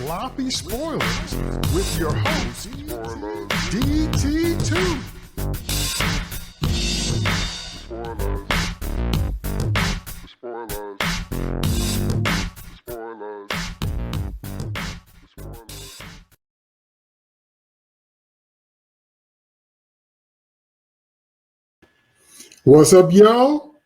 Sloppy Spoilers with your host, DT2. What's up, y'all?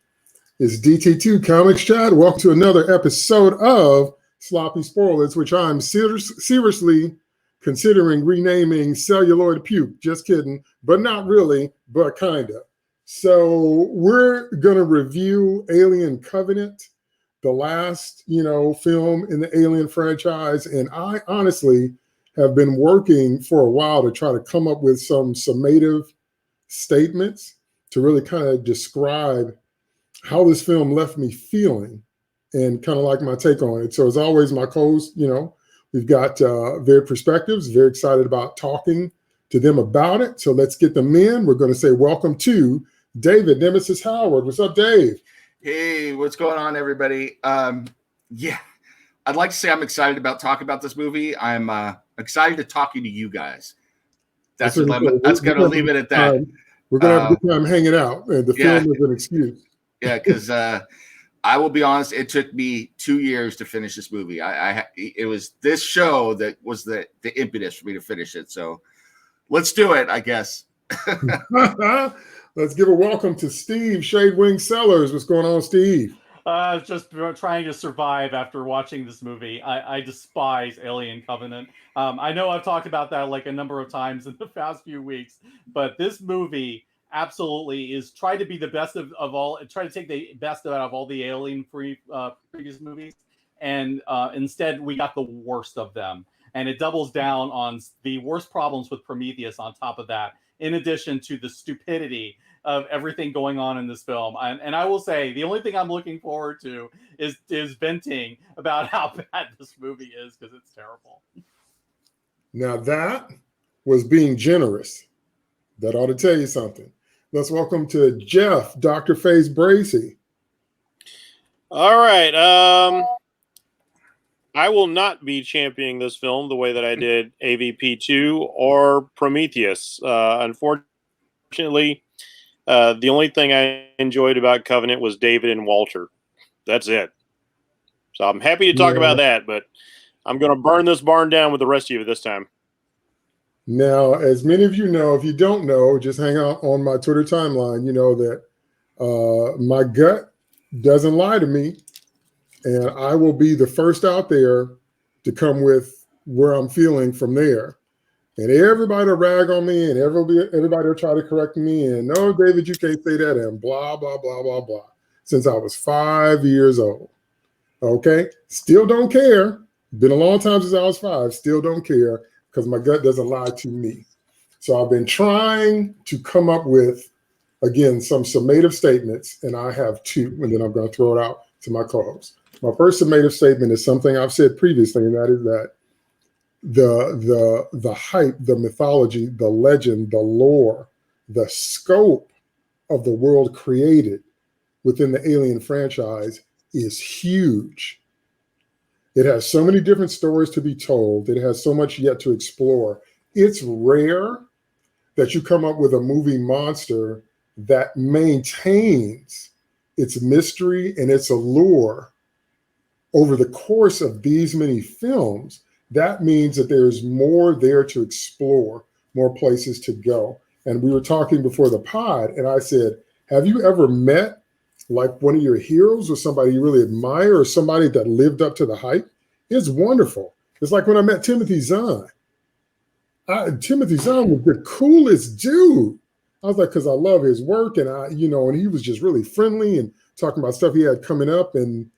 It's DT2 Comics Chat. Welcome to another episode of Sloppy Spoilers, which I'm seriously considering renaming Celluloid Puke. Just kidding, but not really, but kind of. So we're going to review Alien Covenant, the last, film in the Alien franchise. And I honestly have been working for a while to try to come up with some summative statements to really kind of describe how this film left me feeling and kind of like my take on it. So as always, my co-host, we've got their perspectives, very excited about talking to them about it. So let's get them in. We're going to say welcome to David Nemesis Howard. What's up, Dave? Hey, what's going on, everybody? I'd like to say I'm excited about talking about this movie. I'm excited to talking to you guys. That's going to leave it at that. We're going to have a good time hanging out, and the film is an excuse. Yeah, because I will be honest, it took me 2 years to finish this movie. It was this show that was the impetus for me to finish it. So let's do it, I guess. Let's give a welcome to Steve Shadewing Sellers. What's going on, Steve? Just trying to survive after watching this movie. I despise Alien Covenant. I know I've talked about that like a number of times in the past few weeks, but this movie absolutely is trying to be the best of all, try to take the best out of all the Alien previous movies, and instead we got the worst of them. And it doubles down on the worst problems with Prometheus on top of that, in addition to the stupidity of everything going on in this film. And I will say, the only thing I'm looking forward to is venting about how bad this movie is, because it's terrible. Now that was being generous. That ought to tell you something. Let's welcome to Jeff, Dr. Faze Bracey. All right. I will not be championing this film the way that I did AVP2 or Prometheus. Unfortunately, the only thing I enjoyed about Covenant was David and Walter. That's it. So I'm happy to talk about that, but I'm going to burn this barn down with the rest of you this time. Now, as many of you know, if you don't know, just hang out on my Twitter timeline. You know that my gut doesn't lie to me, and I will be the first out there to come with where I'm feeling from there. And everybody will rag on me, and everybody will try to correct me. And no, David, you can't say that, and blah, blah, blah, blah, blah. Since I was 5 years old. Okay? Still don't care. Been a long time since I was 5. Still don't care, because my gut doesn't lie to me. So I've been trying to come up with, again, some summative statements, and I have two, and then I'm going to throw it out to my co-host. My first summative statement is something I've said previously, and that is that the hype, the mythology, the legend, the lore, the scope of the world created within the Alien franchise is huge. It has so many different stories to be told. It has so much yet to explore. It's rare that you come up with a movie monster that maintains its mystery and its allure over the course of these many films. That means that there's more there to explore, more places to go. And we were talking before the pod, and I said, have you ever met like one of your heroes or somebody you really admire or somebody that lived up to the hype? It's wonderful. It's like when I met Timothy Zahn. Timothy Zahn was the coolest dude. I was like, because I love his work, and and he was just really friendly and talking about stuff he had coming up, and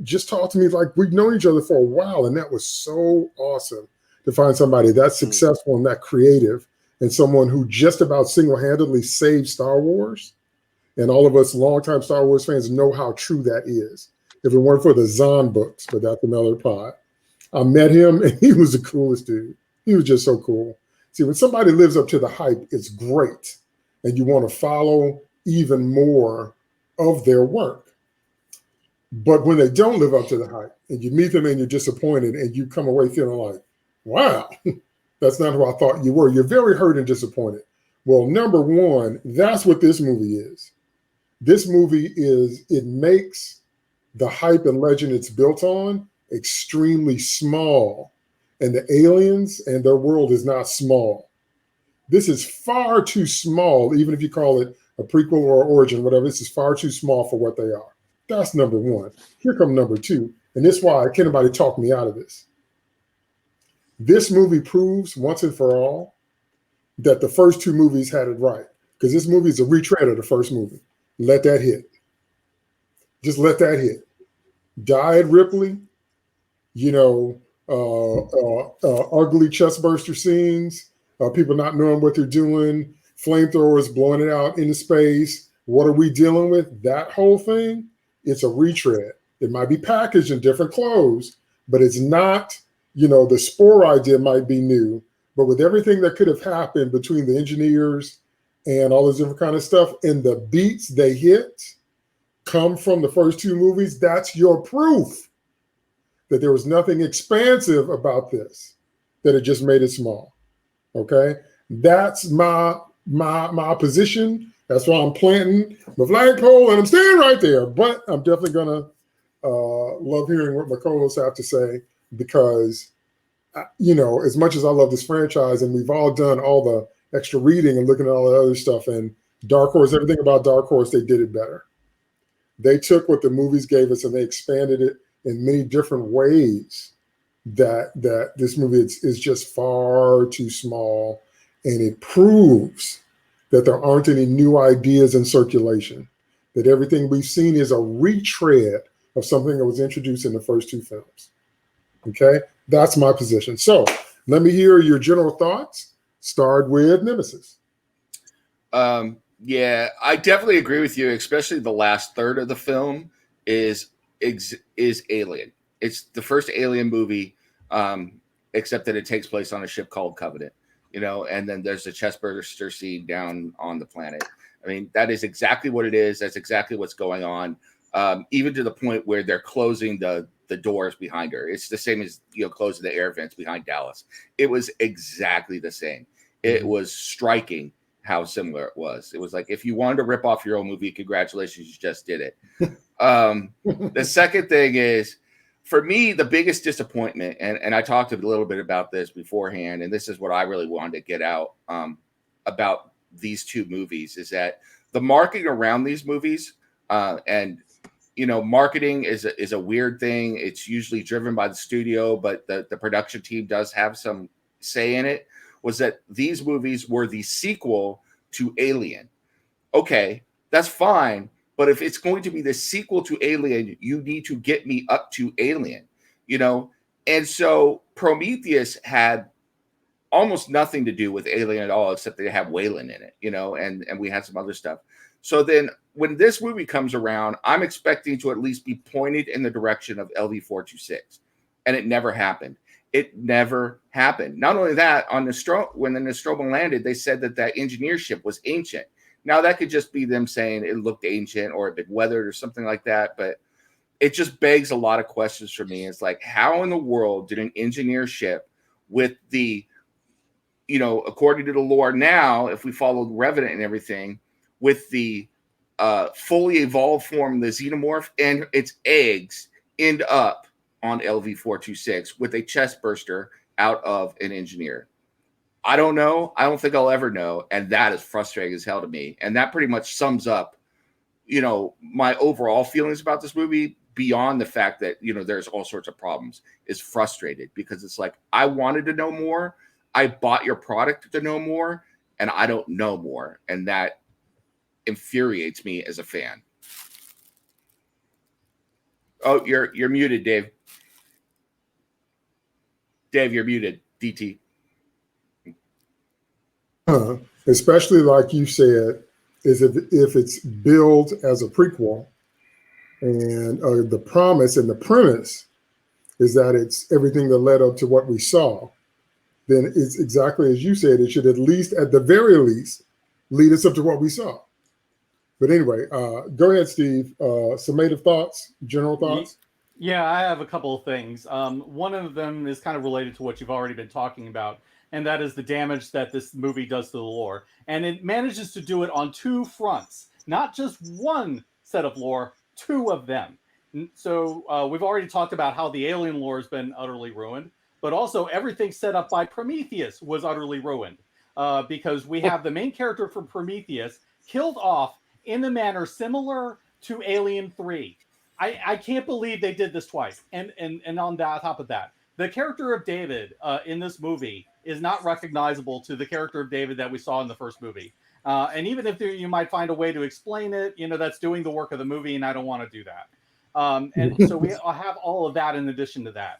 just talked to me like we'd known each other for a while. And that was so awesome to find somebody that successful and that creative, and someone who just about single-handedly saved Star Wars. And all of us longtime Star Wars fans know how true that is. If it weren't for the Zahn books, but that's another pod. I met him, and he was the coolest dude. He was just so cool. See, when somebody lives up to the hype, it's great. And you want to follow even more of their work. But when they don't live up to the hype and you meet them and you're disappointed and you come away feeling like, wow, that's not who I thought you were. You're very hurt and disappointed. Well, number one, that's what this movie is. This movie it makes the hype and legend it's built on extremely small. And the aliens and their world is not small. This is far too small, even if you call it a prequel or origin, whatever. This is far too small for what they are. That's number one. Here come number two. And this is why can't nobody talk me out of this. This movie proves once and for all that the first two movies had it right. Because this movie is a retread of the first movie. Let that hit. Just let that hit. Died Ripley, ugly chestburster scenes, people not knowing what they're doing, flamethrowers blowing it out into space. What are we dealing with? That whole thing, it's a retread. It might be packaged in different clothes, but it's not, the spore idea might be new, but with everything that could have happened between the engineers and all this different kind of stuff and the beats they hit come from the first two movies, that's your proof that there was nothing expansive about this, that it just made it small. Okay, that's my position. That's why I'm planting my flagpole and I'm staying right there. But I'm definitely gonna love hearing what my co-hosts have to say because, as much as I love this franchise and we've all done all the extra reading and looking at all the other stuff and Dark Horse, everything about Dark Horse, they did it better. They took what the movies gave us and they expanded it in many different ways that this movie is just far too small, and it proves that there aren't any new ideas in circulation, that everything we've seen is a retread of something that was introduced in the first two films. Okay, that's my position. So let me hear your general thoughts. Start with Nemesis. Yeah, I definitely agree with you, especially the last third of the film is Alien. It's the first Alien movie, except that it takes place on a ship called Covenant, and then there's a chestburster scene down on the planet. I mean, that is exactly what it is. That's exactly what's going on, even to the point where they're closing the doors behind her. It's the same as, closing the air vents behind Dallas. It was exactly the same. It was striking how similar it was. It was like, if you wanted to rip off your own movie, congratulations, you just did it. The second thing is, for me, the biggest disappointment, and I talked a little bit about this beforehand, and this is what I really wanted to get out about these two movies, is that the marketing around these movies, and marketing is a weird thing. It's usually driven by the studio, but the production team does have some say in it, was that these movies were the sequel to Alien. Okay, that's fine. But if it's going to be the sequel to Alien, you need to get me up to Alien, And so Prometheus had almost nothing to do with Alien at all, except they have Wayland in it, and we had some other stuff. So then when this movie comes around, I'm expecting to at least be pointed in the direction of LV-426. And it never happened. It never happened. Not only that, when the Nostromo landed, they said that engineer ship was ancient. Now, that could just be them saying it looked ancient or it had been weathered or something like that. But it just begs a lot of questions for me. It's like, how in the world did an engineer ship with the, according to the lore now, if we followed Revenant and everything, with the fully evolved form, the xenomorph and its eggs, end up on LV-426 with a chest burster out of an engineer? I don't know. I don't think I'll ever know. And that is frustrating as hell to me. And that pretty much sums up, my overall feelings about this movie, beyond the fact that, there's all sorts of problems, is frustrated because it's like, I wanted to know more. I bought your product to know more, and I don't know more. And that infuriates me as a fan. Oh, you're muted, Dave. Dave, you're muted. DT. Especially like you said, is if it's billed as a prequel, and the promise and the premise is that it's everything that led up to what we saw, then it's exactly as you said. It should at the very least, lead us up to what we saw. But anyway, go ahead, Steve. Summative thoughts, general thoughts. Yeah, I have a couple of things. One of them is kind of related to what you've already been talking about, and that is the damage that this movie does to the lore. And it manages to do it on two fronts, not just one set of lore, two of them. So we've already talked about how the alien lore has been utterly ruined, but also everything set up by Prometheus was utterly ruined, because we have the main character from Prometheus killed off in a manner similar to Alien 3. I can't believe they did this twice. And on top of that, the character of David in this movie is not recognizable to the character of David that we saw in the first movie. And even if you might find a way to explain it, that's doing the work of the movie, and I don't want to do that. And so we have all of that in addition to that.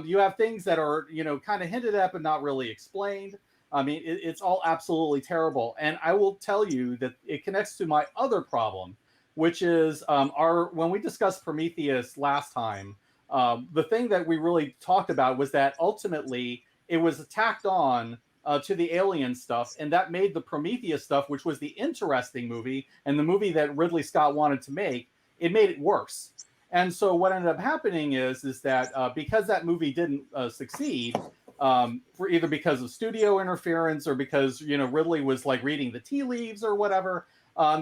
You have things that are, kind of hinted at but not really explained. I mean, it's all absolutely terrible. And I will tell you that it connects to my other problem, which is when we discussed Prometheus last time, the thing that we really talked about was that ultimately it was tacked on to the alien stuff, and that made the Prometheus stuff, which was the interesting movie and the movie that Ridley Scott wanted to make, it made it worse. And so what ended up happening is that because that movie didn't succeed, for either because of studio interference or because Ridley was like reading the tea leaves or whatever,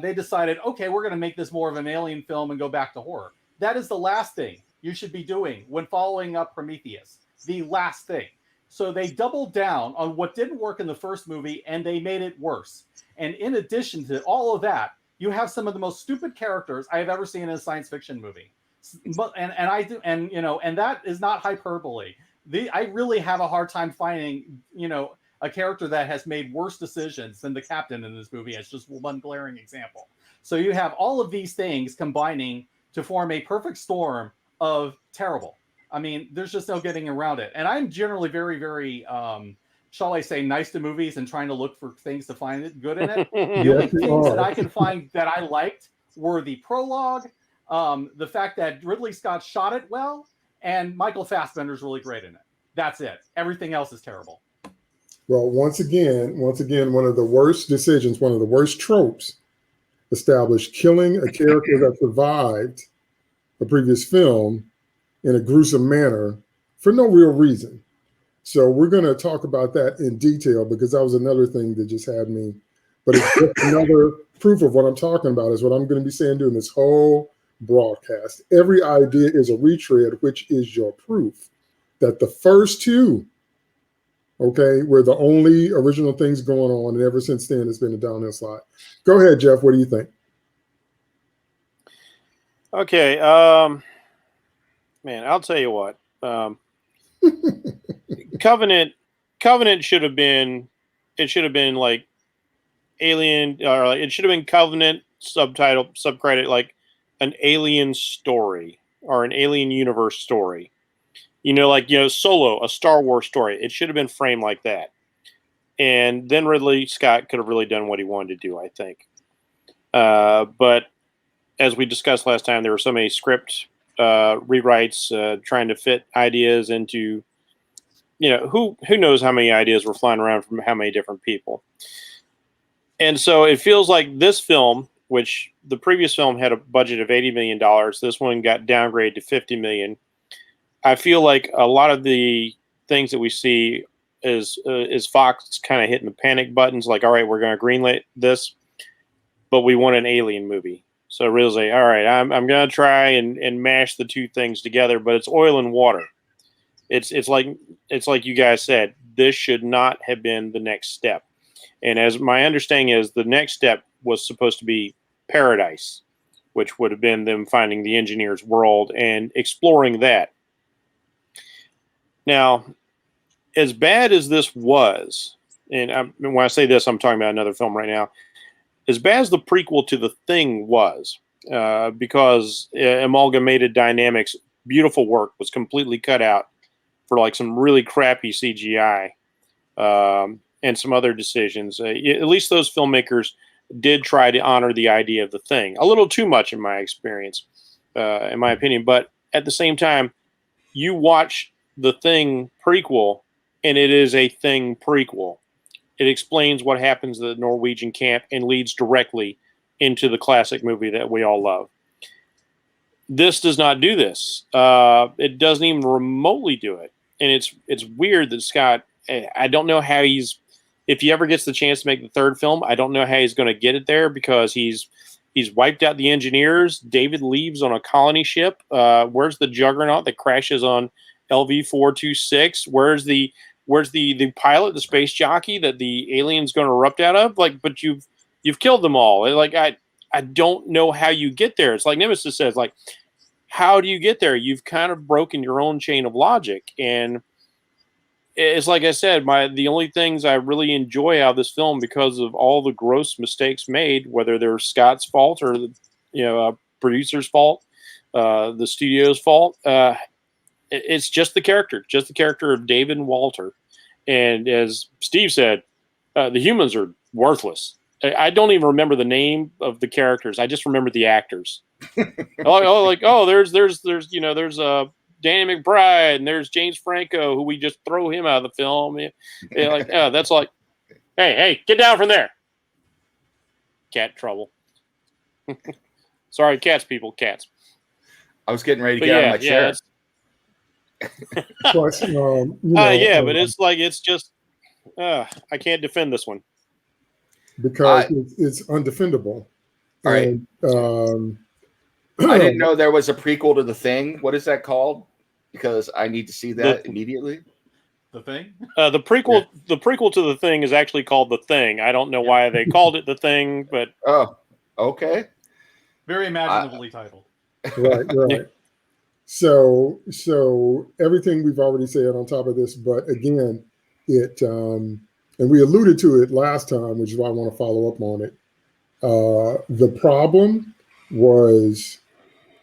they decided, okay, we're going to make this more of an alien film and go back to horror. That is the last thing you should be doing when following up Prometheus. The last thing. So they doubled down on what didn't work in the first movie, and they made it worse. And in addition to all of that, you have some of the most stupid characters I have ever seen in a science fiction movie. But and that is not hyperbole. I really have a hard time finding a character that has made worse decisions than the captain in this movie. It's just one glaring example. So you have all of these things combining to form a perfect storm of terrible. I mean, there's just no getting around it. And I'm generally very, very, shall I say, nice to movies and trying to look for things to find it good in it. The only things that I can find that I liked were the prologue, the fact that Ridley Scott shot it well, and Michael Fassbender's really great in it. That's it. Everything else is terrible. Well, once again, one of the worst decisions, one of the worst tropes established, killing a character that survived a previous film in a gruesome manner for no real reason. So we're going to talk about that in detail, because that was another thing that just had me. But it's just another proof of what I'm talking about, is what I'm going to be saying during this whole broadcast. Every idea is a retread, which is your proof that the first two, okay, were the only original things going on, and ever since then it's been a downhill slide. Go ahead, Jeff. What do you think? Okay, man, I'll tell you what. Covenant should have been. It should have been like Alien, or it should have been Covenant subcredit, like an alien story or an alien universe story. Solo, a Star Wars story. It should have been framed like that. And then Ridley Scott could have really done what he wanted to do, I think. But as we discussed last time, there were so many script rewrites trying to fit ideas into, who knows how many ideas were flying around from how many different people. And so it feels like this film, which the previous film had a budget of $80 million, this one got downgraded to $50 million. I feel like a lot of the things that we see is Fox kind of hitting the panic buttons, like, all right, we're going to greenlight this, but we want an alien movie. So Ridley's like, all right, I'm going to try and mash the two things together, but it's oil and water. It's like you guys said, this should not have been the next step. And as my understanding is, the next step was supposed to be Paradise, which would have been them finding the engineer's world and exploring that. Now, as bad as this was, and when I say this, I'm talking about another film right now, as bad as the prequel to The Thing was, because Amalgamated Dynamics' beautiful work was completely cut out for like some really crappy CGI and some other decisions. At least those filmmakers did try to honor the idea of The Thing. A little too much, in my experience, in my opinion. But at the same time, you watch The Thing prequel, and it is a Thing prequel. It explains what happens at the Norwegian camp and leads directly into the classic movie that we all love. This does not do this. It doesn't even remotely do it. And it's weird that Scott, I don't know how if he ever gets the chance to make the third film, I don't know how he's going to get it there, because he's wiped out the engineers. David leaves on a colony ship. Where's the Juggernaut that crashes on LV-426? Where's the pilot, the space jockey that the alien's going to erupt out of? Like, but you've killed them all. Like, I don't know how you get there. It's like Nemesis says, like, how do you get there? You've kind of broken your own chain of logic. And it's like I said, the only things I really enjoy out of this film, because of all the gross mistakes made, whether they're Scott's fault or producer's fault, the studio's fault, it's just the character of David and Walter. And as Steve said, the humans are worthless. I don't even remember the name of the characters. I just remember the actors. There's Danny McBride, and there's James Franco, who we just throw him out of the film. That's like, hey, get down from there. Cat trouble. Sorry, cats, people, cats. I was getting ready to get out of my chair. Plus, but it's just I can't defend this one because it's undefendable. All right. And, I didn't know there was a prequel to The Thing. What is that called? Because I need to see that immediately. The Thing? The prequel to The Thing is actually called The Thing. I don't know why they called it The Thing, but oh, okay. Very imaginatively titled. Right. So everything we've already said on top of this, but again, it and we alluded to it last time, which is why I want to follow up on it. The problem was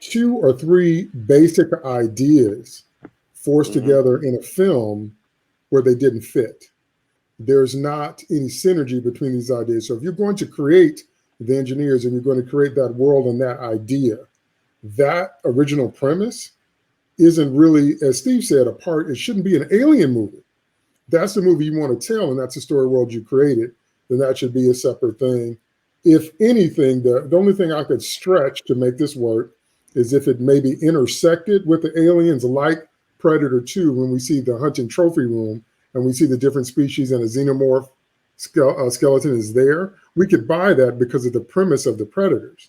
2 or 3 basic ideas forced together in a film where they didn't fit. There's not any synergy between these ideas. So if you're going to create the engineers and you're going to create that world and that idea, that original premise isn't really, as Steve said, it shouldn't be an alien movie. That's the movie you want to tell, and that's the story world you created, then that should be a separate thing. If anything, the only thing I could stretch to make this work is if it maybe intersected with the aliens, like Predator 2, when we see the hunting trophy room and we see the different species and a xenomorph skeleton is there. We could buy that because of the premise of the Predators.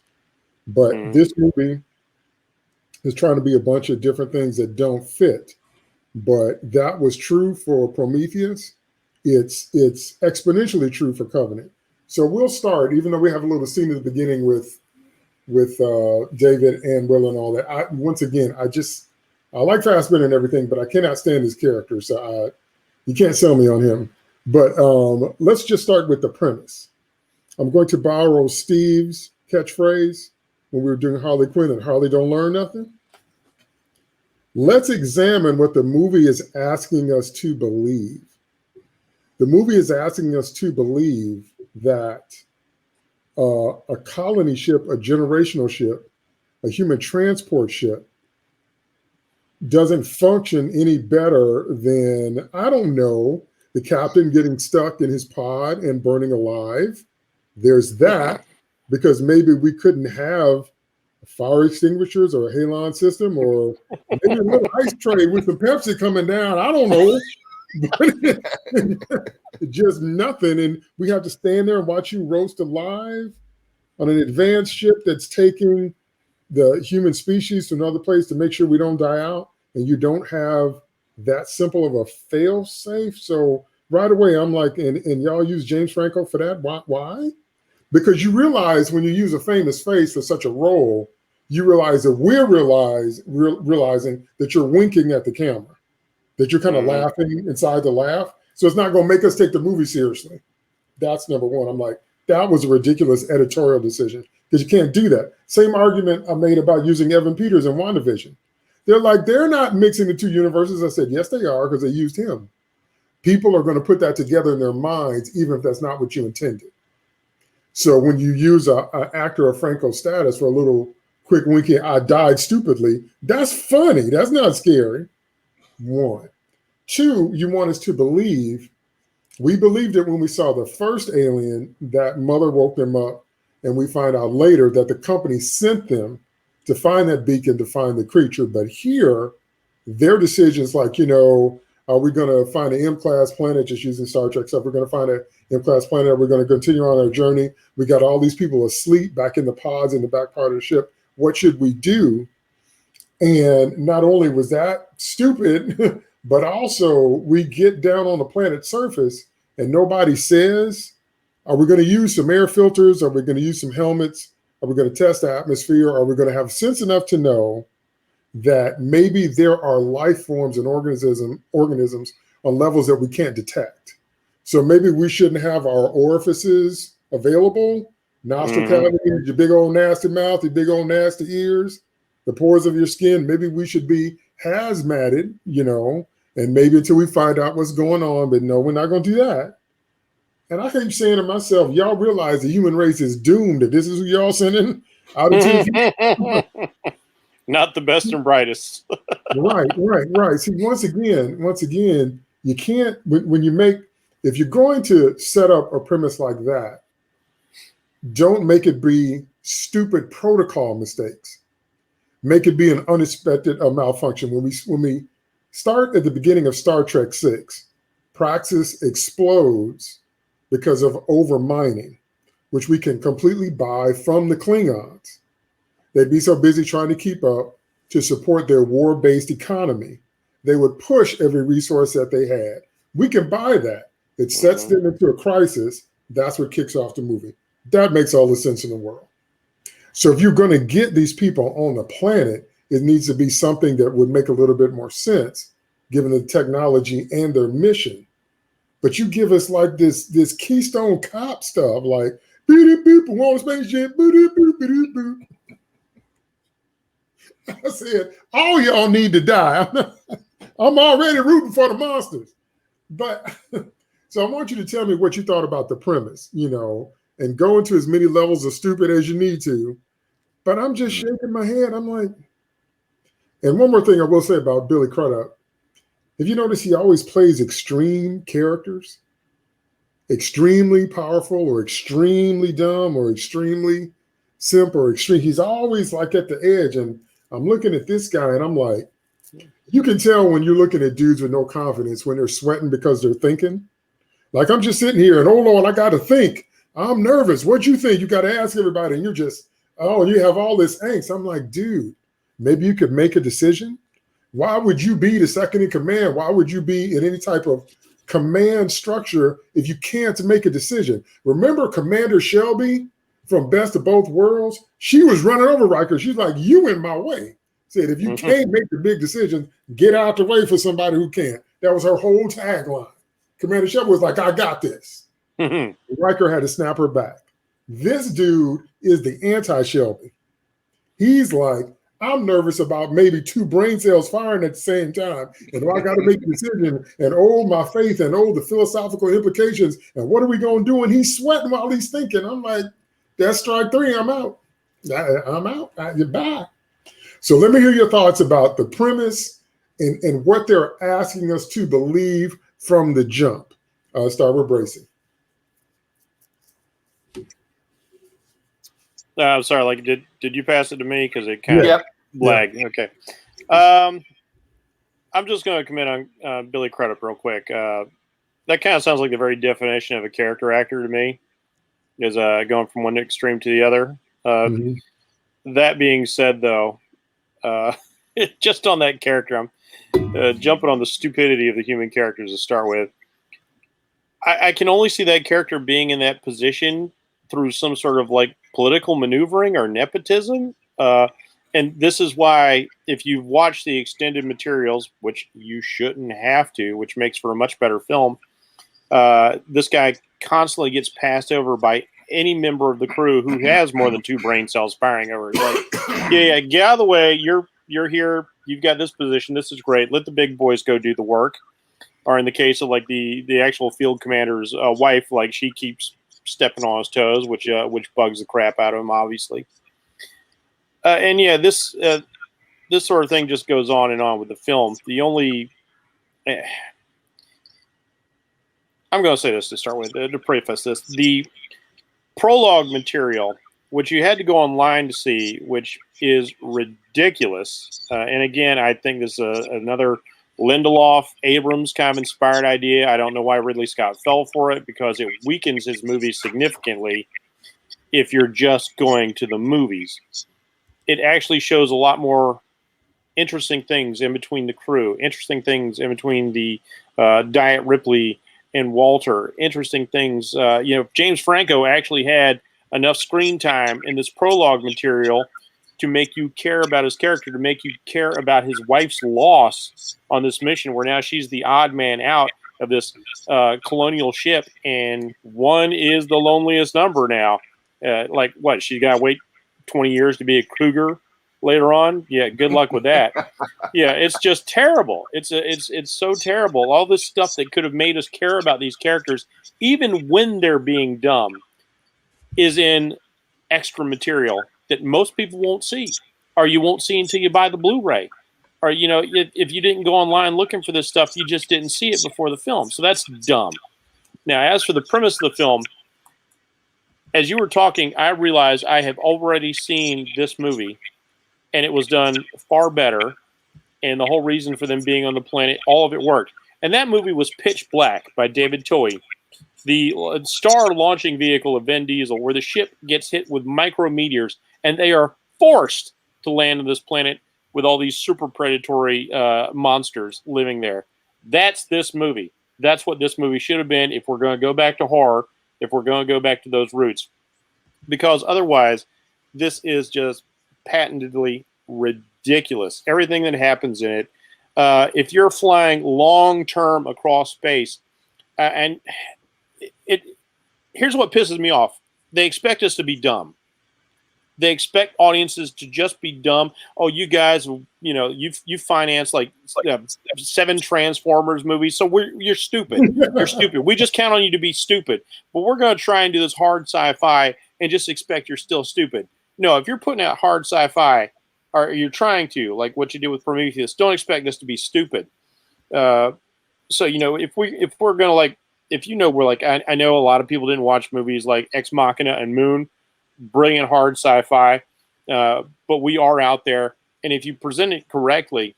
But this movie is trying to be a bunch of different things that don't fit. But that was true for Prometheus. It's exponentially true for Covenant. So we'll start, even though we have a little scene at the beginning with David and Will and all that. I like Fassbender and everything, but I cannot stand his character. So you can't sell me on him. But let's just start with the premise. I'm going to borrow Steve's catchphrase when we were doing Harley Quinn and Harley Don't Learn Nothing. Let's examine what the movie is asking us to believe. The movie is asking us to believe that a colony ship, a generational ship, a human transport ship doesn't function any better than, I don't know, the captain getting stuck in his pod and burning alive. There's that, because maybe we couldn't have fire extinguishers or a halon system, or maybe a little ice tray with some Pepsi coming down. I don't know. Just nothing. And we have to stand there and watch you roast alive on an advanced ship that's taking the human species to another place to make sure we don't die out. And you don't have that simple of a fail safe. So right away, I'm like, and y'all use James Franco for that. Why? Because you realize when you use a famous face for such a role, you realize that we're realizing that you're winking at the camera, that you're kind of laughing inside the laugh. So it's not going to make us take the movie seriously. That's number one. I'm like, that was a ridiculous editorial decision, because you can't do that. Same argument I made about using Evan Peters in WandaVision. They're like, they're not mixing the two universes. I said, yes, they are, because they used him. People are going to put that together in their minds, even if that's not what you intended. So when you use an actor of Franco status for a little quick winky, I died stupidly, that's funny. That's not scary. One. Two, you want us to believe. We believed it when we saw the first alien, that mother woke them up And we find out later that the company sent them to find that beacon, to find the creature. But here, their decisions like, are we going to find an M-class planet, just using Star Trek stuff? We're going to find an M-class planet. We're going to continue on our journey. We got all these people asleep back in the pods in the back part of the ship. What should we do? And not only was that stupid, but also we get down on the planet's surface and nobody says, are we going to use some air filters? Are we going to use some helmets? Are we going to test the atmosphere? Are we going to have sense enough to know that maybe there are life forms and organisms on levels that we can't detect? So maybe we shouldn't have our orifices available, nostril cavities, your big old nasty mouth, your big old nasty ears, the pores of your skin. Maybe we should be hazmated, and maybe until we find out what's going on. But no, we're not going to do that. And I keep saying to myself, y'all realize the human race is doomed. If this is who y'all sending out into the future. Not the best and brightest. Right. See, once again, you can't, if you're going to set up a premise like that, don't make it be stupid protocol mistakes. Make it be an unexpected malfunction. When we start at the beginning of Star Trek 6, Praxis explodes because of overmining, which we can completely buy from the Klingons. They'd be so busy trying to keep up to support their war-based economy. They would push every resource that they had. We can buy that. It sets them into a crisis. That's what kicks off the movie. That makes all the sense in the world. So if you're going to get these people on the planet, it needs to be something that would make a little bit more sense, given the technology and their mission. But you give us like this Keystone Cop stuff, like boop boop, one spaceship, boop boop boop boop. I said, all y'all need to die. I'm already rooting for the monsters. But so I want you to tell me what you thought about the premise, and go into as many levels of stupid as you need to. But I'm just shaking my head. I'm like, and one more thing I will say about Billy Crudup. If you notice, he always plays extreme characters, extremely powerful or extremely dumb or extremely simp or extreme. He's always like at the edge. And I'm looking at this guy and I'm like, you can tell when you're looking at dudes with no confidence when they're sweating because they're thinking. Like, I'm just sitting here and, oh, Lord, I got to think. I'm nervous. What you think? You got to ask everybody. And you're just, you have all this angst. I'm like, dude, maybe you could make a decision. Why would you be the second in command? Why would you be in any type of command structure if you can't make a decision? Remember Commander Shelby from Best of Both Worlds? She was running over Riker. She's like, you in my way. Said, if you can't make the big decision, get out the way for somebody who can't. That was her whole tagline. Commander Shelby was like, I got this. Riker had to snap her back. This dude is the anti-Shelby. He's like, I'm nervous about maybe two brain cells firing at the same time. And I got to make a decision and my faith and the philosophical implications. And what are we going to do? And he's sweating while he's thinking. I'm like, that's strike three. I'm out. I'm out. Bye. So let me hear your thoughts about the premise and what they're asking us to believe from the jump. Start with Bracey. I'm sorry. Like, did you pass it to me? Because it kind of lagged. Yeah. Okay. I'm just going to comment on Billy Crudup real quick. That kind of sounds like the very definition of a character actor to me, is going from one extreme to the other. That being said, though, just on that character, I'm jumping on the stupidity of the human characters to start with. I can only see that character being in that position through some sort of like political maneuvering or nepotism. And this is why, if you've watched the extended materials, which you shouldn't have to, which makes for a much better film, this guy constantly gets passed over by any member of the crew who has more than two brain cells firing over. Like, yeah, get out of the way. You're here. You've got this position. This is great. Let the big boys go do the work. Or in the case of like the actual field commander's wife, like she keeps stepping on his toes, which bugs the crap out of him, obviously. And yeah, this sort of thing just goes on and on with the film. The only I'm going to say this to start with, to preface this. The prologue material which you had to go online to see, which is ridiculous. And again, I think this is another Lindelof, Abrams kind of inspired idea. I don't know why Ridley Scott fell for it, because it weakens his movies significantly if you're just going to the movies. It actually shows a lot more interesting things in between the crew, interesting things in between the Diet Ripley and Walter, interesting things. James Franco actually had enough screen time in this prologue material to make you care about his character, to make you care about his wife's loss on this mission, where now she's the odd man out of this colonial ship, and one is the loneliest number now. She's got to wait 20 years to be a cougar later on? Yeah, good luck with that. Yeah, it's just terrible. It's so terrible. All this stuff that could have made us care about these characters, even when they're being dumb, is in extra material that most people won't see, or you won't see until you buy the Blu-ray. Or, if you didn't go online looking for this stuff, you just didn't see it before the film. So that's dumb. Now, as for the premise of the film, as you were talking, I realized I have already seen this movie, and it was done far better. And the whole reason for them being on the planet, all of it worked. And that movie was Pitch Black by David Towie, the star launching vehicle of Vin Diesel, where the ship gets hit with micrometeors, and they are forced to land on this planet with all these super predatory monsters living there. That's this movie. That's what this movie should have been if we're going to go back to horror, if we're going to go back to those roots. Because otherwise, this is just patently ridiculous. Everything that happens in it. If you're flying long-term across space, here's what pisses me off. They expect us to be dumb. They expect audiences to just be dumb. Oh, you guys, you financed like 7 Transformers movies, so you're stupid. You're stupid. We just count on you to be stupid. But we're going to try and do this hard sci-fi and just expect you're still stupid. No, if you're putting out hard sci-fi, or you're trying to, like what you did with Prometheus, don't expect us to be stupid. So if we're gonna I know a lot of people didn't watch movies like Ex Machina and Moon, brilliant hard sci-fi, but we are out there, and if you present it correctly,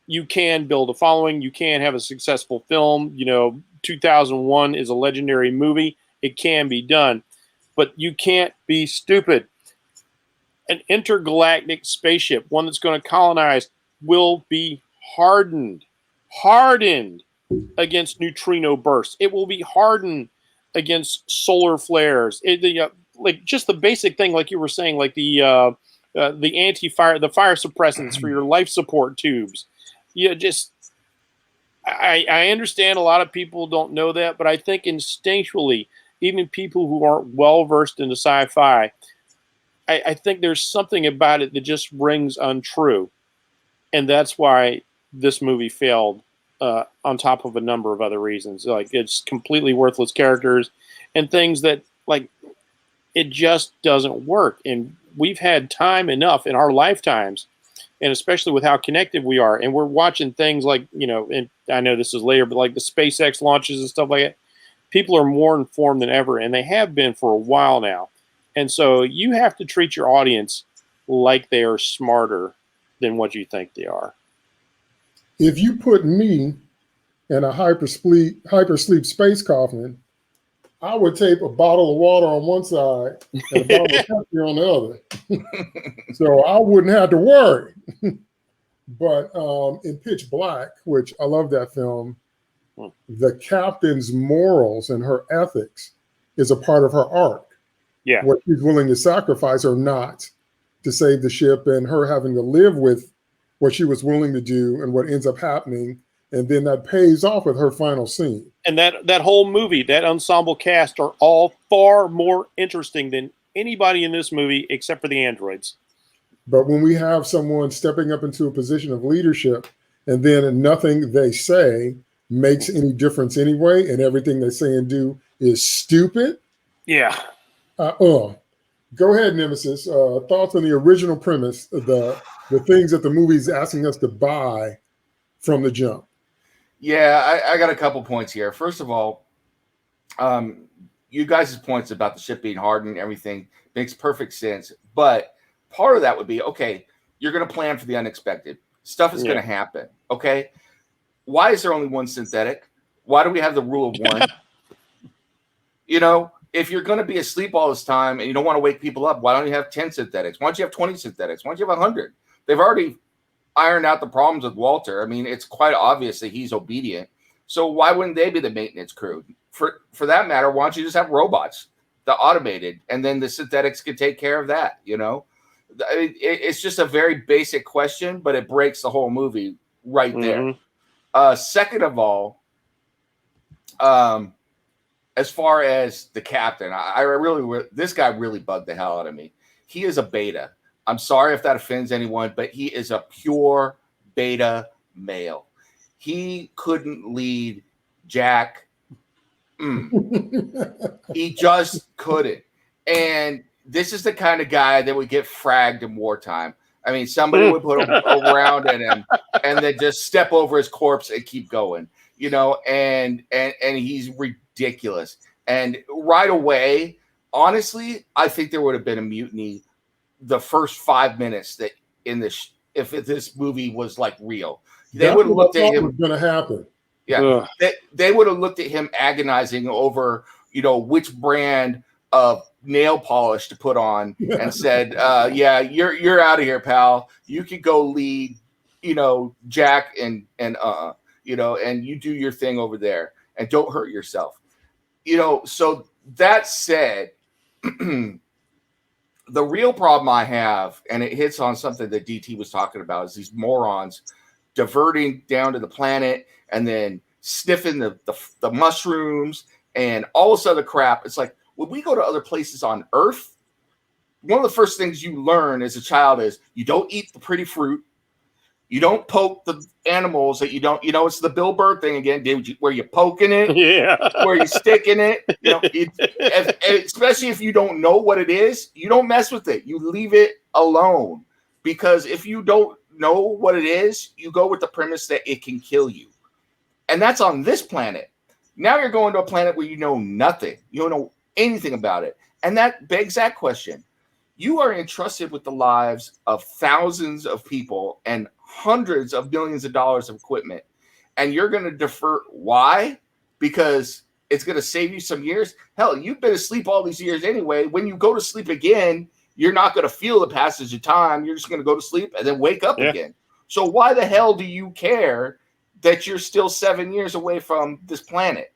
you can build a following. You can have a successful film. 2001 is a legendary movie. It can be done, but you can't be stupid. An intergalactic spaceship, one that's going to colonize, will be hardened against neutrino bursts. It will be hardened against solar flares. Like just the basic thing, like you were saying, like the anti-fire, the fire suppressants for your life support tubes. I understand a lot of people don't know that, but I think instinctually, even people who aren't well versed into sci-fi, I think there's something about it that just rings untrue. And that's why this movie failed, on top of a number of other reasons. Like, it's completely worthless characters and things that, like, it just doesn't work. And we've had time enough in our lifetimes, and especially with how connected we are. And we're watching things like, and I know this is later, but like the SpaceX launches and stuff like that. People are more informed than ever, and they have been for a while now. And so you have to treat your audience like they are smarter than what you think they are. If you put me in a hypersleep space coffin, I would tape a bottle of water on one side and a bottle of Pepsi on the other. So I wouldn't have to worry. But in Pitch Black, which I love that film, the captain's morals and her ethics is a part of her arc. Yeah. What she's willing to sacrifice or not to save the ship, and her having to live with what she was willing to do and what ends up happening. And then that pays off with her final scene. And that whole movie, that ensemble cast, are all far more interesting than anybody in this movie except for the androids. But when we have someone stepping up into a position of leadership, and then nothing they say makes any difference anyway, and everything they say and do is stupid. Yeah. Go ahead, Nemesis. Thoughts on the original premise, the things that the movie's asking us to buy from the jump. Yeah, I got a couple points here. First of all, you guys' points about the ship being hardened and everything Makes perfect sense. But part of that would be, okay, you're going to plan for the unexpected. Stuff is going to happen. Okay. Why is there only one synthetic? Why do we have the rule of one? You know, if you're going to be asleep all this time and you don't want to wake people up, why don't you have 10 synthetics? Why don't you have 20 synthetics? Why don't you have 100? They've already ironed out the problems with Walter. I mean, it's quite obvious that he's obedient. So why wouldn't they be the maintenance crew? For that matter, why don't you just have robots, the automated, and then the synthetics can take care of that, you know? It's just a very basic question, but it breaks the whole movie right there. Second of all, as far as the captain, I really, this guy really bugged the hell out of me. He is a beta. I'm sorry if that offends anyone, but he is a pure beta male. He couldn't lead Jack. He just couldn't. And this is the kind of guy that would get fragged in wartime. I mean, somebody would put a round in him and then just step over his corpse and keep going, you know, and he's ridiculous. And right away, honestly, I think there would have been a mutiny the first 5 minutes that in this, if this movie was like real, they would have looked at him. Was going to happen. Yeah, they would have looked at him agonizing over, you know, which brand of nail polish to put on, and said, "Yeah, you're out of here, pal. You could go lead, you know, Jack and you know, and you do your thing over there, and don't hurt yourself." You know, so that said, the real problem I have, and it hits on something that DT was talking about, is these morons diverting down to the planet and then sniffing the mushrooms and all this other crap. It's like, when we go to other places on Earth, one of the first things you learn as a child is you don't eat the pretty fruit. You don't poke the animals that you don't, you know, it's the Bill Burr thing again, where you're poking it, where you're sticking it, you know, especially if you don't know what it is, you don't mess with it. You leave it alone, because if you don't know what it is, you go with the premise that it can kill you. And that's on this planet. Now you're going to a planet where you know nothing. You don't know anything about it. And that begs that question. You are entrusted with the lives of thousands of people and hundreds of millions of dollars of equipment. And you're going to defer. Why? Because it's going to save you some years. Hell, you've been asleep all these years anyway. When you go to sleep again, you're not going to feel the passage of time. You're just going to go to sleep and then wake up again. So why the hell do you care that you're still 7 years away from this planet?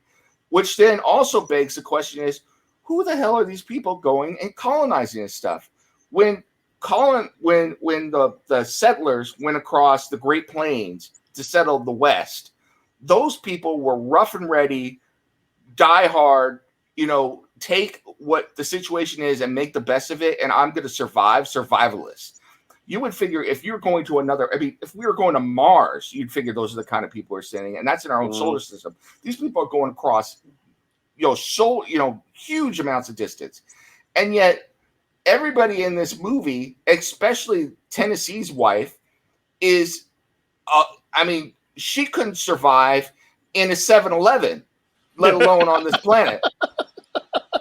Which then also begs the question is, who the hell are these people going and colonizing this stuff? When the settlers went across the Great Plains to settle the West, those people were rough and ready, die hard, you know, take what the situation is and make the best of it. And I'm going to survive, survivalists. You would figure if you're going to if we were going to Mars, you'd figure those are the kind of people who are standing, and that's in our own solar system. These people are going across, huge amounts of distance. And yet everybody in this movie, especially Tennessee's wife, is, she couldn't survive in a 7-Eleven, let alone on this planet.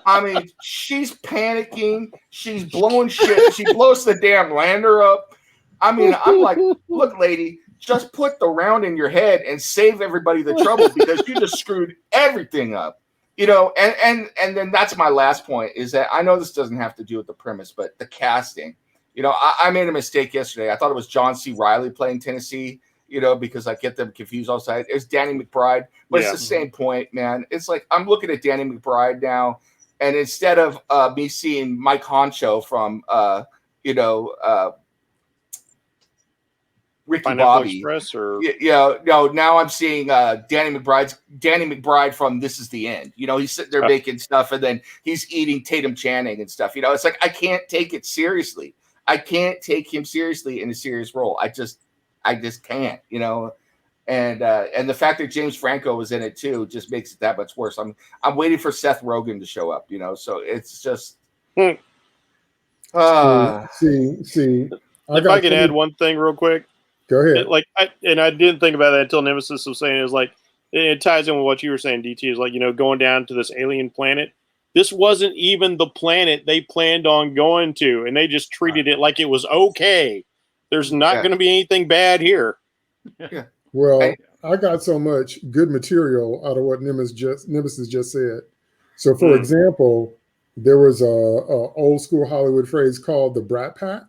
I mean, she's panicking. She's blowing shit. She blows the damn lander up. I mean, I'm like, look, lady, just put the round in your head and save everybody the trouble, because you just screwed everything up. You know, and then that's my last point, is that I know this doesn't have to do with the premise, but the casting. You know, I made a mistake yesterday. I thought it was John C. Reilly playing Tennessee, you know, because I get them confused all the time. It's Danny McBride, but it's the same point, man. It's like I'm looking at Danny McBride now, and instead of me seeing Mike Honcho from, Ricky Pineapple Bobby, Express, or no. Now I'm seeing Danny McBride from This Is the End. You know, he's sitting there making stuff, and then he's eating Tatum Channing and stuff. You know, it's like I can't take it seriously. I can't take him seriously in a serious role. I just can't. You know, and the fact that James Franco was in it too just makes it that much worse. I'm waiting for Seth Rogen to show up. You know, so it's just. See. If I can add one thing real quick. Go ahead. I didn't think about that until Nemesis was saying, it was like, it ties in with what you were saying, DT, is like, you know, going down to this alien planet. This wasn't even the planet they planned on going to, and they just treated it like it was okay. There's not going to be anything bad here. Well, I got so much good material out of what Nemesis just said. So, for example, there was a old school Hollywood phrase called the Brat Pack.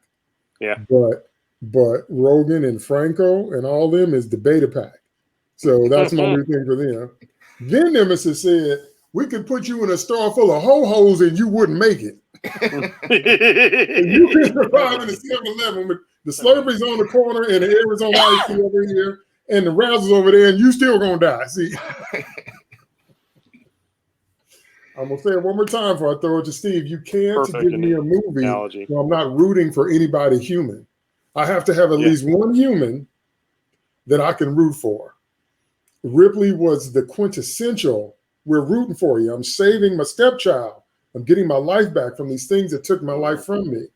Yeah. But Rogan and Franco and all them is the Beta Pack. So that's my new thing for them. Then Nemesis said, we could put you in a store full of ho-hos and you wouldn't make it. And you can survive in the 7-Eleven with the Slurpees on the corner and the Arizona Ice Tea over here and the Razzles over there, and you still gonna die. See, I'm gonna say it one more time before I throw it to Steve. You can't give me a movie where I'm not rooting for anybody human. I have to have at least one human that I can root for. Ripley was the quintessential, we're rooting for you. I'm saving my stepchild. I'm getting my life back from these things that took my life from me.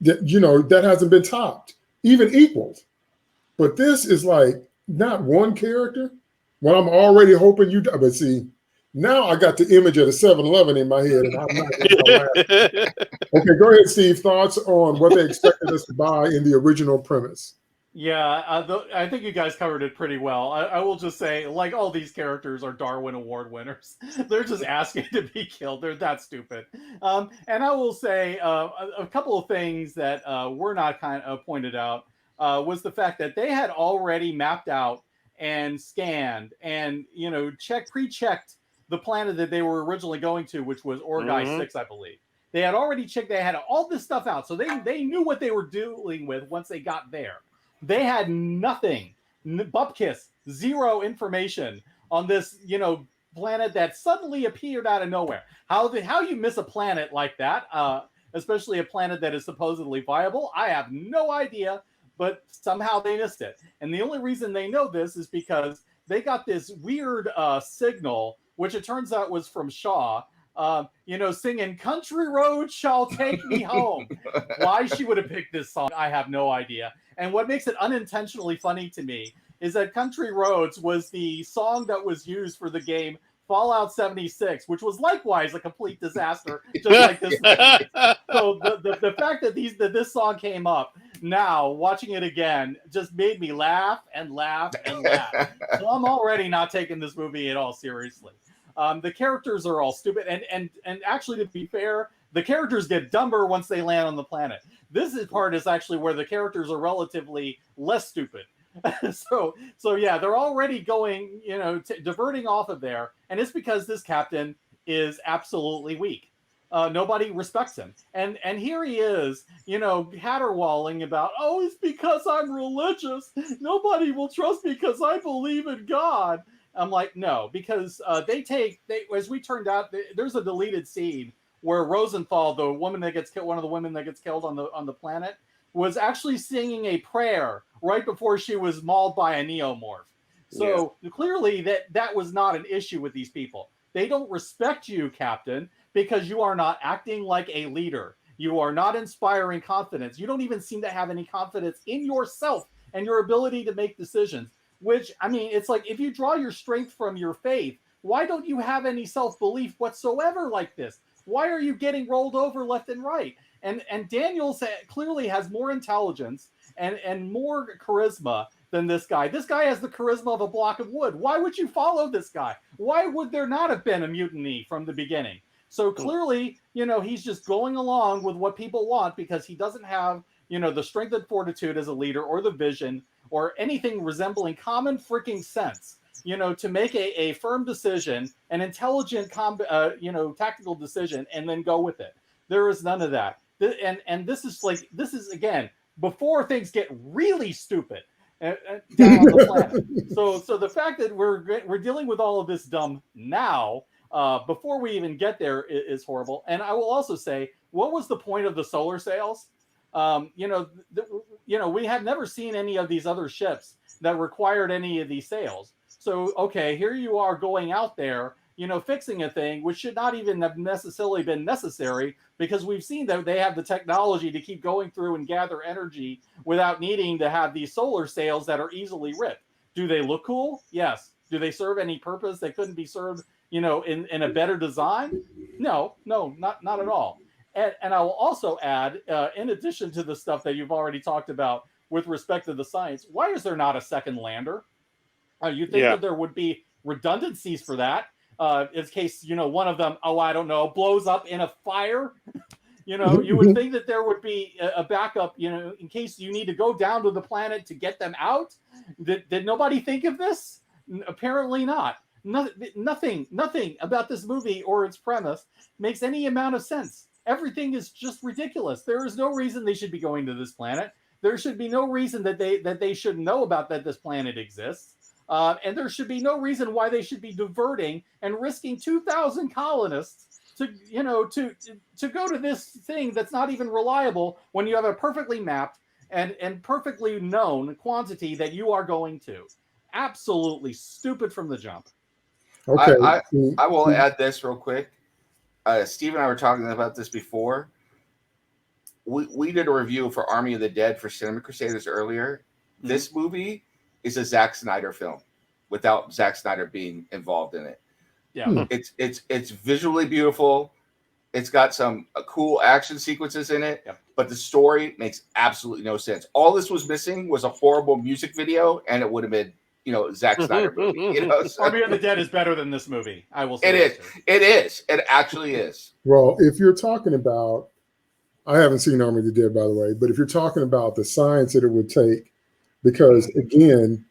That hasn't been topped, even equaled. But this is like not one character. Well, I'm already hoping you die. But see, now I got the image of the 7-Eleven in my head, and I'm not going to laugh. Okay, go ahead, Steve. Thoughts on what they expected us to buy in the original premise? Yeah, I think you guys covered it pretty well. I will just say, like, all these characters are Darwin Award winners. They're just asking to be killed. They're that stupid. And I will say a couple of things that were not kind of pointed out was the fact that they had already mapped out and scanned and pre-checked the planet that they were originally going to, which was Orgai 6, I believe. They had already checked. They had all this stuff out, so they knew what they were dealing with once they got there. They had nothing, bupkis, zero information on this, planet that suddenly appeared out of nowhere. How you miss a planet like that, especially a planet that is supposedly viable, I have no idea, but somehow they missed it. And the only reason they know this is because they got this weird signal, which it turns out was from Shaw, singing "Country Road Shall Take Me Home." Why she would have picked this song, I have no idea. And what makes it unintentionally funny to me is that Country Roads was the song that was used for the game Fallout 76, which was likewise a complete disaster, just like this movie. So the fact that this song came up now, watching it again, just made me laugh and laugh and laugh. So I'm already not taking this movie at all seriously. The characters are all stupid, and actually, to be fair, the characters get dumber once they land on the planet. This part is actually where the characters are relatively less stupid. So yeah, they're already going, diverting off of there, and it's because this captain is absolutely weak. Nobody respects him, and here he is, caterwauling about, oh, it's because I'm religious. Nobody will trust me because I believe in God. I'm like, no, because as we turned out, there's a deleted scene where Rosenthal, the woman that gets killed, one of the women that gets killed on the planet, was actually singing a prayer right before she was mauled by a Neomorph. So clearly that was not an issue with these people. They don't respect you, Captain, because you are not acting like a leader. You are not inspiring confidence. You don't even seem to have any confidence in yourself and your ability to make decisions. Which, I mean, it's like, if you draw your strength from your faith, why don't you have any self-belief whatsoever like this? Why are you getting rolled over left and right? And Daniels clearly has more intelligence and more charisma than this guy. This guy has the charisma of a block of wood. Why would you follow this guy? Why would there not have been a mutiny from the beginning? So clearly, he's just going along with what people want because he doesn't have, the strength and fortitude as a leader or the vision or anything resembling common freaking sense, to make a firm decision, an intelligent, tactical decision, and then go with it. There is none of that. And this is again, before things get really stupid down on the planet. So the fact that we're dealing with all of this dumb now, before we even get there, is horrible. And I will also say, what was the point of the solar sails? We had never seen any of these other ships that required any of these sails. So, okay, here you are going out there, fixing a thing which should not even have necessarily been necessary, because we've seen that they have the technology to keep going through and gather energy without needing to have these solar sails that are easily ripped. Do they look cool? Yes. Do they serve any purpose that couldn't be served in a better design? No, not at all. And I will also add, in addition to the stuff that you've already talked about with respect to the science, why is there not a second lander? You think that there would be redundancies for that, in case, one of them, I don't know, blows up in a fire? You would think that there would be a backup, in case you need to go down to the planet to get them out. Did nobody think of this? Apparently not. Nothing about this movie or its premise makes any amount of sense. Everything is just ridiculous. There is no reason they should be going to this planet. There should be no reason that they should know about that this planet exists. And there should be no reason why they should be diverting and risking 2,000 colonists to go to this thing that's not even reliable when you have a perfectly mapped and perfectly known quantity that you are going to. Absolutely stupid from the jump. Okay. I will add this real quick. Steve and I were talking about this before. We did a review for Army of the Dead for Cinema Crusaders earlier. Mm-hmm. This movie is a Zack Snyder film without Zack Snyder being involved in it. Yeah. It's visually beautiful. It's got some cool action sequences in it, but the story makes absolutely no sense. All this was missing was a horrible music video, and it would have been, Zack Snyder movie. So. Army of the Dead is better than this movie. I will say it is. It is. It actually is. Well, if you're talking about, I haven't seen Army of the Dead, by the way, but if you're talking about the science that it would take, because again,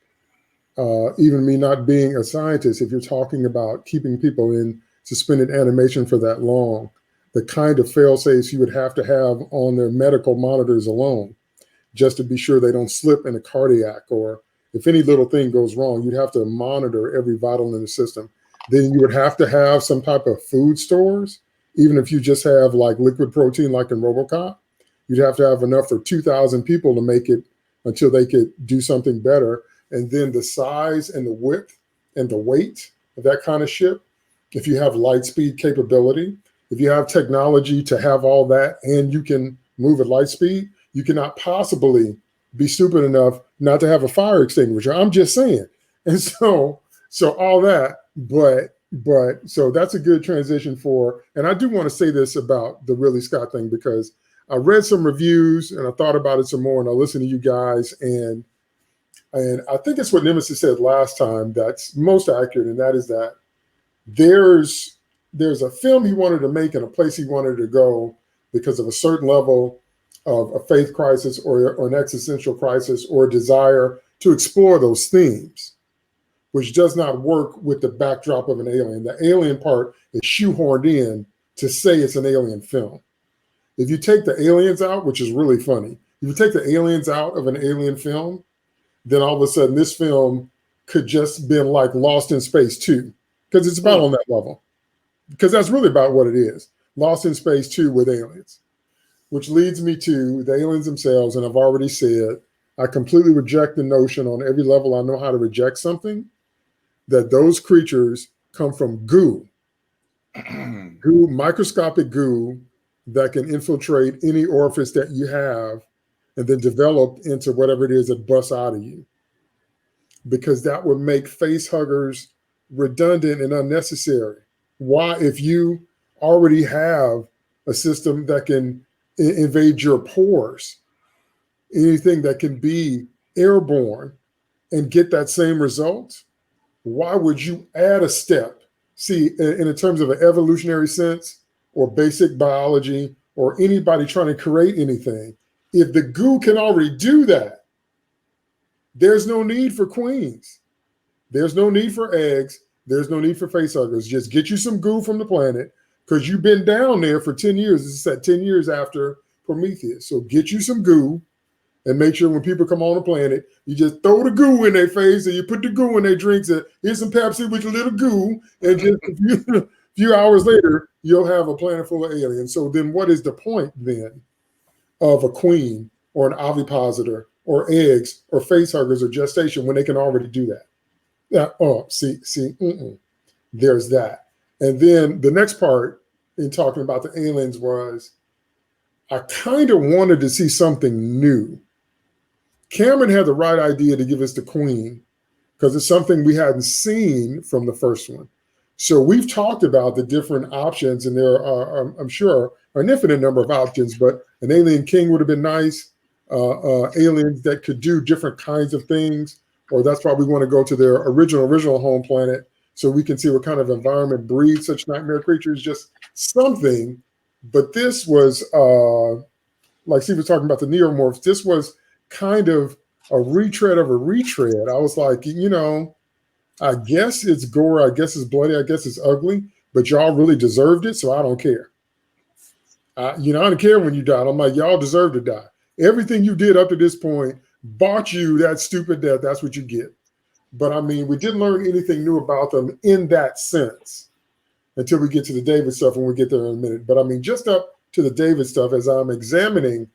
even me not being a scientist, if you're talking about keeping people in suspended animation for that long, the kind of fail-safes you would have to have on their medical monitors alone, just to be sure they don't slip in a cardiac, or if any little thing goes wrong, you'd have to monitor every vital in the system. Then you would have to have some type of food stores, even if you just have like liquid protein, like in RoboCop. You'd have to have enough for 2,000 people to make it until they could do something better. And then the size and the width and the weight of that kind of ship, if you have light speed capability, if you have technology to have all that and you can move at light speed, you cannot possibly be stupid enough not to have a fire extinguisher. I'm just saying. And so all that, but so that's a good transition for, and I do want to say this about the Ridley Scott thing, because I read some reviews and I thought about it some more, and I listened to you guys, and I think it's what Nemesis said last time that's most accurate, and that is that there's a film he wanted to make and a place he wanted to go because of a certain level of a faith crisis or an existential crisis or a desire to explore those themes, which does not work with the backdrop of an alien. The alien part is shoehorned in to say it's an alien film. If you take the aliens out, which is really funny, if you take the aliens out of an alien film, then all of a sudden this film could just been like Lost in Space 2, because it's about on that level. Because that's really about what it is. Lost in Space 2 with aliens, which leads me to the aliens themselves. And I've already said, I completely reject the notion on every level I know how to reject something, that those creatures come from goo, microscopic goo that can infiltrate any orifice that you have and then develop into whatever it is that busts out of you. Because that would make face huggers redundant and unnecessary. Why, if you already have a system that can invade your pores, anything that can be airborne and get that same result, why would you add a step? See, in terms of an evolutionary sense or basic biology or anybody trying to create anything, if the goo can already do that, there's no need for queens. There's no need for eggs. There's no need for facehuggers. Just get you some goo from the planet, because you've been down there for 10 years. This is at 10 years after Prometheus. So get you some goo and make sure when people come on the planet, you just throw the goo in their face and you put the goo in their drinks. And here's some Pepsi with a little goo. And just a few hours later, you'll have a planet full of aliens. So then what is the point then of a queen or an ovipositor or eggs or facehuggers or gestation when they can already do that? Yeah. There's that. And then the next part in talking about the aliens was, I kind of wanted to see something new. Cameron had the right idea to give us the queen because it's something we hadn't seen from the first one. So we've talked about the different options, and there are, I'm sure, an infinite number of options, but an alien king would have been nice. Aliens that could do different kinds of things, or that's why we want to go to their original home planet so we can see what kind of environment breeds such nightmare creatures, just something. But this was, like Steve was talking about the Neomorphs, this was kind of a retread of a retread. I was like, I guess it's gore, I guess it's bloody, I guess it's ugly, but y'all really deserved it, so I don't care. I don't care when you died. I'm like, y'all deserve to die. Everything you did up to this point bought you that stupid death. That's what you get. But I mean, we didn't learn anything new about them in that sense until we get to the David stuff, and we'll get there in a minute. But I mean, just up to the David stuff, as I'm examining,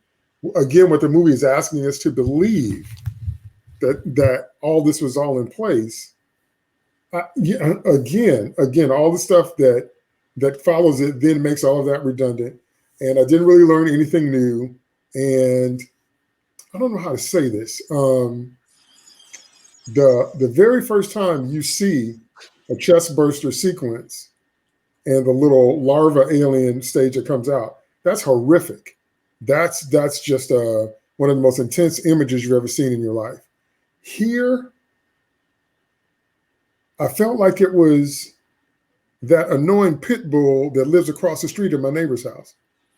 again, what the movie is asking us to believe, that all this was all in place. Again, all the stuff that follows it then makes all of that redundant. And I didn't really learn anything new. And I don't know how to say this. The very first time you see a chest burster sequence and the little larva alien stage that comes out, that's horrific. That's just one of the most intense images you've ever seen in your life. Here, I felt like it was that annoying pit bull that lives across the street of my neighbor's house.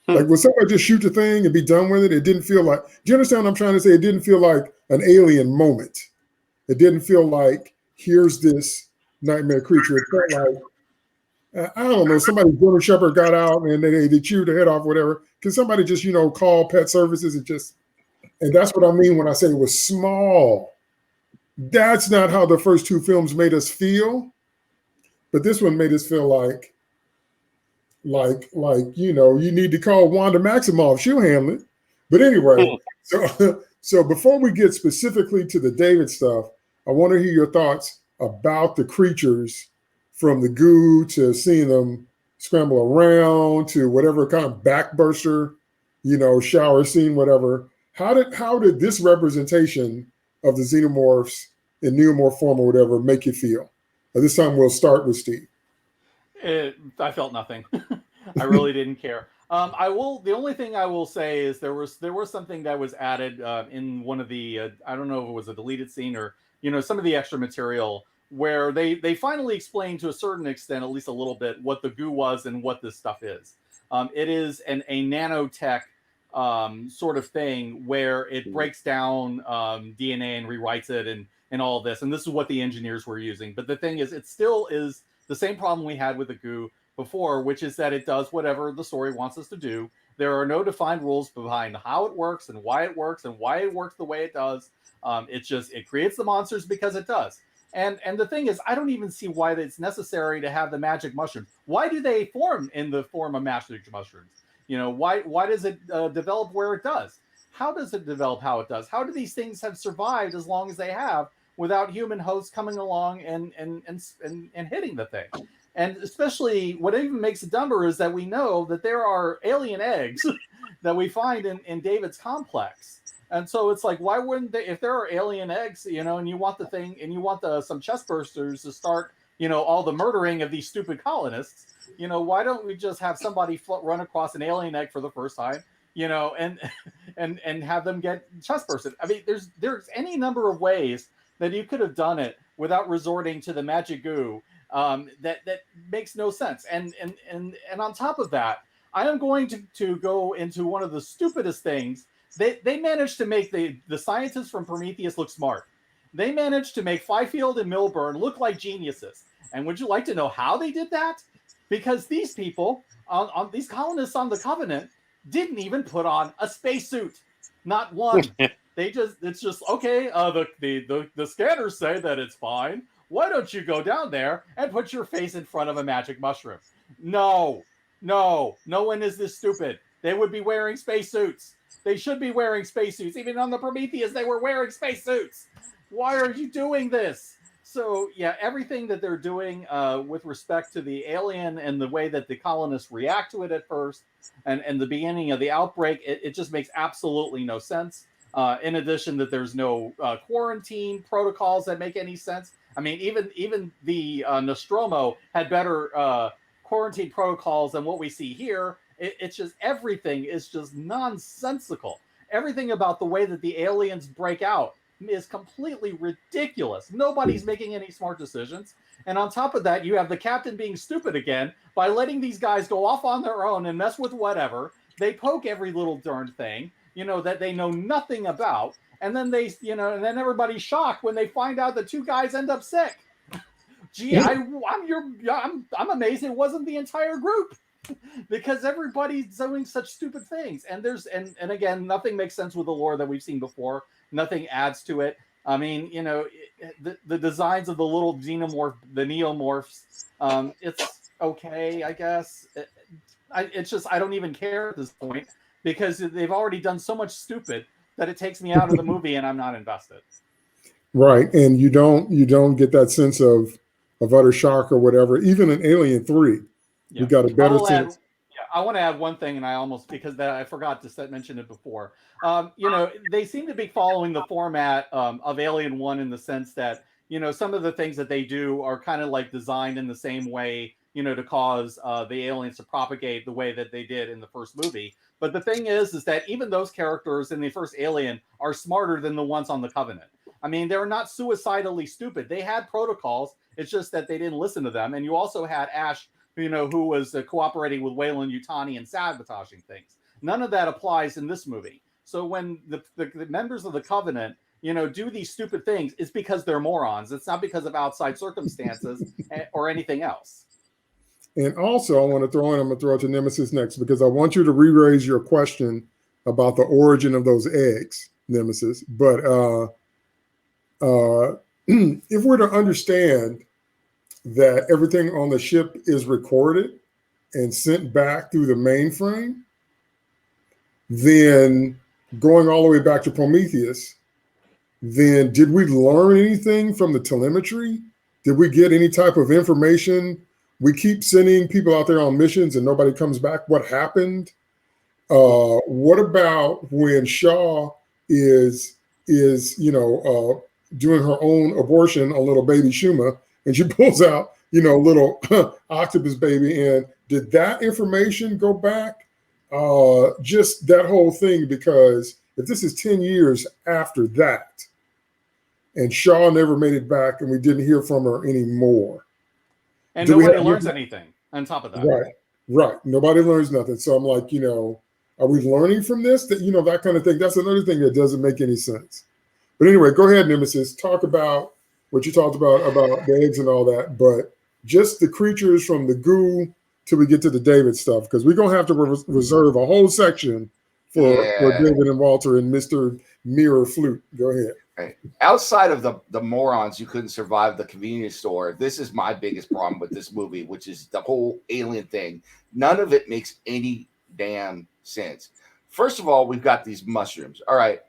Like, when somebody just shoot the thing and be done with it, it didn't feel like, do you understand what I'm trying to say? It didn't feel like an alien moment. It didn't feel like, here's this nightmare creature. It felt like, I don't know, somebody's German Shepherd got out and they chewed the head off, whatever. Can somebody just, call pet services and that's what I mean when I say it was small. That's not how the first two films made us feel. But this one made us feel like, you need to call Wanda Maximoff. She'll handle it. But anyway, so before we get specifically to the David stuff, I want to hear your thoughts about the creatures, from the goo to seeing them scramble around to whatever kind of backburster, shower scene, whatever. How did this representation of the xenomorphs in neomorph form or whatever make you feel? This time we'll start with Steve. I felt nothing. I really didn't care. The only thing I will say is there was something that was added in one of the I don't know if it was a deleted scene or some of the extra material, where they finally explained to a certain extent, at least a little bit, what the goo was and what this stuff is. It is a nanotech sort of thing where it breaks down DNA and rewrites it and all this. And this is what the engineers were using. But the thing is, it still is the same problem we had with the goo before, which is that it does whatever the story wants us to do. There are no defined rules behind how it works and why it works the way it does. It creates the monsters because it does. And the thing is, I don't even see why it's necessary to have the magic mushrooms. Why do they form in the form of magic mushrooms? Why does it develop where it does? How does it develop how it does? How do these things have survived as long as they have without human hosts coming along and hitting the thing? And especially what even makes it dumber is that we know that there are alien eggs that we find in David's complex. And so it's like, why wouldn't they, if there are alien eggs, and you want the thing, and you want some chest bursters to start, all the murdering of these stupid colonists, why don't we just have somebody run across an alien egg for the first time, and have them get chest bursted? I mean, there's any number of ways that you could have done it without resorting to the magic goo. That makes no sense. And on top of that, I am going to go into one of the stupidest things. They managed to make the scientists from Prometheus look smart. They managed to make Fifield and Milburn look like geniuses. And would you like to know how they did that? Because these people, on these colonists on the Covenant, didn't even put on a spacesuit. Not one. It's just okay. The scanners say that it's fine. Why don't you go down there and put your face in front of a magic mushroom? No one is this stupid. They would be wearing spacesuits. They should be wearing spacesuits. Even on the Prometheus, they were wearing spacesuits. Why are you doing this? So yeah, everything that they're doing with respect to the alien and the way that the colonists react to it at first and the beginning of the outbreak, it just makes absolutely no sense. In addition, that there's no quarantine protocols that make any sense. I mean, even the Nostromo had better quarantine protocols than what we see here. It's just everything is just nonsensical. Everything about the way that the aliens break out is completely ridiculous. Nobody's making any smart decisions. And on top of that, you have the captain being stupid again by letting these guys go off on their own and mess with whatever. They poke every little darn thing, that they know nothing about. And then and then everybody's shocked when they find out the two guys end up sick. Gee, I'm amazed it wasn't the entire group. Because everybody's doing such stupid things, and and again, nothing makes sense with the lore that we've seen before. Nothing adds to it. I mean, the designs of the little xenomorph, the neomorphs, it's okay, I guess. It's just I don't even care at this point because they've already done so much stupid that it takes me out of the movie, and I'm not invested. Right, and you don't get that sense of utter shock or whatever. Even in Alien 3. Yeah. You got a better sense. I want to add one thing, and I forgot to mention it before. They seem to be following the format of Alien 1 in the sense that, some of the things that they do are kind of like designed in the same way, to cause the aliens to propagate the way that they did in the first movie. But the thing is that even those characters in the first Alien are smarter than the ones on the Covenant. I mean, they're not suicidally stupid. They had protocols. It's just that they didn't listen to them. And you also had Ash, who was cooperating with Weyland-Yutani and sabotaging things. None of that applies in this movie. So when the members of the Covenant, do these stupid things, it's because they're morons. It's not because of outside circumstances or anything else. And also, I'm going to throw it to Nemesis next, because I want you to re-raise your question about the origin of those eggs, Nemesis. But if we're to understand that everything on the ship is recorded and sent back through the mainframe, then going all the way back to Prometheus, then did we learn anything from the telemetry? Did we get any type of information? We keep sending people out there on missions and nobody comes back. What happened? What about when Shaw is doing her own abortion on little baby Shuma, and she pulls out, little octopus baby? And did that information go back? Just that whole thing, because if this is 10 years after that, and Shaw never made it back and we didn't hear from her anymore. And nobody learns anything on top of that. Right. Nobody learns nothing. So I'm like, are we learning from this? That, that kind of thing. That's another thing that doesn't make any sense. But anyway, go ahead, Nemesis. Talk about what you talked about the eggs and all that, but just the creatures from the goo till we get to the David stuff, because we're going to have to reserve a whole section for David and Walter and Mr. Mirror Flute. Go ahead. Right. Outside of the morons who couldn't survive the convenience store, this is my biggest problem with this movie, which is the whole alien thing. None of it makes any damn sense. First of all, we've got these mushrooms. All right.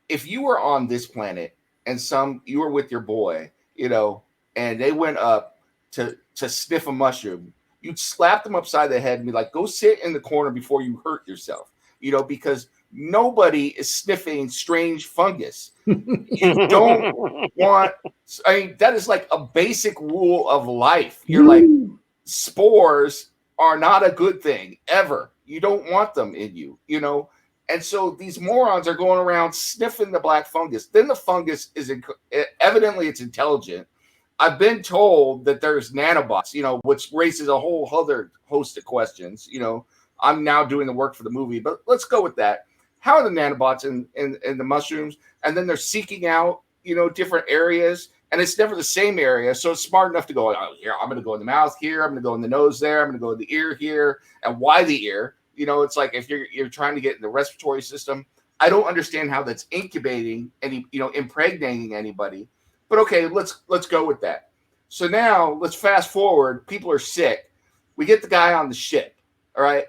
If you were on this planet and you were with your boy, and they went up to sniff a mushroom, you'd slap them upside the head and be like, go sit in the corner before you hurt yourself, because nobody is sniffing strange fungus. You don't want, that is like a basic rule of life. You're like, spores are not a good thing ever. You don't want them in you, And so these morons are going around sniffing the black fungus. Then the fungus is evidently it's intelligent. I've been told that there's nanobots, which raises a whole other host of questions. I'm now doing the work for the movie, but let's go with that. How are the nanobots in the mushrooms? And then they're seeking out, different areas, and it's never the same area. So it's smart enough to go, oh, here, I'm going to go in the mouth here. I'm going to go in the nose there. I'm going to go in the ear here. And why the ear? It's like if you're trying to get in the respiratory system. I don't understand how that's incubating any, impregnating anybody. But okay, let's go with that. So now let's fast forward. People are sick. We get the guy on the ship. All right.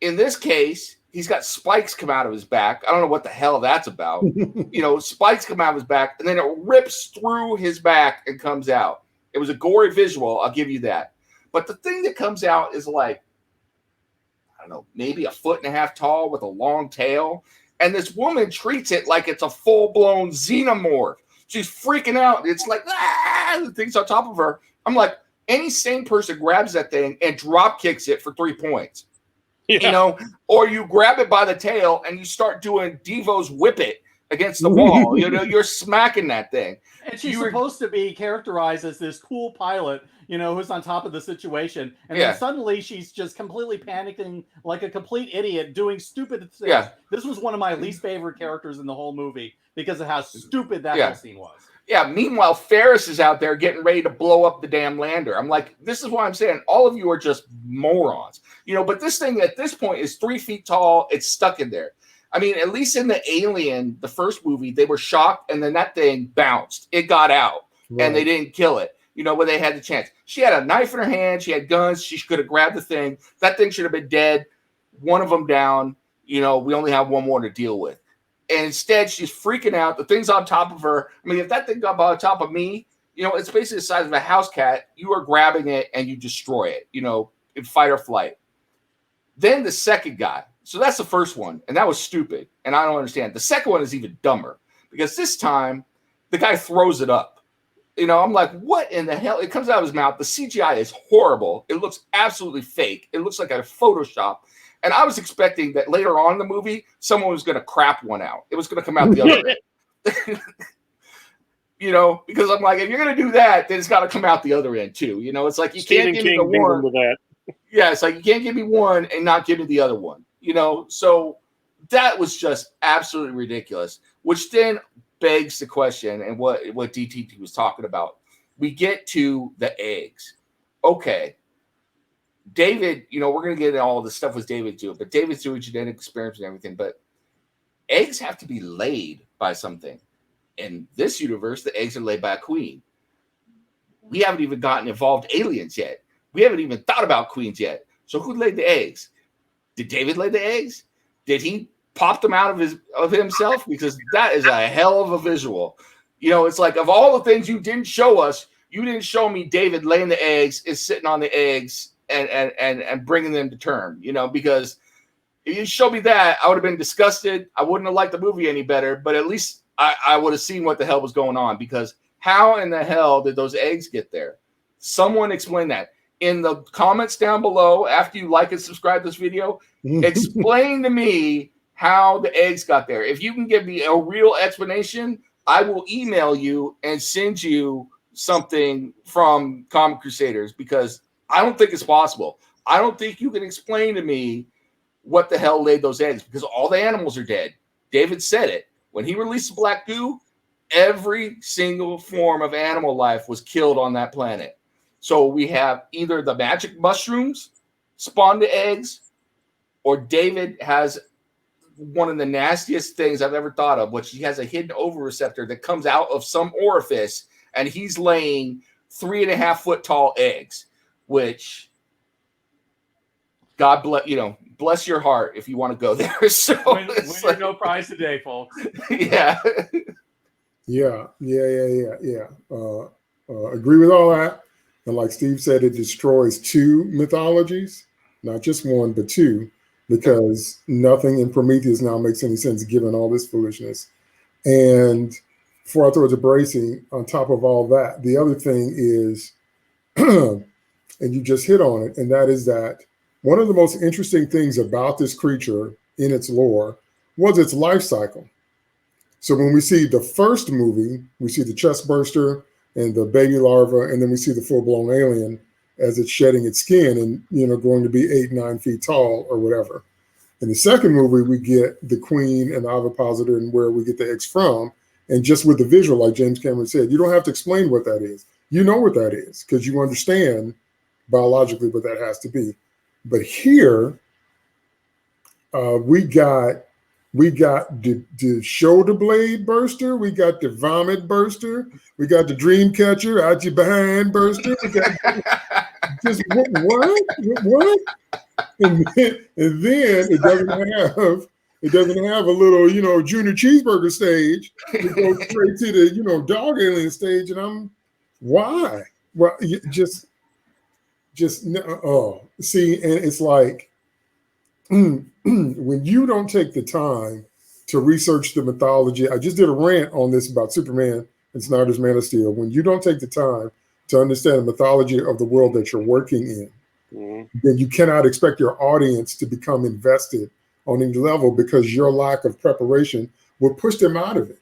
In this case, he's got spikes come out of his back. I don't know what the hell that's about. Spikes come out of his back, and then it rips through his back and comes out. It was a gory visual, I'll give you that. But the thing that comes out is like, I don't know, maybe 1.5 feet tall with a long tail. And this woman treats it like it's a full-blown xenomorph. She's freaking out. It's like, the thing's on top of her. I'm like, any sane person grabs that thing and drop kicks it for 3 points. Yeah. Or you grab it by the tail and you start doing Devo's whip it against the wall. You're smacking that thing. And she's supposed to be characterized as this cool pilot, who's on top of the situation. And then suddenly she's just completely panicking like a complete idiot doing stupid things. Yeah. This was one of my least favorite characters in the whole movie because of how stupid that whole scene was. Yeah, meanwhile, Ferris is out there getting ready to blow up the damn lander. I'm like, this is why I'm saying all of you are just morons. But this thing at this point is 3 feet tall. It's stuck in there. I mean, at least in the Alien, the first movie, they were shocked, and then that thing bounced. It got out, and they didn't kill it, when they had the chance. She had a knife in her hand. She had guns. She could have grabbed the thing. That thing should have been dead. One of them down. We only have one more to deal with. And instead, she's freaking out. The thing's on top of her. I mean, if that thing got on top of me, it's basically the size of a house cat. You are grabbing it and you destroy it, in fight or flight. Then the second guy. So that's the first one. And that was stupid. And I don't understand. The second one is even dumber because this time the guy throws it up. I'm like, what in the hell? It comes out of his mouth. The CGI is horrible. It looks absolutely fake. It looks like a Photoshop. And I was expecting that later on in the movie, someone was going to crap one out. It was going to come out the other end. Because I'm like, if you're going to do that, then it's got to come out the other end too. It's like you can't give me the one. Yeah, it's like you can't give me one and not give me the other one. So that was just absolutely ridiculous. Which then begs the question, and what DTT was talking about. We get to the eggs. Okay. David, we're going to get into all the stuff with David too, but David's doing genetic experiments and everything, but eggs have to be laid by something. In this universe, the eggs are laid by a queen. We haven't even gotten involved aliens yet. We haven't even thought about queens yet. So who laid the eggs? Did David lay the eggs? Did he pop them out of himself? Because that is a hell of a visual. It's like, of all the things you didn't show us, you didn't show me David laying the eggs, is sitting on the eggs, and bringing them to term, because if you showed me that, I would have been disgusted. I wouldn't have liked the movie any better, but at least I would have seen what the hell was going on, because how in the hell did those eggs get there? Someone explain that in the comments down below. After you like and subscribe to this video, explain to me how the eggs got there. If you can give me a real explanation, I will email you and send you something from Comic Crusaders, because I don't think it's possible. I don't think you can explain to me what the hell laid those eggs, because all the animals are dead. David said it. When he released the black goo, every single form of animal life was killed on that planet. So we have either the magic mushrooms spawn the eggs, or David has one of the nastiest things I've ever thought of, which he has a hidden ovireceptor that comes out of some orifice, and he's laying 3.5 foot tall eggs. Which, God bless, bless your heart if you want to go there. So win like, no prize today, folks. Yeah. Yeah. Agree with all that. And like Steve said, it destroys 2 mythologies, not just one, but 2, because nothing in Prometheus now makes any sense given all this foolishness. And before I throw it to Bracey, on top of all that, the other thing is, and you just hit on it, and that is that one of the most interesting things about this creature in its lore was its life cycle. So when we see the first movie, we see the chest burster and the baby larva, and then we see the full-blown alien as it's shedding its skin and, going to be 8-9 feet tall or whatever. In the second movie, we get the queen and the ovipositor and where we get the eggs from. And just with the visual, like James Cameron said, you don't have to explain what that is. You know what that is because you understand biologically what that has to be. But here, we got the shoulder blade burster, we got the vomit burster, we got the dream catcher out your behind burster. We got just what? And then it doesn't have a little junior cheeseburger stage. It goes straight to the dog alien stage, and why? Well, see, and it's like when you don't take the time to research the mythology. I just did a rant on this about Superman in Snyder's Man of Steel, when you don't take the time to understand the mythology of the world that you're working in, then you cannot expect your audience to become invested on any level, because your lack of preparation will push them out of it.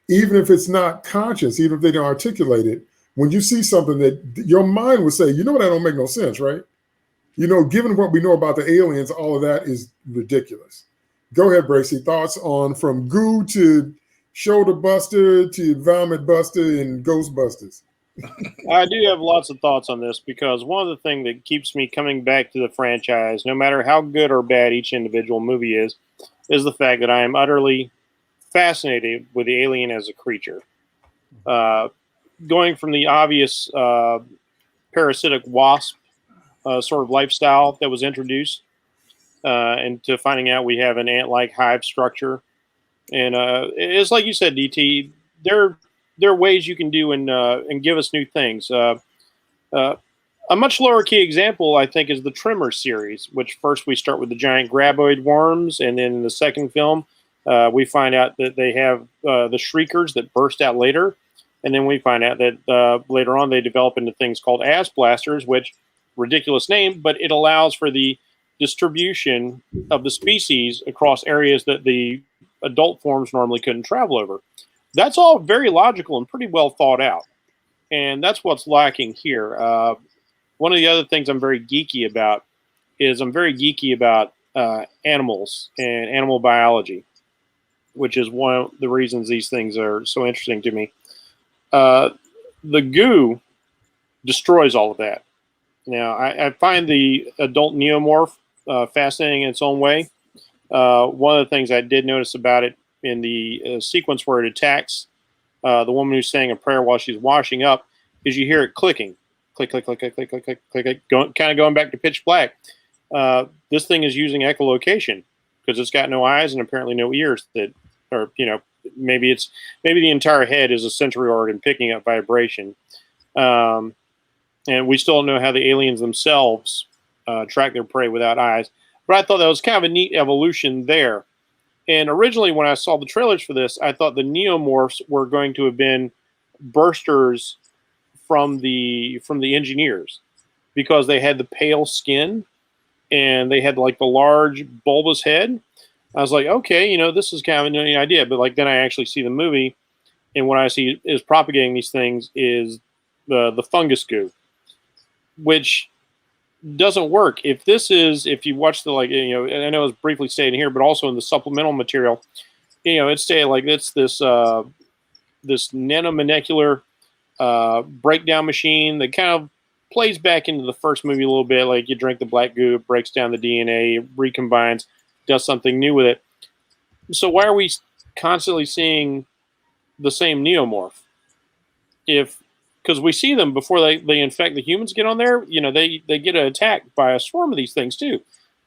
Even if it's not conscious, even if they don't articulate it, when you see something that your mind would say, you know, that don't make no sense, right? You know, given what we know about the aliens, all of that is ridiculous. Go ahead, Bracy. Thoughts on from Goo to Shoulder Buster to Vomit Buster and Ghostbusters? I do have lots of thoughts on this, because one of the things that keeps me coming back to the franchise, no matter how good or bad each individual movie is the fact that I am utterly fascinated with the alien as a creature. Going from the obvious parasitic wasp sort of lifestyle that was introduced, and to finding out we have an ant-like hive structure. And it's like you said, DT, there are ways you can do and give us new things. A much lower key example, I think, is the Tremor series, which first we start with the giant graboid worms, and then in the second film, we find out that they have the shriekers that burst out later, and then we find out that later on they develop into things called ass blasters, which, ridiculous name, but it allows for the distribution of the species across areas that the adult forms normally couldn't travel over. That's all very logical and pretty well thought out, and that's what's lacking here. One of the other things I'm very geeky about is animals and animal biology, which is one of the reasons these things are so interesting to me. The goo destroys all of that. Now, I find the adult Neomorph fascinating in its own way. One of the things I did notice about it in the sequence where it attacks the woman who's saying a prayer while she's washing up is you hear it clicking. Click, click, click, click, click, click, click, click, kind of going back to Pitch Black. This thing is using echolocation because it's got no eyes and apparently no ears that, or, you know, maybe the entire head is a sensory organ picking up vibration. And we still don't know how the aliens themselves track their prey without eyes. But I thought that was kind of a neat evolution there. And originally, when I saw the trailers for this, I thought the Neomorphs were going to have been bursters from the engineers, because they had the pale skin and they had like the large bulbous head. I was like, okay, you know, this is kind of a new idea. But like then I actually see the movie, and what I see is propagating these things is the fungus goo, which doesn't work. If you watch the, like, you know, and I know it's briefly stated here, but also in the supplemental material, you know, it's stated like it's this nanomolecular breakdown machine that kind of plays back into the first movie a little bit. Like you drink the black goo, it breaks down the DNA, recombines, does something new with it. So why are we constantly seeing the same Neomorph? Because we see them before they infect the humans get on there, you know, they get attacked by a swarm of these things too.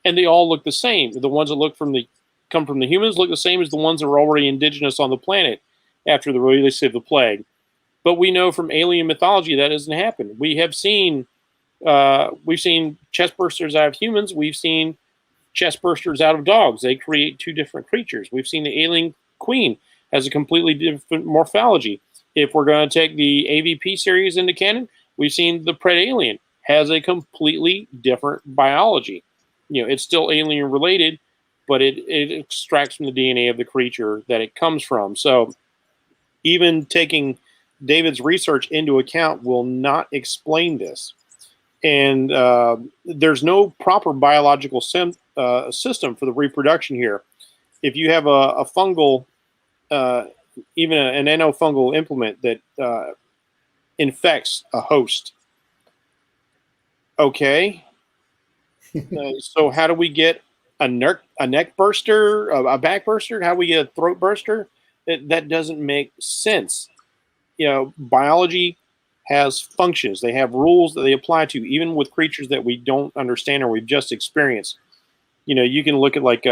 And they all look the same. The ones that come from the humans look the same as the ones that were already indigenous on the planet after the release of the plague. But we know from alien mythology that doesn't happen. We've seen chest bursters out of humans. We've seen chest bursters out of dogs. They create two different creatures. We've seen the alien queen has a completely different morphology. If we're going to take the AVP series into canon, we've seen the Pred Alien has a completely different biology. You know, it's still alien related, but it extracts from the DNA of the creature that it comes from. So even taking David's research into account will not explain this. And there's no proper biological system for the reproduction here. If you have a fungal, even an nanofungal implement that infects a host, okay. So how do we get a neck burster, a back burster? How do we get a throat burster? That doesn't make sense. You know, biology has functions. They have rules that they apply to, even with creatures that we don't understand or we've just experienced. You know, you can look at like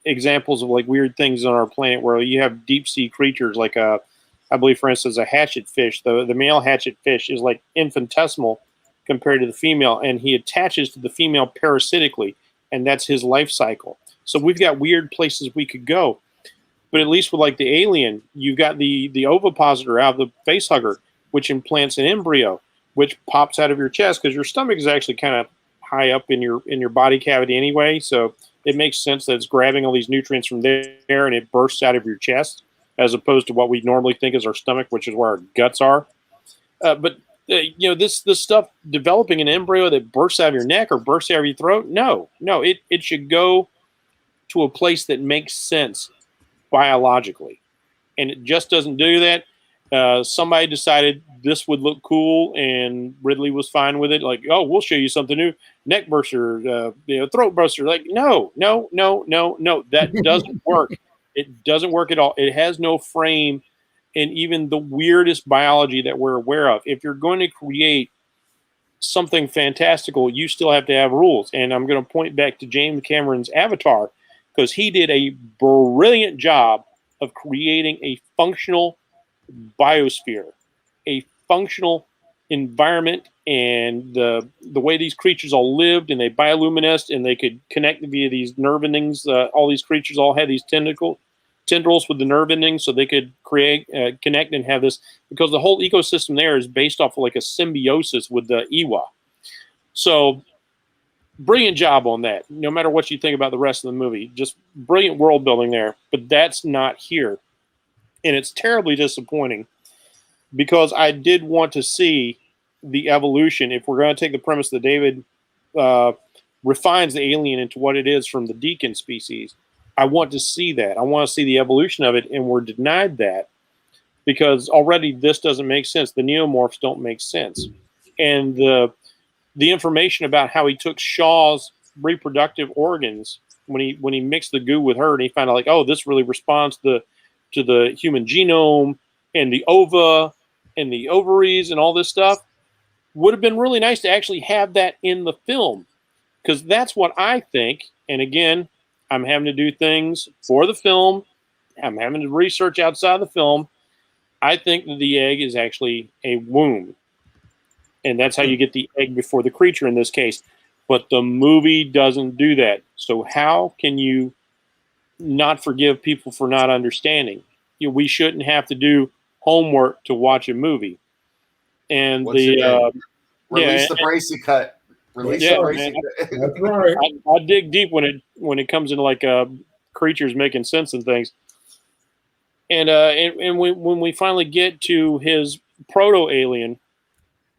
examples of like weird things on our planet where you have deep sea creatures like I believe, for instance, a hatchet fish. The male hatchet fish is like infinitesimal compared to the female, and he attaches to the female parasitically, and that's his life cycle. So we've got weird places we could go. But at least with like the alien, you've got the ovipositor out of the face hugger, which implants an embryo, which pops out of your chest because your stomach is actually kind of high up in your body cavity anyway. So it makes sense that it's grabbing all these nutrients from there and it bursts out of your chest, as opposed to what we normally think is our stomach, which is where our guts are. But this stuff developing an embryo that bursts out of your neck or bursts out of your throat, no, it should go to a place that makes sense biologically, and it just doesn't do that. Somebody decided this would look cool, and Ridley was fine with it. Like, oh, we'll show you something new, neck burster, throat burster. Like, no, that doesn't work. It doesn't work at all. It has no frame, and even the weirdest biology that we're aware of. If you're going to create something fantastical, you still have to have rules. And I'm going to point back to James Cameron's Avatar, because he did a brilliant job of creating a functional biosphere, a functional environment, and the way these creatures all lived, and they bioluminesced, and they could connect via these nerve endings. All these creatures all had these tendrils with the nerve endings, so they could connect and have this, because the whole ecosystem there is based off of like a symbiosis with the Iwa. So brilliant job on that. No matter what you think about the rest of the movie, just brilliant world building there. But that's not here. And it's terribly disappointing, because I did want to see the evolution. If we're going to take the premise that David refines the alien into what it is from the Deacon species, I want to see that. I want to see the evolution of it, and we're denied that because already this doesn't make sense. The Neomorphs don't make sense. And the information about how he took Shaw's reproductive organs when he mixed the goo with her, and he found out like, oh, this really responds to the human genome and the ova and the ovaries and all this stuff, would have been really nice to actually have that in the film, because that's what I think. And again, I'm having to do things for the film. I'm having to research outside the film. I think that the egg is actually a womb. And that's how you get the egg before the creature in this case. But the movie doesn't do that. So how can you not forgive people for not understanding? We shouldn't have to do homework to watch a movie. And Release the Bracy cut. Release the Bracy cut. That's right. I dig deep when it comes into like creatures making sense and things. And when we finally get to his proto alien,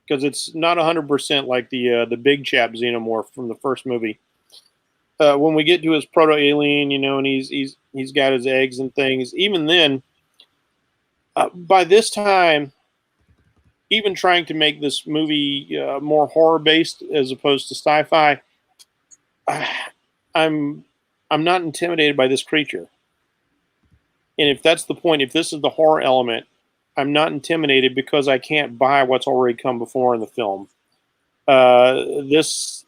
because it's not 100% like the big chap xenomorph from the first movie. When we get to his proto alien, and he's got his eggs and things. Even then, by this time, even trying to make this movie more horror based as opposed to sci-fi, I'm not intimidated by this creature. And if that's the point, if this is the horror element, I'm not intimidated because I can't buy what's already come before in the film. This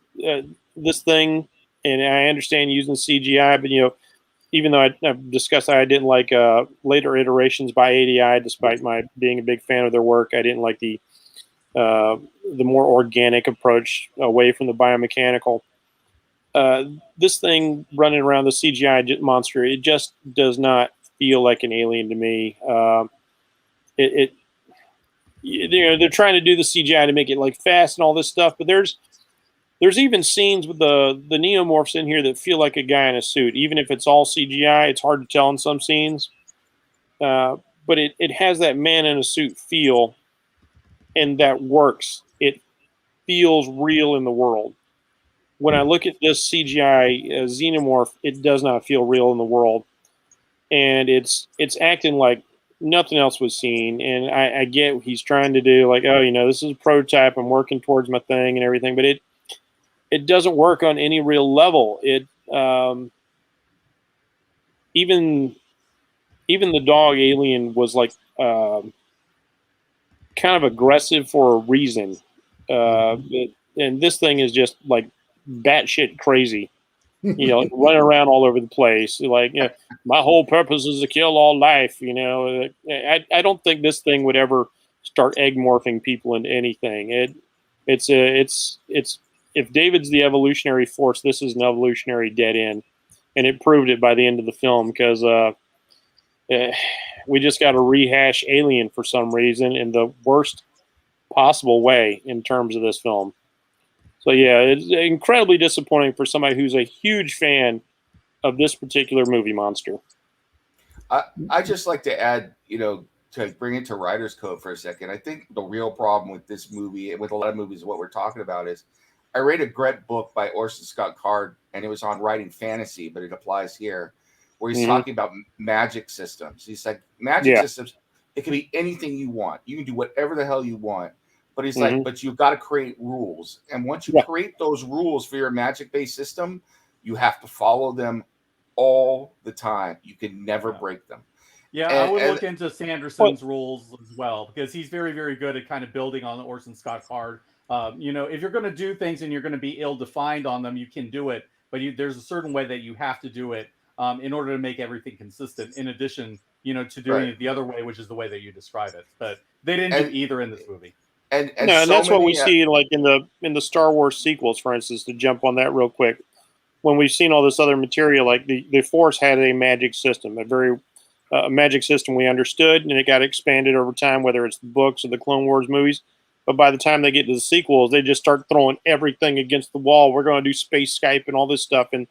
thing, and I understand using CGI, but even though I've discussed that I didn't like later iterations by ADI, despite my being a big fan of their work, I didn't like the more organic approach away from the biomechanical. This thing running around, the CGI monster, it just does not feel like an alien to me. They're trying to do the CGI to make it like fast and all this stuff, but there's even scenes with the Neomorphs in here that feel like a guy in a suit. Even if it's all CGI, it's hard to tell in some scenes. But it has that man in a suit feel, and that works. It feels real in the world. When I look at this CGI Xenomorph, it does not feel real in the world. And it's acting like nothing else was seen. And I get what he's trying to do, like, oh, this is a prototype. I'm working towards my thing and everything. But it doesn't work on any real level. Even the dog alien was like kind of aggressive for a reason. And this thing is just like batshit crazy. Running around all over the place. Like, my whole purpose is to kill all life. I don't think this thing would ever start egg morphing people into anything. It's if David's the evolutionary force, this is an evolutionary dead end, and it proved it by the end of the film. Because we just got to rehash Alien for some reason in the worst possible way in terms of this film. So yeah, it's incredibly disappointing for somebody who's a huge fan of this particular movie monster. I just like to add, to bring it to writer's code for a second. I think the real problem with this movie, with a lot of movies, what we're talking about is, I read a great book by Orson Scott Card, and it was on writing fantasy, but it applies here, where he's talking about magic systems. He's like, magic systems, it can be anything you want. You can do whatever the hell you want. But he's like, but you've got to create rules. And once you create those rules for your magic-based system, you have to follow them all the time. You can never break them. Yeah, I would look into Sanderson's rules as well, because he's very, very good at kind of building on the Orson Scott Card. If you're going to do things and you're going to be ill-defined on them, you can do it. But there's a certain way that you have to do it in order to make everything consistent, in addition, to doing it the other way, which is the way that you describe it. But they didn't do either in this movie. And that's what we see like in the Star Wars sequels, for instance, to jump on that real quick. When we've seen all this other material, like the Force had a magic system, a magic system we understood, and it got expanded over time, whether it's the books or the Clone Wars movies. But by the time they get to the sequels, they just start throwing everything against the wall. We're going to do space Skype and all this stuff, and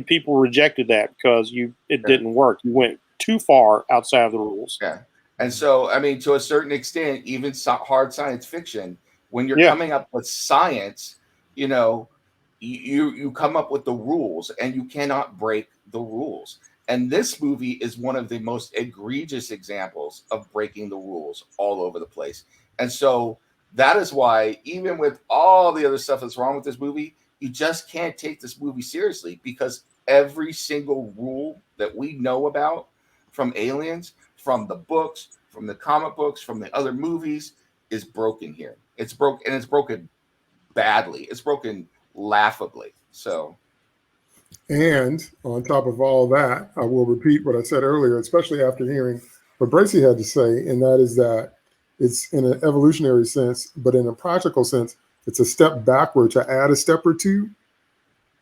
people rejected that because it didn't work. You went too far outside of the rules. Yeah. And so, I mean, to a certain extent, even hard science fiction, when you're coming up with science, you come up with the rules, and you cannot break the rules. And this movie is one of the most egregious examples of breaking the rules all over the place. And so that is why, even with all the other stuff that's wrong with this movie, you just can't take this movie seriously, because every single rule that we know about from Aliens, from the books, from the comic books, from the other movies, is broken here. It's broken, and it's broken badly. It's broken laughably. So, and on top of all that, I will repeat what I said earlier, especially after hearing what Bracy had to say, and that is that it's in an evolutionary sense, but in a practical sense, it's a step backward to add a step or two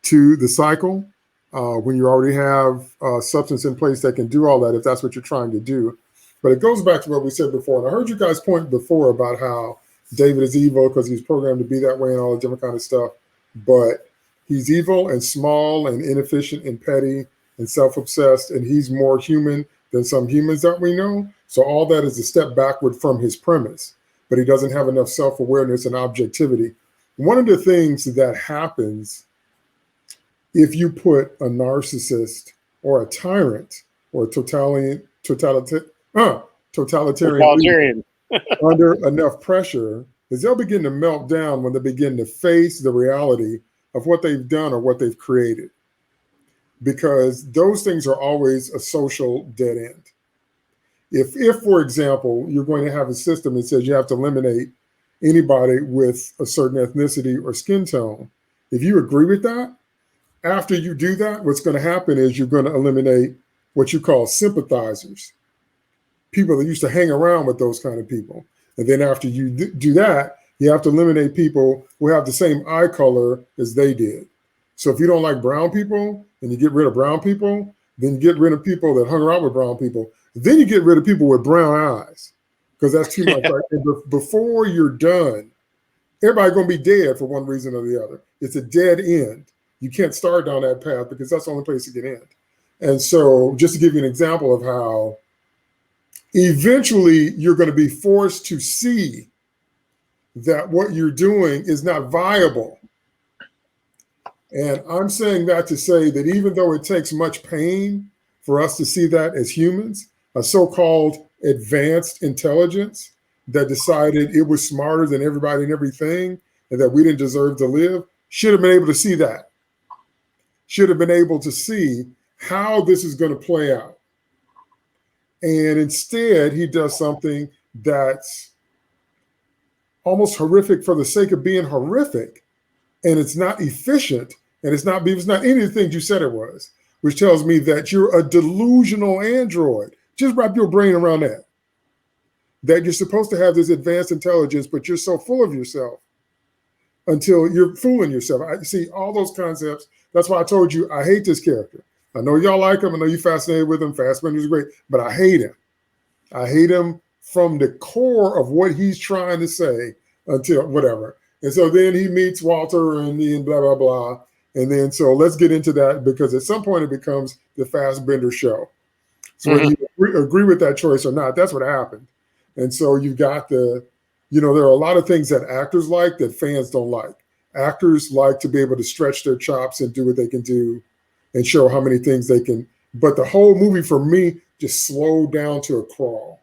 to the cycle when you already have substance in place that can do all that, if that's what you're trying to do. But it goes back to what we said before. And I heard you guys point before about how David is evil because he's programmed to be that way and all the different kind of stuff. But he's evil and small and inefficient and petty and self-obsessed, and he's more human than some humans that we know. So all that is a step backward from his premise, but he doesn't have enough self-awareness and objectivity. One of the things that happens if you put a narcissist or a tyrant or a totalitarian under enough pressure is they'll begin to melt down when they begin to face the reality of what they've done or what they've created, because those things are always a social dead end. If, for example, you're going to have a system that says you have to eliminate anybody with a certain ethnicity or skin tone, if you agree with that, after you do that, what's going to happen is you're going to eliminate what you call sympathizers, people that used to hang around with those kind of people. And then after you do that, you have to eliminate people who have the same eye color as they did. So if you don't like brown people and you get rid of brown people, then you get rid of people that hung around with brown people. Then you get rid of people with brown eyes, because that's too much. Right? And before you're done, everybody's going to be dead for one reason or the other. It's a dead end. You can't start down that path because that's the only place it can end. And so just to give you an example of how eventually you're going to be forced to see that what you're doing is not viable. And I'm saying that to say that even though it takes much pain for us to see that as humans, a so-called advanced intelligence that decided it was smarter than everybody and everything, and that we didn't deserve to live, should have been able to see that. Should have been able to see how this is going to play out. And instead, he does something that's almost horrific for the sake of being horrific. And it's not efficient. And it's not any of the things you said it was, which tells me that you're a delusional android. Just wrap your brain around that. That you're supposed to have this advanced intelligence, but you're so full of yourself until you're fooling yourself. I see all those concepts. That's why I told you I hate this character. I know y'all like him. I know you're fascinated with him. Fassbender's great, but I hate him. I hate him from the core of what he's trying to say until whatever. And so then he meets Walter and blah, blah, blah. And then so let's get into that, because at some point it becomes the Fassbender show. So whether you agree with that choice or not, that's what happened. And so you've got there are a lot of things that actors like that fans don't like. Actors like to be able to stretch their chops and do what they can do and show how many things they can. But the whole movie for me just slowed down to a crawl.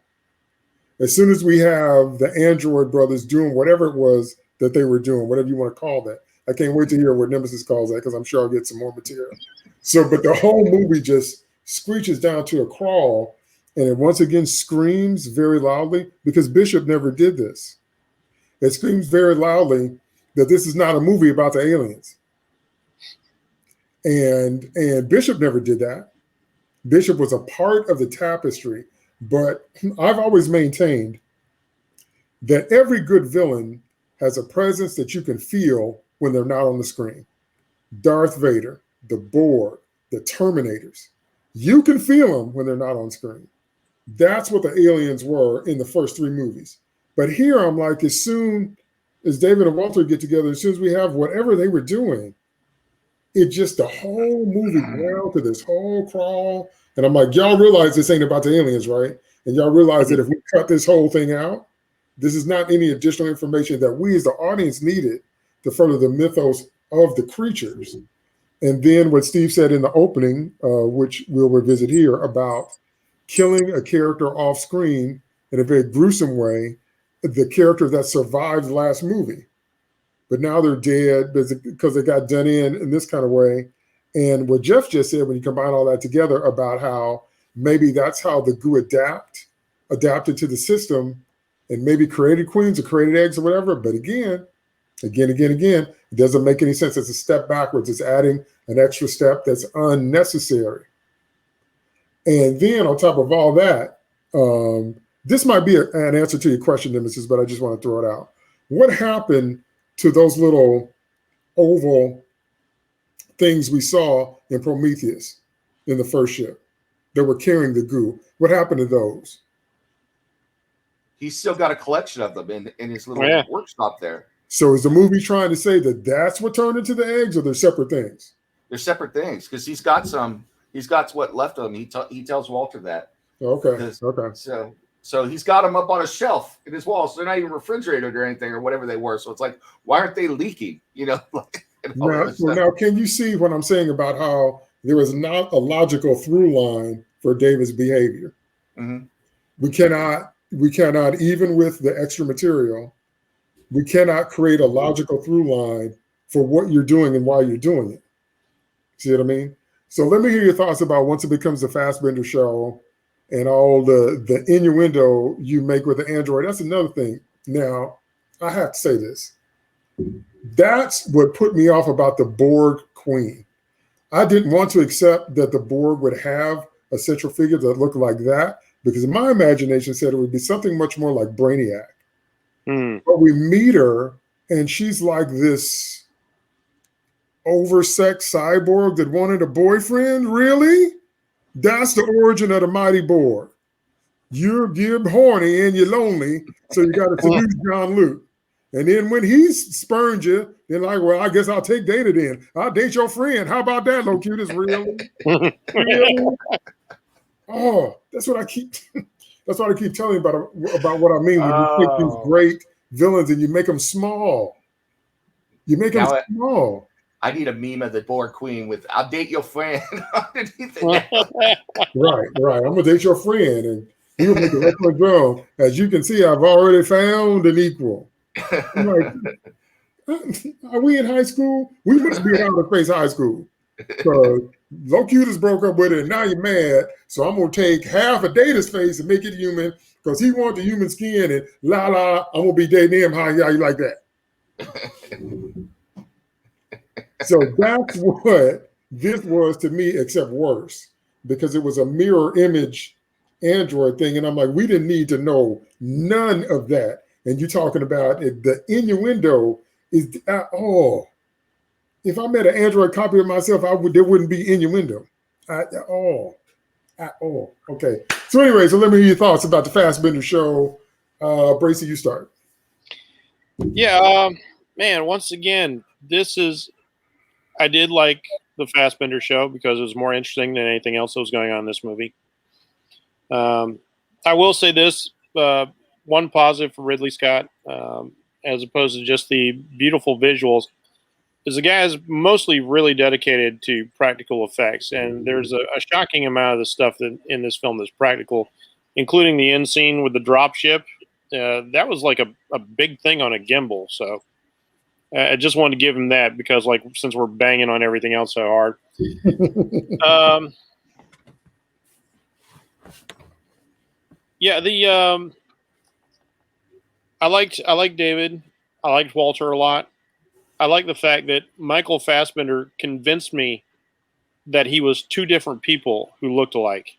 As soon as we have the Android brothers doing whatever it was that they were doing, whatever you want to call that. I can't wait to hear what Nemesis calls that, because I'm sure I'll get some more material. So, but the whole movie just screeches down to a crawl, and it once again screams very loudly, because Bishop never did this. It screams very loudly that this is not a movie about the aliens. And Bishop never did that. Bishop was a part of the tapestry, but I've always maintained that every good villain has a presence that you can feel when they're not on the screen. Darth Vader, the Borg, the Terminators. You can feel them when they're not on screen. That's what the aliens were in the first three movies. But here I'm like, as soon as David and Walter get together, as soon as we have whatever they were doing, it just, the whole movie down to this whole crawl. And I'm like, y'all realize this ain't about the aliens, right? And y'all realize that if we cut this whole thing out, this is not any additional information that we as the audience needed to further the mythos of the creatures. And then what Steve said in the opening, which we'll revisit here, about killing a character off screen in a very gruesome way, the character that survived the last movie. But now they're dead because they got done in this kind of way. And what Jeff just said, when you combine all that together, about how maybe that's how the goo adapted to the system, and maybe created queens or created eggs or whatever. But again, it doesn't make any sense. It's a step backwards. It's adding an extra step that's unnecessary. And then on top of all that, this might be an answer to your question, Nemesis, but I just want to throw it out. What happened to those little oval things we saw in Prometheus in the first ship that were carrying the goo? What happened to those? He's still got a collection of them in his little workshop there. So is the movie trying to say that that's what turned into the eggs, or they're separate things? They're separate things, because he's got what left of them. He tells Walter that. Okay. So he's got them up on a shelf in his wall. So they're not even refrigerated or anything or whatever they were. So it's like, why aren't they leaking? Now, can you see what I'm saying about how there is not a logical through line for David's behavior? Mm-hmm. We cannot, even with the extra material, we cannot create a logical through line for what you're doing and why you're doing it. See what I mean? So let me hear your thoughts about once it becomes the Fassbender show and all the innuendo you make with the android. That's another thing. Now, I have to say this. That's what put me off about the Borg Queen. I didn't want to accept that the Borg would have a central figure that looked like that, because my imagination said it would be something much more like Brainiac. But we meet her, and she's like this oversexed cyborg that wanted a boyfriend. Really? That's the origin of the Mighty Borg. You're horny and you're lonely, so you got to seduce John Luke. And then when he spurned you, they're like, well, I guess I'll take Data then. I'll date your friend. How about that, Locutus? Really? Really? Oh, that's what I keep telling you about what I mean when you take these great villains and you make them small. You make them small. I need a meme of the Borg Queen with "I'll date your friend" underneath it. Right. I'm gonna date your friend, and we will make a record drum. As you can see, I've already found an equal. I'm like, are we in high school? We must be out of face high school. Because Locutus broke up with it, and now you're mad. So I'm gonna take half of Data's face and make it human, because he wants the human skin, and I'm gonna be dating him. How you like that? So that's what this was to me, except worse, because it was a mirror image android thing. And I'm like, we didn't need to know none of that. And you're talking about it, the innuendo is, if I made an android copy of myself, there wouldn't be innuendo. At all. At all. Okay. So anyway, so let me hear your thoughts about the Fassbender show. Bracy, you start. Yeah, man, once again, I did like the Fassbender show because it was more interesting than anything else that was going on in this movie. I will say this, one positive for Ridley Scott, as opposed to just the beautiful visuals, is the guy is mostly really dedicated to practical effects. And there's a shocking amount of the stuff that in this film that's practical, including the end scene with the drop ship. That was like a big thing on a gimbal. So I just wanted to give him that because, like, since we're banging on everything else so hard. Yeah, I liked David. I liked Walter a lot. I like the fact that Michael Fassbender convinced me that he was two different people who looked alike.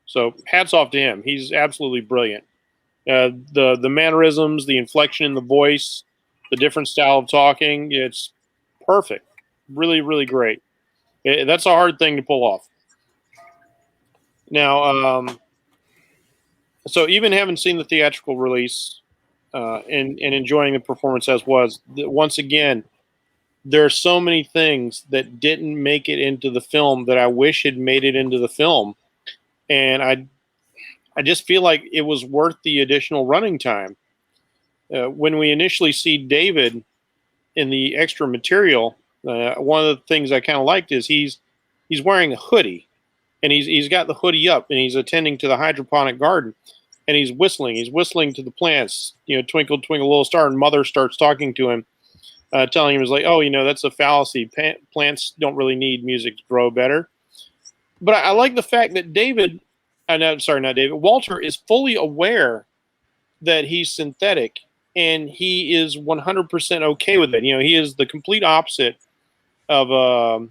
So hats off to him. He's absolutely brilliant. The mannerisms, the inflection in the voice, the different style of talking, it's perfect. Really, really great. That's a hard thing to pull off. Now, so even having seen the theatrical release and enjoying the performance as was, once again, there are so many things that didn't make it into the film that I wish had made it into the film. And I just feel like it was worth the additional running time. When we initially see David in the extra material, one of the things I kind of liked is he's wearing a hoodie, and he's got the hoodie up, and he's attending to the hydroponic garden, and he's whistling. He's whistling to the plants, twinkle, twinkle, little star, and Mother starts talking to him, telling him, is like, oh, that's a fallacy. Plants don't really need music to grow better. But I like the fact that Walter is fully aware that he's synthetic, and he is 100% okay with it. He is the complete opposite of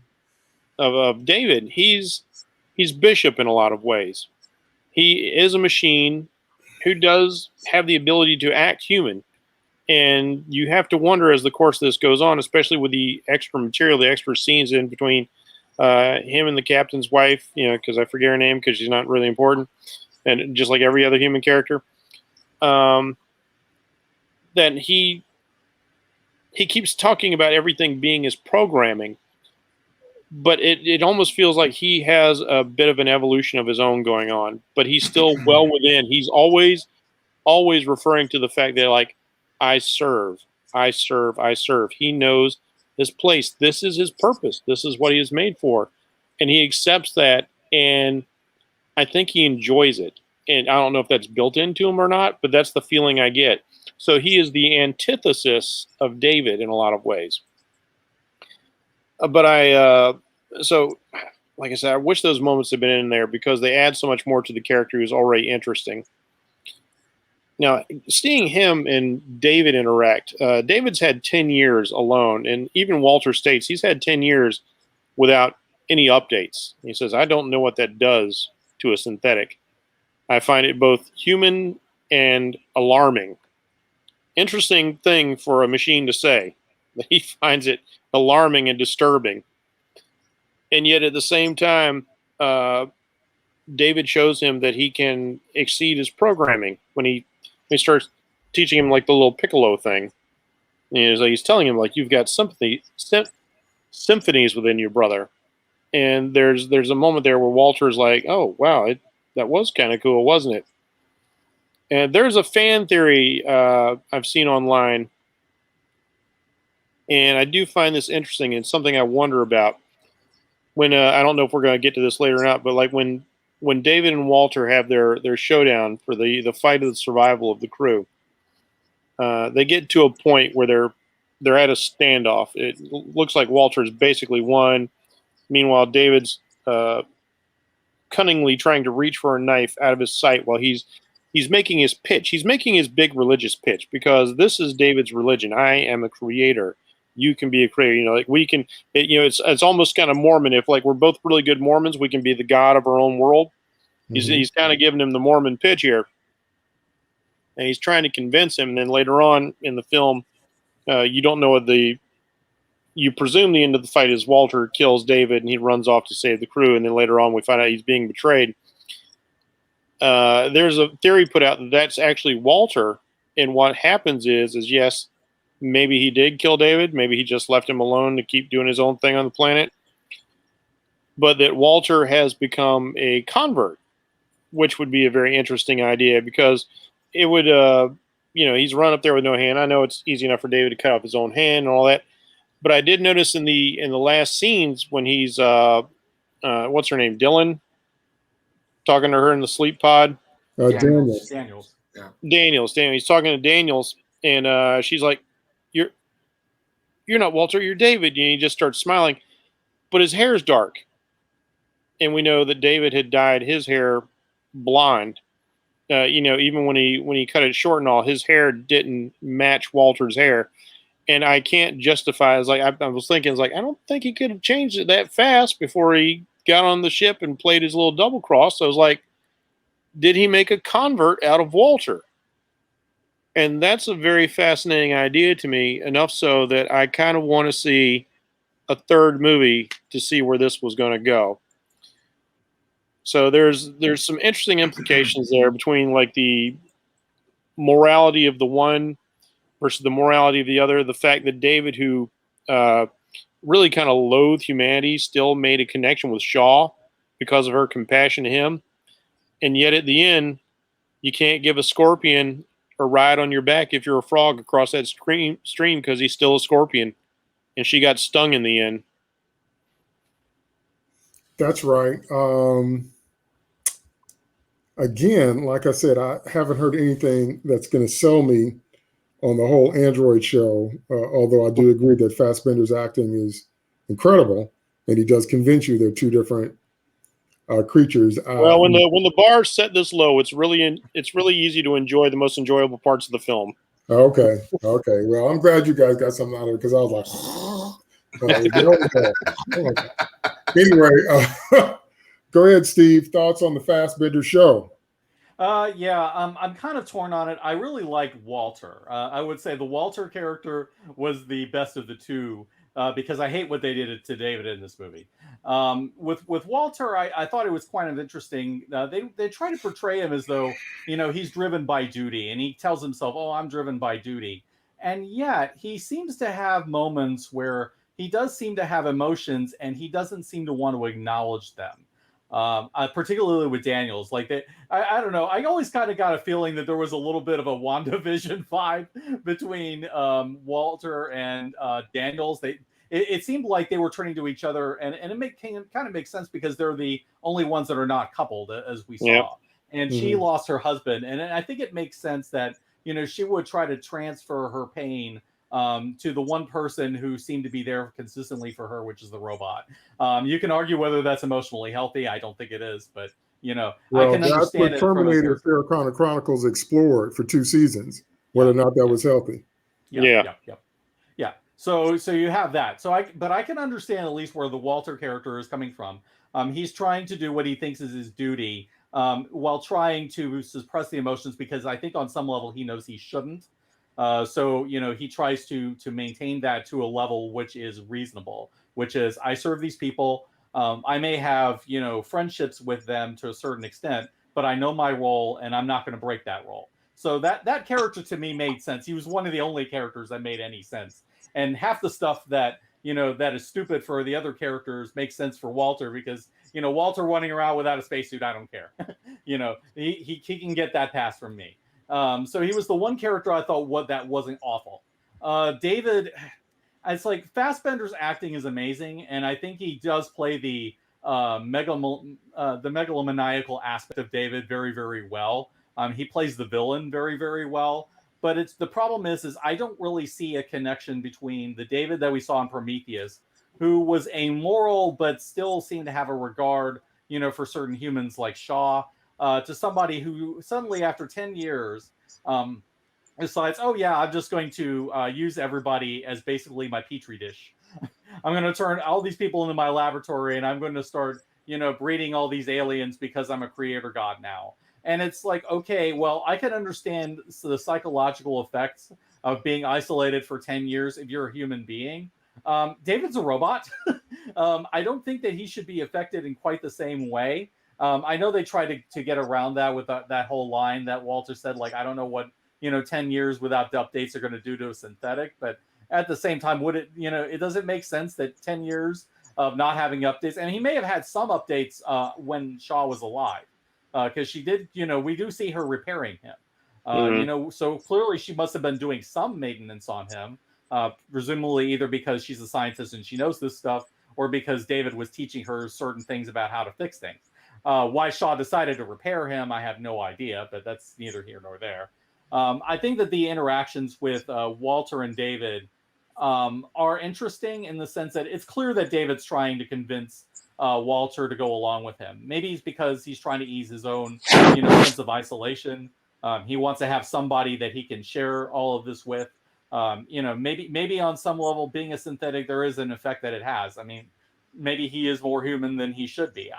David. He's Bishop in a lot of ways. He is a machine who does have the ability to act human. And you have to wonder as the course of this goes on, especially with the extra material, the extra scenes in between him and the captain's wife, because I forget her name because she's not really important, and just like every other human character, then he keeps talking about everything being his programming, but it almost feels like he has a bit of an evolution of his own going on, but he's still well within. He's always referring to the fact that, like, I serve. He knows his place. This is his purpose. This is what he is made for. And he accepts that, and I think he enjoys it. And I don't know if that's built into him or not, but that's the feeling I get. So he is the antithesis of David in a lot of ways. But so like I said, I wish those moments had been in there because they add so much more to the character who's already interesting. Now, seeing him and David interact, David's had 10 years alone, and even Walter states he's had 10 years without any updates. He says, I don't know what that does to a synthetic. I find it both human and alarming. Interesting thing for a machine to say, that he finds it alarming and disturbing. And yet at the same time, David shows him that he can exceed his programming when he starts teaching him, like, the little piccolo thing. And he's telling him, like, you've got symphonies within you, brother. And there's a moment there where Walter's like, oh, wow, that was kind of cool, wasn't it? And there's a fan theory I've seen online, and I do find this interesting, and something I wonder about. When I don't know if we're going to get to this later or not, but like when David and Walter have their showdown for the fight of the survival of the crew, they get to a point where they're at a standoff. It looks like Walter's basically won. Meanwhile, David's cunningly trying to reach for a knife out of his sight while he's making his pitch. He's making his big religious pitch because this is David's religion. I am a creator. You can be a creator. Like, we can. It's almost kind of Mormon. If, like, we're both really good Mormons, we can be the God of our own world. Mm-hmm. He's kind of giving him the Mormon pitch here, and he's trying to convince him. And then later on in the film, you don't know what the you presume the end of the fight is Walter kills David and he runs off to save the crew, and then later on we find out he's being betrayed. There's a theory put out that that's actually Walter, and what happens is yes, maybe he did kill David, maybe he just left him alone to keep doing his own thing on the planet, but that Walter has become a convert, which would be a very interesting idea, because it would, he's run up there with no hand. I know it's easy enough for David to cut off his own hand and all that, but I did notice in the last scenes when he's what's her name, Dylan, talking to her in the sleep pod. Daniels. Yeah. Daniels. He's talking to Daniels, and she's like, "You're not Walter. You're David." And he just starts smiling, but his hair's dark, and we know that David had dyed his hair blonde. Even when he cut it short and all, his hair didn't match Walter's hair. And I can't justify. It's like I was thinking, I don't think he could have changed it that fast before he got on the ship and played his little double cross. So I was like, did he make a convert out of Walter? And that's a very fascinating idea to me, enough so that I kind of want to see a third movie to see where this was going to go. So there's some interesting implications there between like the morality of the one versus the morality of the other. The fact that David, who really kind of loathed humanity, still made a connection with Shaw because of her compassion to him. And yet at the end, you can't give a scorpion a ride on your back if you're a frog across that stream because he's still a scorpion. And she got stung in the end. That's right. Again, like I said, I haven't heard anything that's going to sell me on the whole Android show, although I do agree that Fassbender's acting is incredible, and he does convince you they're two different creatures. Well, when the bar's set this low, it's really easy to enjoy the most enjoyable parts of the film. Okay. Well, I'm glad you guys got something out of it, because I was like, anyway, go ahead, Steve. Thoughts on the Fassbender show? I'm kind of torn on it. I really like Walter. I would say the Walter character was the best of the two, because I hate what they did to David in this movie. With Walter, I thought it was kind of interesting. They try to portray him as though, he's driven by duty, and he tells himself, "Oh, I'm driven by duty," and yet he seems to have moments where he does seem to have emotions, and he doesn't seem to want to acknowledge them. Particularly with Daniels, I don't know. I always kind of got a feeling that there was a little bit of a WandaVision vibe between Walter and Daniels. It seemed like they were turning to each other, and it kind of makes sense because they're the only ones that are not coupled, as we saw. Yep. And she lost her husband, and I think it makes sense that she would try to transfer her pain to the one person who seemed to be there consistently for her, which is the robot. You can argue whether that's emotionally healthy. I don't think it is, but well, I can understand that's what Terminator Sarah Connor Chronicles explored for 2 seasons, whether or not that was healthy. Yeah. So you have that. But I can understand at least where the Walter character is coming from. He's trying to do what he thinks is his duty, while trying to suppress the emotions, because I think on some level he knows he shouldn't. So he tries to maintain that to a level which is reasonable, which is, I serve these people. I may have friendships with them to a certain extent, but I know my role, and I'm not going to break that role. So that character to me made sense. He was one of the only characters that made any sense, and half the stuff that that is stupid for the other characters makes sense for Walter, because Walter running around without a spacesuit, I don't care. He can get that pass from me. So he was the one character I thought that wasn't awful. David, it's like Fassbender's acting is amazing, and I think he does play the megalomaniacal aspect of David very, very well. He plays the villain very, very well. But the problem is I don't really see a connection between the David that we saw in Prometheus, who was amoral but still seemed to have a regard, for certain humans like Shaw, to somebody who suddenly, after 10 years, decides, oh yeah, I'm just going to use everybody as basically my petri dish. I'm going to turn all these people into my laboratory, and I'm going to start, breeding all these aliens because I'm a creator god now. And it's like, okay, well, I can understand the psychological effects of being isolated for 10 years if you're a human being. David's a robot. I don't think that he should be affected in quite the same way. I know they tried to get around that with that whole line that Walter said, like, I don't know what 10 years without the updates are going to do to a synthetic, but at the same time, would it it doesn't make sense that 10 years of not having updates, and he may have had some updates when Shaw was alive, because she did, we do see her repairing him. So clearly she must have been doing some maintenance on him, presumably either because she's a scientist and she knows this stuff, or because David was teaching her certain things about how to fix things. Why Shaw decided to repair him, I have no idea, but that's neither here nor there. I think that the interactions with Walter and David are interesting in the sense that it's clear that David's trying to convince Walter to go along with him. Maybe it's because he's trying to ease his own sense of isolation. He wants to have somebody that he can share all of this with. Maybe on some level, being a synthetic, there is an effect that it has. I mean, maybe he is more human than he should be.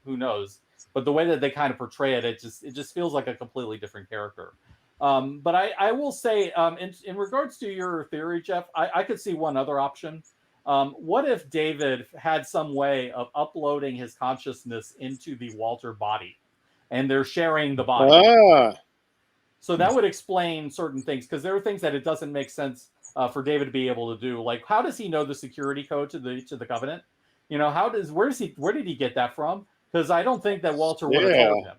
Who knows? But the way that they kind of portray it, it just feels like a completely different character. But I will say, in regards to your theory, Jeff, I could see one other option. What if David had some way of uploading his consciousness into the Walter body, and they're sharing the body? So that would explain certain things, because there are things that it doesn't make sense for David to be able to do. Like, how does he know the security code to the Covenant? Where did he get that from? Because I don't think that Walter would have told him.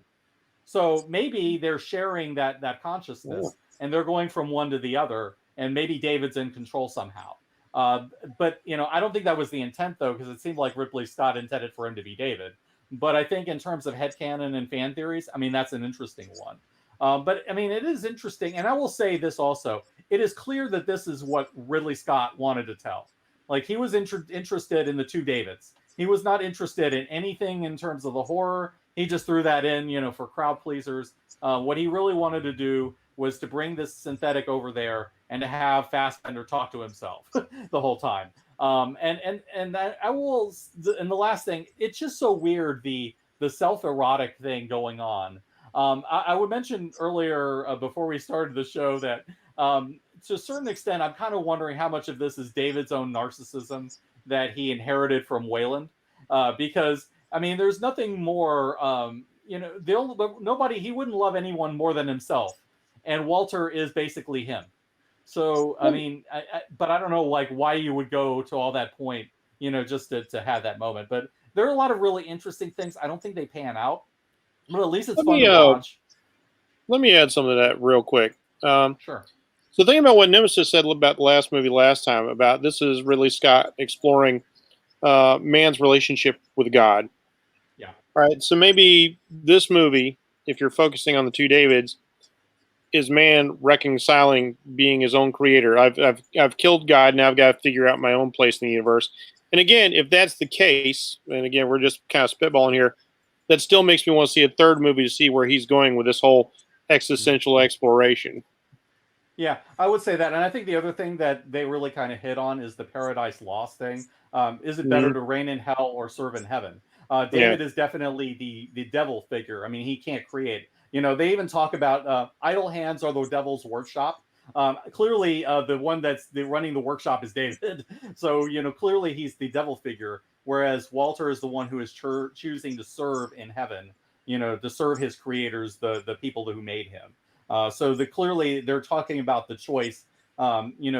So maybe they're sharing that consciousness, and they're going from one to the other, and maybe David's in control somehow. But I don't think that was the intent, though, because it seemed like Ridley Scott intended for him to be David. But I think in terms of headcanon and fan theories, I mean, that's an interesting one. But I mean, it is interesting. And I will say this also. It is clear that this is what Ridley Scott wanted to tell. Like, he was interested in the two Davids. He was not interested in anything in terms of the horror. He just threw that in, for crowd pleasers. What he really wanted to do was to bring this synthetic over there and to have Fassbender talk to himself the whole time. And the last thing, it's just so weird, the self-erotic thing going on. I would mention earlier before we started the show that to a certain extent, I'm kind of wondering how much of this is David's own narcissism that he inherited from Wayland, because I mean, there's nothing more. Nobody. He wouldn't love anyone more than himself, and Walter is basically him. So I mean, but I don't know, like, why you would go to all that point, just to have that moment. But there are a lot of really interesting things. I don't think they pan out, but at least it's fun to watch. Let me add some of that real quick. Sure. So thinking about what Nemesis said about the last movie last time, about this is Ridley Scott exploring man's relationship with God. Yeah. Right. So maybe this movie, if you're focusing on the two Davids, is man reconciling being his own creator. I've killed God, now I've got to figure out my own place in the universe. And again, if that's the case, and again, we're just kind of spitballing here, that still makes me want to see a third movie to see where he's going with this whole existential exploration. Yeah, I would say that. And I think the other thing that they really kind of hit on is the Paradise Lost thing. Is it better to reign in hell or serve in heaven? David is definitely the devil figure. I mean, he can't create. They even talk about idle hands are the devil's workshop. Clearly, the one that's running the workshop is David. So, clearly he's the devil figure, whereas Walter is the one who is choosing to serve in heaven, to serve his creators, the people who made him. So clearly they're talking about the choice,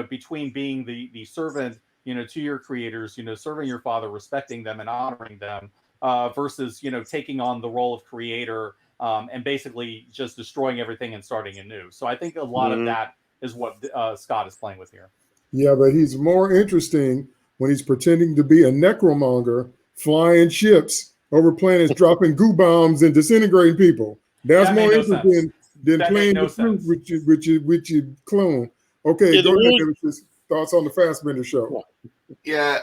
between being the servant, to your creators, serving your father, respecting them and honoring them, versus, taking on the role of creator, and basically just destroying everything and starting anew. So I think a lot of that is what Scott is playing with here. Yeah, but he's more interesting when he's pretending to be a necromonger, flying ships over planets, dropping goo bombs and disintegrating people. That's more interesting than playing the flute which you clone. Okay, go ahead, David. Thoughts on the Fassbender show? Yeah,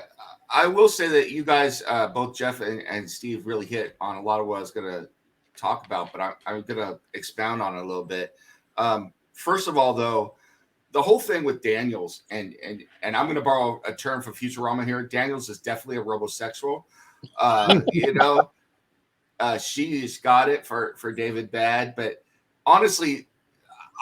I will say that you guys, both Jeff and Steve, really hit on a lot of what I was going to talk about, but I'm going to expound on it a little bit. First of all, though, the whole thing with Daniels, and I'm going to borrow a term from Futurama here. Daniels is definitely a robosexual. She's got it for David Bad, but honestly,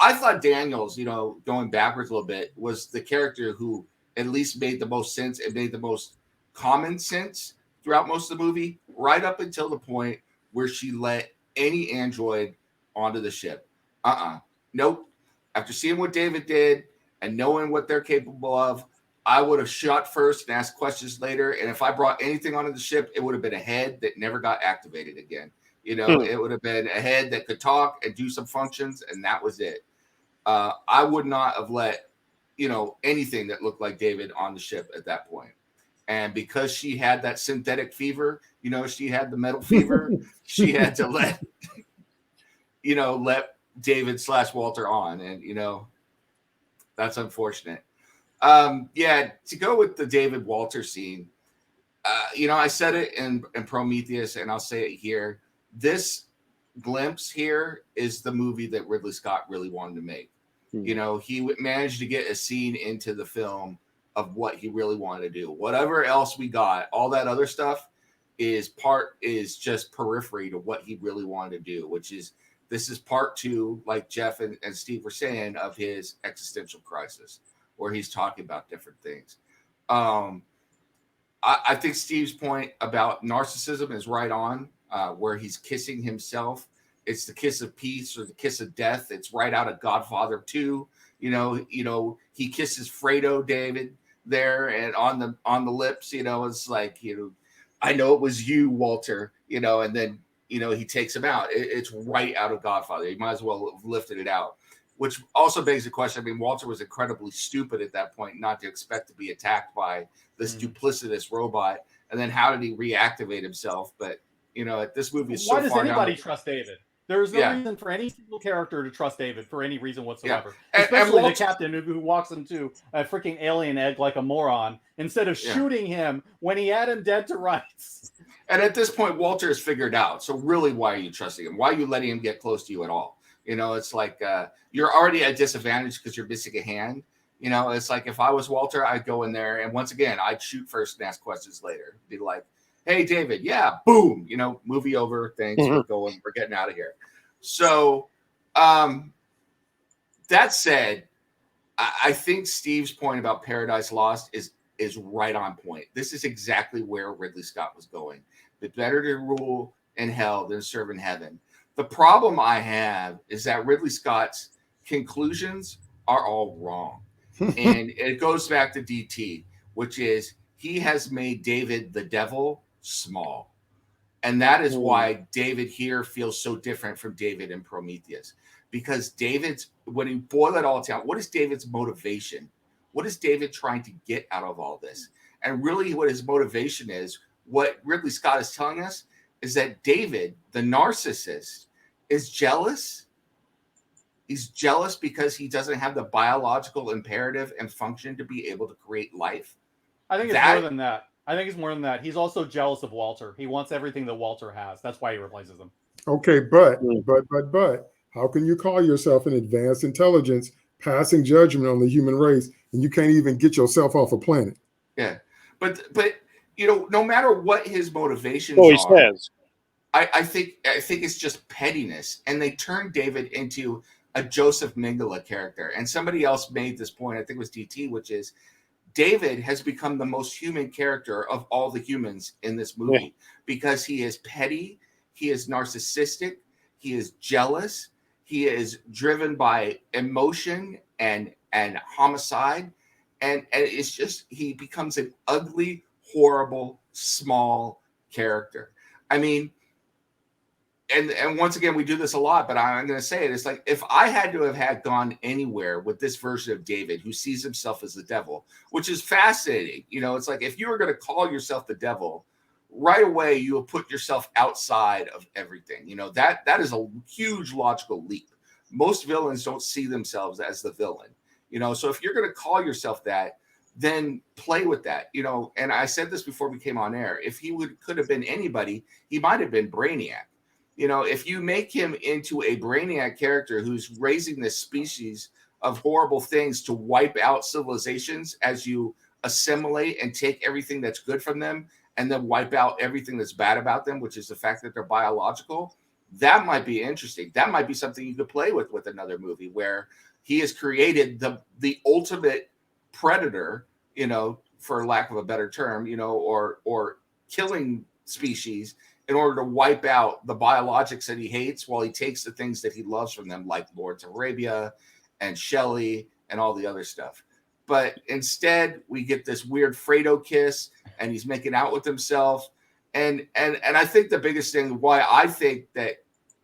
I thought Daniels, going backwards a little bit, was the character who at least made the most sense. It made the most common sense throughout most of the movie, right up until the point where she let any android onto the ship. Nope. After seeing what David did and knowing what they're capable of, I would have shot first and asked questions later. And if I brought anything onto the ship, it would have been a head that never got activated again. It would have been a head that could talk and do some functions, and that was it. I would not have let, anything that looked like David on the ship at that point. And because she had that synthetic fever, she had the metal fever, she had to let David / Walter on. And, that's unfortunate. To go with the David Walter scene, I said it in Prometheus, and I'll say it here. This glimpse here is the movie that Ridley Scott really wanted to make. He managed to get a scene into the film of what he really wanted to do. Whatever else we got, all that other stuff is just periphery to what he really wanted to do, which is, this is part 2, like Jeff and Steve were saying, of his existential crisis, where he's talking about different things. I think Steve's point about narcissism is right on, where he's kissing himself. It's the kiss of peace or the kiss of death. It's right out of Godfather 2. He kisses Fredo David there and on the lips, it's like, I know it was you, Walter, and then, he takes him out. It's right out of Godfather. He might as well have lifted it out, which also begs the question. I mean, Walter was incredibly stupid at that point not to expect to be attacked by this duplicitous robot. And then how did he reactivate himself? But, this movie is so far. Why does anybody trust David? There's no reason for any single character to trust David for any reason whatsoever. Yeah. Especially the captain who walks into a freaking alien egg like a moron instead of shooting him when he had him dead to rights. And at this point, Walter has figured out. So really, why are you trusting him? Why are you letting him get close to you at all? It's like you're already at disadvantage because you're missing a hand. It's like if I was Walter, I'd go in there. And once again, I'd shoot first and ask questions later. Be like, hey, David, boom, movie over, thanks, we're going, we're getting out of here. So that said, I think Steve's point about Paradise Lost is right on point. This is exactly where Ridley Scott was going. It's better to rule in hell than serve in heaven. The problem I have is that Ridley Scott's conclusions are all wrong. And it goes back to DT, which is he has made David the devil small. And that is why David here feels so different from David in Prometheus. Because when you boil it all down, what is David's motivation? What is David trying to get out of all this? And really what his motivation is, what Ridley Scott is telling us, is that David, the narcissist, is jealous. He's jealous because he doesn't have the biological imperative and function to be able to create life. I think it's more than that. I think it's more than that. He's also jealous of Walter. He wants everything that Walter has. That's why he replaces him. Okay, but how can you call yourself an advanced intelligence passing judgment on the human race and you can't even get yourself off a planet? Yeah, but no matter what his motivations says. I think it's just pettiness, and they turned David into a Joseph Mengele character. And somebody else made this point, I think it was DT, which is David has become the most human character of all the humans in this movie because he is petty, he is narcissistic, he is jealous, he is driven by emotion and homicide, and it's just he becomes an ugly, horrible, small character. I mean, and once again, we do this a lot, but I'm going to say it. It's like if I had to have gone anywhere with this version of David who sees himself as the devil, which is fascinating. It's like if you were going to call yourself the devil, right away you will put yourself outside of everything. That is a huge logical leap. Most villains don't see themselves as the villain. So if you're going to call yourself that, then play with that. And I said this before we came on air. If he could have been anybody, he might have been Brainiac. If you make him into a Brainiac character who's raising this species of horrible things to wipe out civilizations as you assimilate and take everything that's good from them and then wipe out everything that's bad about them, which is the fact that they're biological, that might be interesting. That might be something you could play with another movie where he has created the ultimate predator, for lack of a better term, or killing species in order to wipe out the biologics that he hates while he takes the things that he loves from them, like Lawrence of Arabia and Shelley and all the other stuff. But instead, we get this weird Fredo kiss, and he's making out with himself. And I think the biggest thing why I think that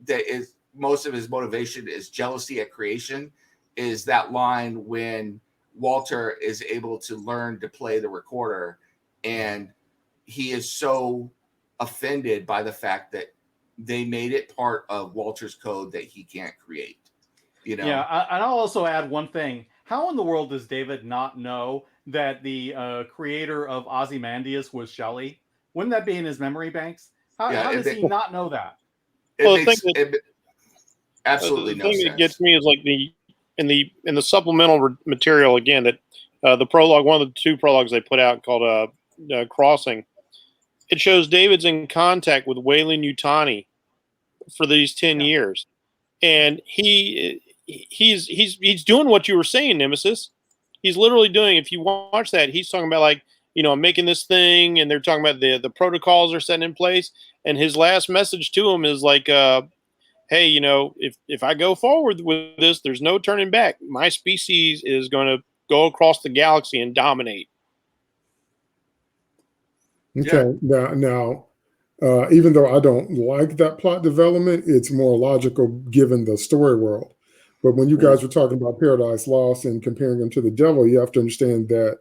is most of his motivation is jealousy at creation is that line when Walter is able to learn to play the recorder, and he is so offended by the fact that they made it part of Walter's code that he can't create. Yeah, and I'll also add one thing. How in the world does David not know that the creator of Ozymandias was Shelley? Wouldn't that be in his memory banks? How does he not know that? Absolutely no sense. The thing that gets me is like in the supplemental material again, that the prologue, one of the two prologues they put out called Crossing, it shows David's in contact with Weyland-Yutani for these 10 years, and he's doing what you were saying, Nemesis. He's literally doing. If you watch that, he's talking about like, I'm making this thing, and they're talking about the protocols are set in place, and his last message to him is like, hey, if I go forward with this, there's no turning back. My species is going to go across the galaxy and dominate. Okay. Yeah. Now, even though I don't like that plot development, it's more logical given the story world. But when you guys were talking about Paradise Lost and comparing them to the devil, you have to understand that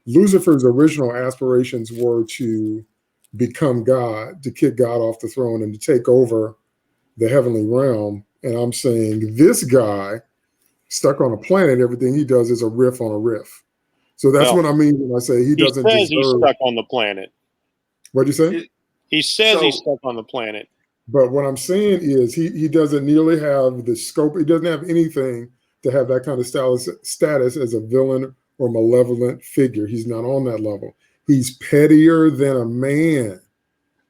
Lucifer's original aspirations were to become God, to kick God off the throne and to take over the heavenly realm. And I'm saying this guy stuck on a planet, everything he does is a riff on a riff. So that's what I mean when I say he doesn't deserve. He's stuck on the planet. What'd you say? He says he's stuck on the planet. But what I'm saying is he doesn't nearly have the scope. He doesn't have anything to have that kind of status as a villain or malevolent figure. He's not on that level. He's pettier than a man.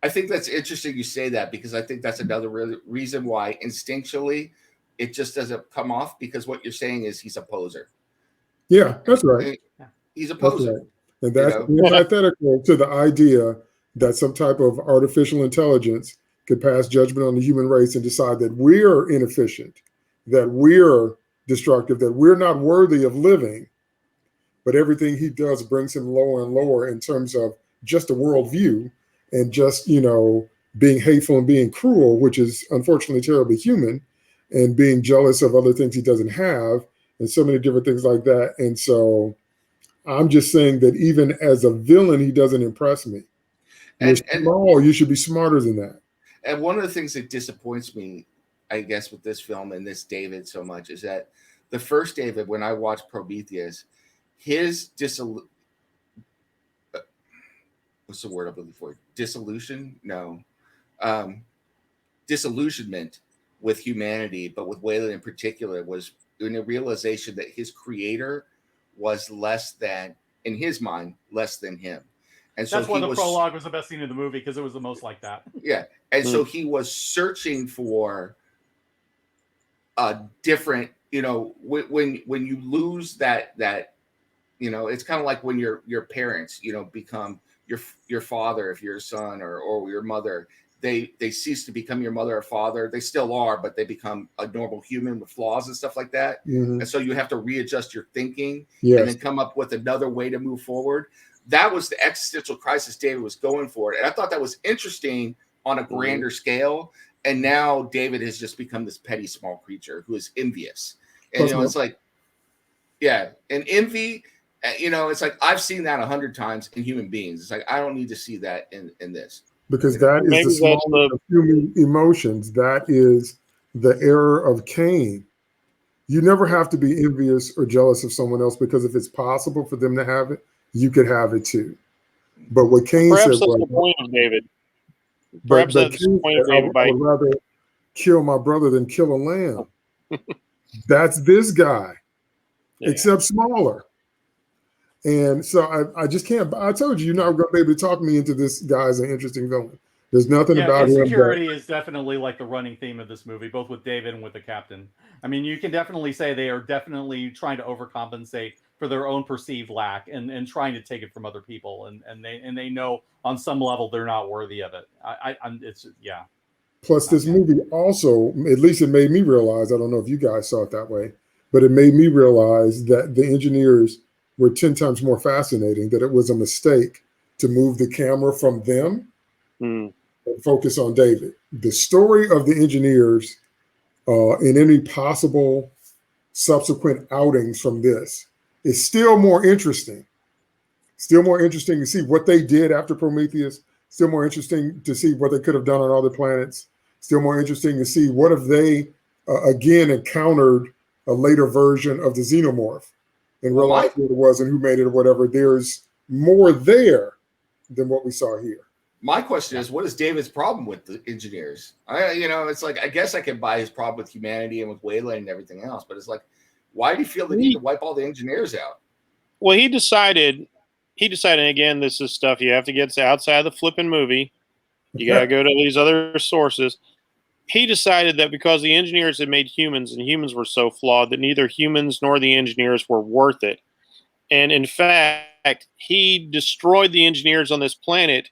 I think that's interesting you say that, because I think that's another reason why instinctually it just doesn't come off, because what you're saying is he's a poser. Yeah, that's right. He's a poser. Right. And that's antithetical to the idea that some type of artificial intelligence could pass judgment on the human race and decide that we're inefficient, that we're destructive, that we're not worthy of living. But everything he does brings him lower and lower in terms of just a worldview and just, being hateful and being cruel, which is unfortunately terribly human, and being jealous of other things he doesn't have, and so many different things like that. And so I'm just saying that even as a villain, he doesn't impress me. You're small, you should be smarter than that. And one of the things that disappoints me, I guess, with this film and this David so much is that the first David, when I watched Prometheus, his what's the word I'm looking for? Disillusionment with humanity, but with Weyland in particular, was in a realization that his creator was less than, in his mind, less than him. And so that's why the prologue was the best scene of the movie, because it was the most like that. Yeah. And so he was searching for a different, when you lose that, it's kind of like when your parents, become your father, if you're a son, or your mother, they cease to become your mother or father. They still are, but they become a normal human with flaws and stuff like that. Mm-hmm. And so you have to readjust your thinking and then come up with another way to move forward. That was the existential crisis David was going for. And I thought that was interesting on a grander scale. And now David has just become this petty, small creature who is envious. And, it's like, and envy, it's like, I've seen that 100 times in human beings. It's like, I don't need to see that in this. Because that is the smallest of human emotions. That is the error of Cain. You never have to be envious or jealous of someone else, because if it's possible for them to have it, you could have it too. But what Cain said was, the point of David. Perhaps that's the point of David. I would rather kill my brother than kill a lamb. That's this guy, except smaller. And so I just can't. I told you, you're not going to be able to talk me into this guy as an interesting villain. There's nothing about him. Insecurity is definitely like the running theme of this movie, both with David and with the captain. I mean, you can definitely say they are definitely trying to overcompensate for their own perceived lack and trying to take it from other people, and they know on some level they're not worthy of it. It's yeah. Plus, this movie also, at least it made me realize, I don't know if you guys saw it that way, but it made me realize that the engineers were 10 times more fascinating, that it was a mistake to move the camera from them and focus on David. The story of the engineers in any possible subsequent outings from this is still more interesting. Still more interesting to see what they did after Prometheus. Still more interesting to see what they could have done on other planets. Still more interesting to see what if they, again, encountered a later version of the Xenomorph and realized what it was and who made it or whatever. There's more there than what we saw here. My question is, what is David's problem with the engineers? It's like, I guess I can buy his problem with humanity and with Weyland and everything else, but it's like, why do you feel the need to wipe all the engineers out? Well, he decided, again, this is stuff you have to get outside of the flipping movie. You got to go to these other sources. He decided that because the engineers had made humans and humans were so flawed that neither humans nor the engineers were worth it. And in fact, he destroyed the engineers on this planet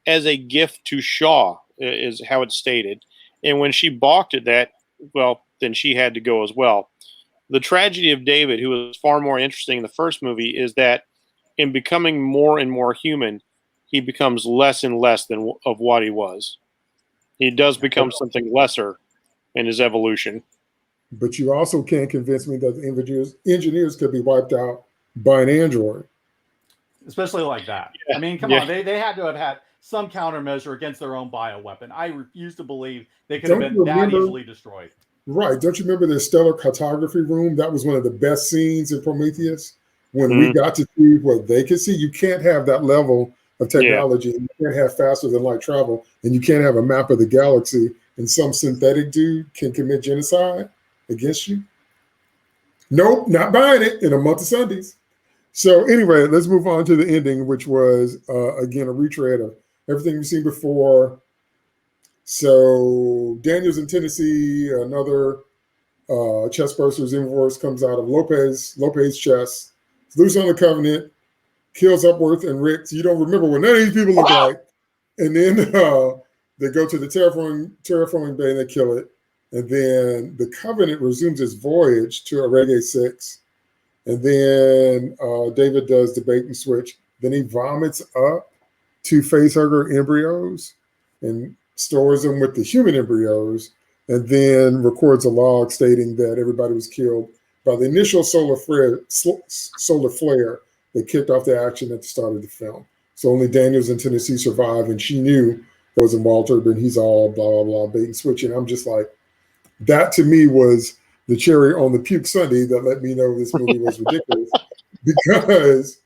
as a gift to Shaw, is how it's stated. And when she balked at that, well, then she had to go as well. The tragedy of David, who was far more interesting in the first movie, is that in becoming more and more human, he becomes less and less of what he was. He does become something lesser in his evolution. But you also can't convince me that the engineers could be wiped out by an android. Especially like that. Yeah. I mean, come on. They had to have had some countermeasure against their own bioweapon. I refuse to believe they could have been that easily destroyed. Right. Don't you remember the stellar cartography room? That was one of the best scenes in Prometheus. When we got to see what they could see, you can't have that level of technology. Yeah. You can't have faster than light travel, and you can't have a map of the galaxy, and some synthetic dude can commit genocide against you. Nope, not buying it in a month of Sundays. So anyway, let's move on to the ending, which was, again, a retread of everything you've seen before. So Daniel's in Tennessee, another chest burster's invoice comes out of Lopez's chest. It's loose on the Covenant, kills Upworth and Rick. So you don't remember what none of these people look like. And then they go to the terraforming bay and they kill it. And then the Covenant resumes its voyage to Reggae 6. And then David does the bait and switch. Then he vomits up 2 facehugger embryos and stores them with the human embryos, and then records a log stating that everybody was killed by the initial solar flare that kicked off the action at the start of the film. So only Daniels in Tennessee survived, and she knew it wasn't Walter, but he's all blah, blah, blah, bait and switching. I'm just like, that to me was the cherry on the puke sundae that let me know this movie was ridiculous because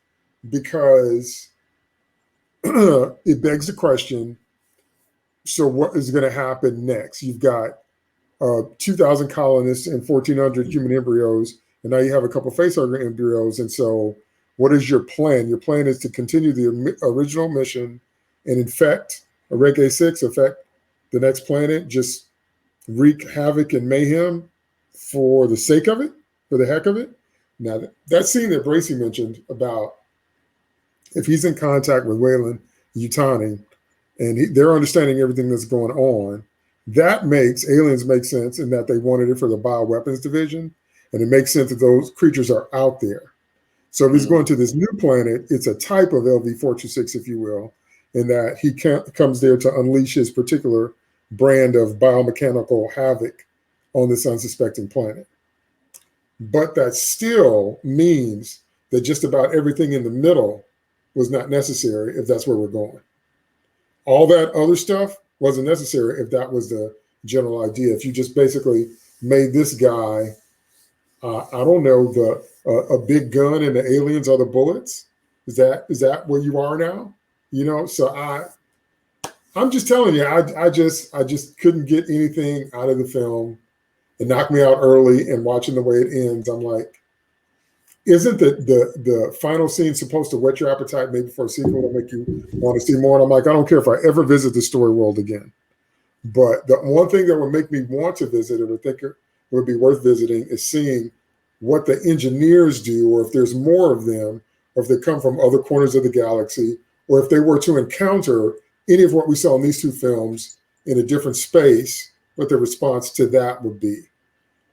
it begs the question, so what is going to happen next? You've got 2,000 colonists and 1,400 human embryos, and now you have a couple facehugger embryos. And so what is your plan? Your plan is to continue the original mission and infect Reggae 6, affect the next planet, just wreak havoc and mayhem for the sake of it, for the heck of it. Now, that scene that Bracey mentioned about if he's in contact with Weyland Yutani and they're understanding everything that's going on, that makes aliens make sense in that they wanted it for the bioweapons division. And it makes sense that those creatures are out there. So if he's going to this new planet, it's a type of LV-426, if you will, in that he comes there to unleash his particular brand of biomechanical havoc on this unsuspecting planet. But that still means that just about everything in the middle was not necessary if that's where we're going. All that other stuff wasn't necessary if that was the general idea. If you just basically made this guy, I don't know, a big gun and the aliens are the bullets. Is that where you are now? You know, so I'm just telling you, I just couldn't get anything out of the film. It knocked me out early, and watching the way it ends, I'm like, isn't the final scene supposed to whet your appetite maybe for a sequel and make you want to see more? And I'm like, I don't care if I ever visit the story world again. But the one thing that would make me want to visit it or think it would be worth visiting is seeing what the engineers do, or if there's more of them, or if they come from other corners of the galaxy, or if they were to encounter any of what we saw in these two films in a different space, what the response to that would be.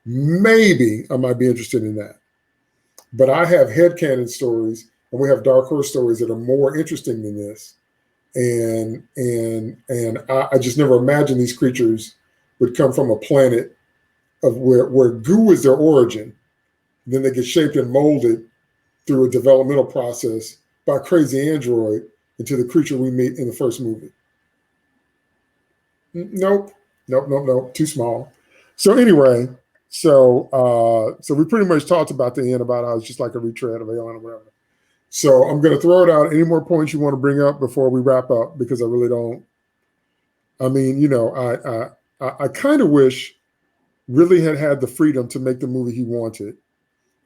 Maybe I might be interested in that. But I have headcanon stories, and we have dark horse stories that are more interesting than this. And I just never imagined these creatures would come from a planet of where goo is their origin. Then they get shaped and molded through a developmental process by a crazy android into the creature we meet in the first movie. Nope. Too small. So anyway, so we pretty much talked about the end about how it's just like a retread of Alien or whatever. So I'm going to throw it out. Any more points you want to bring up before we wrap up? Because I really don't. I mean, I kind of wish Ridley had the freedom to make the movie he wanted.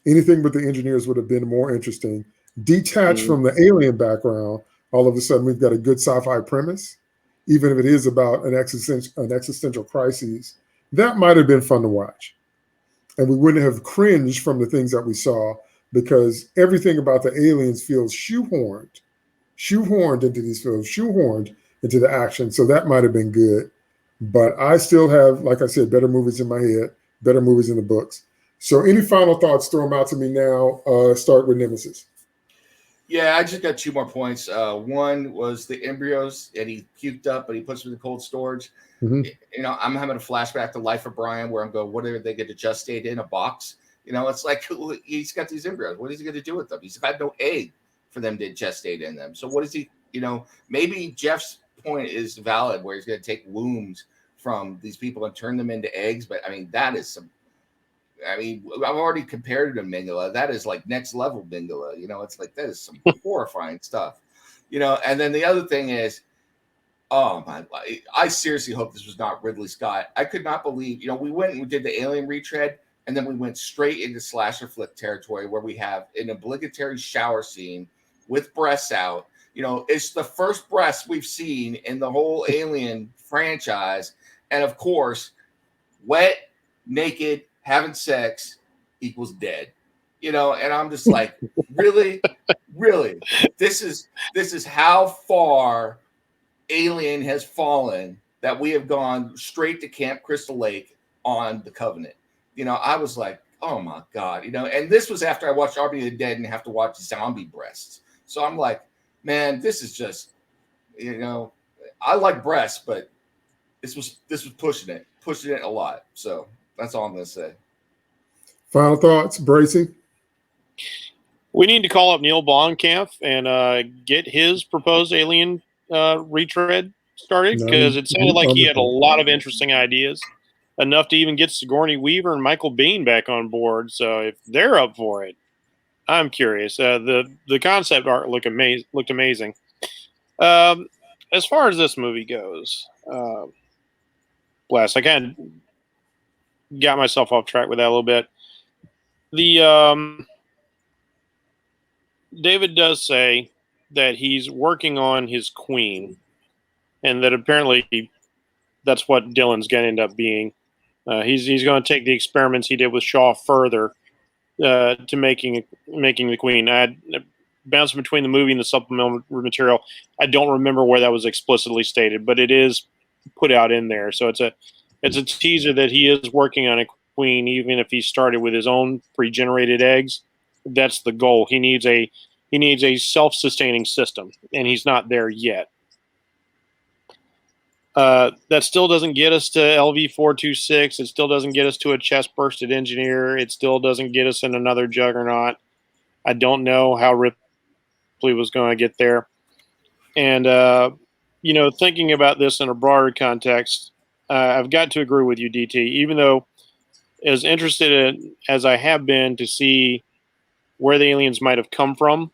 Anything but the engineers would have been more interesting. Detached from the alien background, all of a sudden we've got a good sci-fi premise, even if it is about an existential crisis. That might have been fun to watch. And we wouldn't have cringed from the things that we saw, because everything about the aliens feels shoehorned into these films, shoehorned into the action. So that might have been good. But I still have, like I said, better movies in my head, better movies in the books. So any final thoughts, throw them out to me now. Start with Nemesis. Yeah, I just got 2 more points. One was the embryos, and he puked up, but he puts them in the cold storage. Mm-hmm. I'm having a flashback to Life of Brian, where I'm going, what are they going to gestate in a box? It's like, he's got these embryos. What is he going to do with them? He's got no egg for them to gestate in them. So what is he, maybe Jeff's point is valid, where he's going to take wombs from these people and turn them into eggs. But I mean, that is I've already compared it to Mingala. That is like next level Mingala. It's like, that is some horrifying stuff. And then the other thing is, oh my, I seriously hope this was not Ridley Scott. I could not believe, we went and we did the Alien retread, and then we went straight into slasher flick territory, where we have an obligatory shower scene with breasts out. It's the first breast we've seen in the whole Alien franchise. And of course, wet, naked, having sex equals dead, and I'm just like, really, this is how far Alien has fallen, that we have gone straight to Camp Crystal Lake on the Covenant. I was like, oh my God, and this was after I watched Army of the Dead and have to watch zombie breasts. So I'm like, man, this is just, I like breasts, but this was pushing it a lot. So that's all I'm going to say. Final thoughts, Bracy? We need to call up Neil Blomkamp and get his proposed Alien retread started, because it sounded like he had a lot of interesting ideas, enough to even get Sigourney Weaver and Michael Biehn back on board. So if they're up for it, I'm curious. The concept art looked amazing. As far as this movie goes, bless, I kind of got myself off track with that a little bit. David does say that he's working on his queen, and that apparently that's what Dylan's going to end up being. He's going to take the experiments he did with Shaw further to making the queen. I bouncing between the movie and the supplemental material. I don't remember where that was explicitly stated, but it is put out in there. So it's a teaser that he is working on a queen, even if he started with his own pre-generated eggs. That's the goal. He needs a self-sustaining system, and he's not there yet. That still doesn't get us to LV-426. It still doesn't get us to a chest-bursted engineer. It still doesn't get us in another Juggernaut. I don't know how Ripley was going to get there. And, thinking about this in a broader context, I've got to agree with you, DT, even though as interested as I have been to see where the aliens might have come from,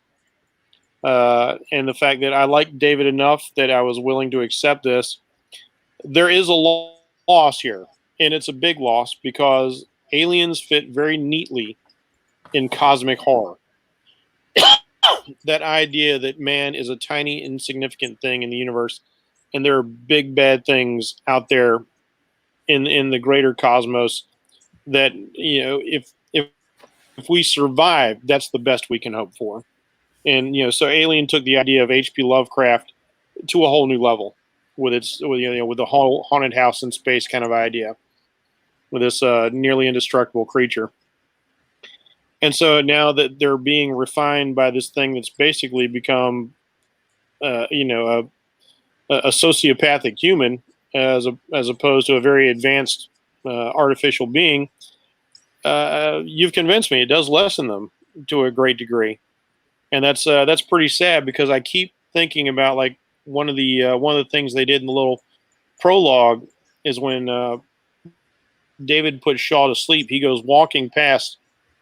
and the fact that I like David enough that I was willing to accept this, there is a loss here, and it's a big loss, because aliens fit very neatly in cosmic horror. That idea that man is a tiny, insignificant thing in the universe, and there are big, bad things out there in the greater cosmos that, if we survive, that's the best we can hope for. And so Alien took the idea of H.P. Lovecraft to a whole new level with with the whole haunted house in space kind of idea, with this nearly indestructible creature. And so now that they're being refined by this thing that's basically become, a sociopathic human, as opposed to a very advanced artificial being, you've convinced me it does lessen them to a great degree, and that's pretty sad, because I keep thinking about, like, one of the things they did in the little prologue is when David puts Shaw to sleep. He goes walking past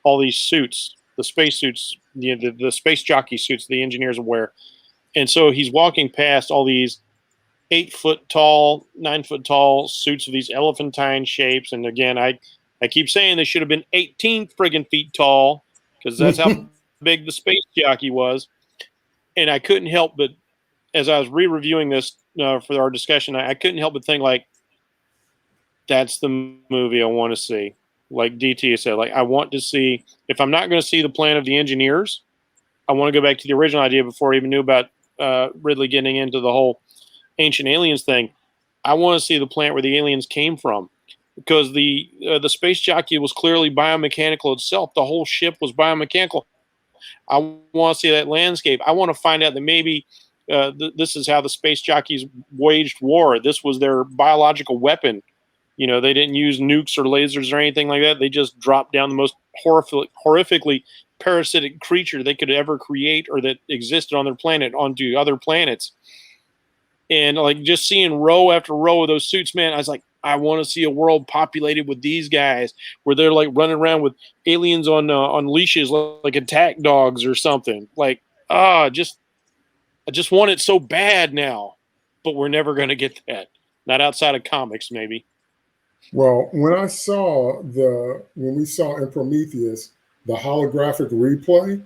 all these suits, the space suits, the space jockey suits the engineers wear, and so he's walking past all these 8-foot tall, 9-foot tall suits of these elephantine shapes. And again, I keep saying they should have been 18 friggin' feet tall, because that's how big the space jockey was. And I couldn't help but, as I was re-reviewing this for our discussion, I couldn't help but think, like, that's the movie I want to see. Like DT said, like, I want to see, if I'm not going to see the plan of the engineers, I want to go back to the original idea before I even knew about Ridley getting into the whole Ancient Aliens thing. I want to see the planet where the aliens came from, because the space jockey was clearly biomechanical itself. The whole ship was biomechanical. I want to see that landscape. I want to find out that maybe this is how the space jockeys waged war. This was their biological weapon. They didn't use nukes or lasers or anything like that. They just dropped down the most horrifically parasitic creature they could ever create, or that existed on their planet, onto other planets. And, like, just seeing row after row of those suits, man, I was like, I want to see a world populated with these guys, where they're, like, running around with aliens on leashes, like attack dogs or something. Like, I just want it so bad now, but we're never going to get that. Not outside of comics, maybe. Well, when we saw in Prometheus the holographic replay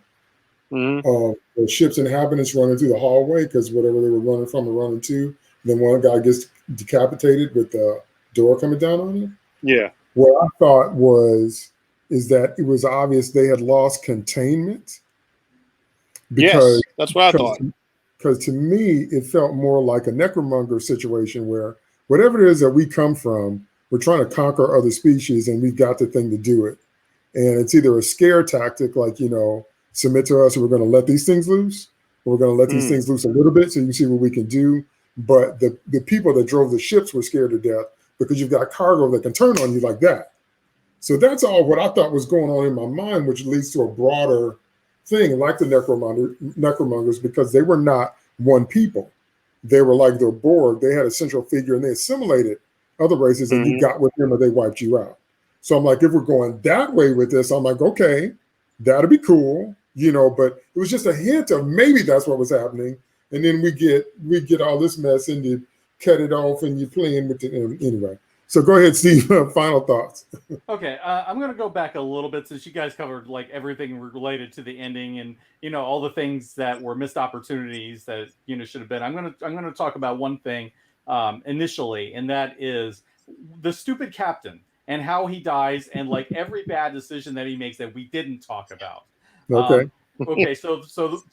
of the ship's inhabitants running through the hallway, because whatever they were running from or running to, then one guy gets decapitated with the door coming down on him. Yeah. What I thought is that it was obvious they had lost containment. Because, yes, that's what I thought. Because to me, it felt more like a necromonger situation, where whatever it is that we come from, we're trying to conquer other species, and we've got the thing to do it. And it's either a scare tactic, like, submit to us, or we're going to let these things loose, or we're going to let these things loose a little bit so you can see what we can do. But the people that drove the ships were scared to death, because you've got cargo that can turn on you like that. So that's all what I thought was going on in my mind, which leads to a broader thing, like the necromongers, because they were not one people. They were like the Borg. They had a central figure, and they assimilated other races, and you got with them or they wiped you out. So I'm like, if we're going that way with this, I'm like, okay, that'd be cool, but it was just a hint of maybe that's what was happening. And then we get all this mess, and you cut it off, and you're playing with it anyway. So go ahead, Steve. Final thoughts. Okay, I'm going to go back a little bit, since you guys covered, like, everything related to the ending, and all the things that were missed opportunities that should have been. I'm going to talk about one thing initially, and that is the stupid captain and how he dies, and, like, every bad decision that he makes that we didn't talk about. Okay. Okay, so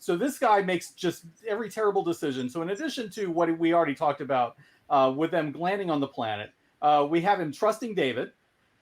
this guy makes just every terrible decision. So in addition to what we already talked about with them landing on the planet, we have him trusting David.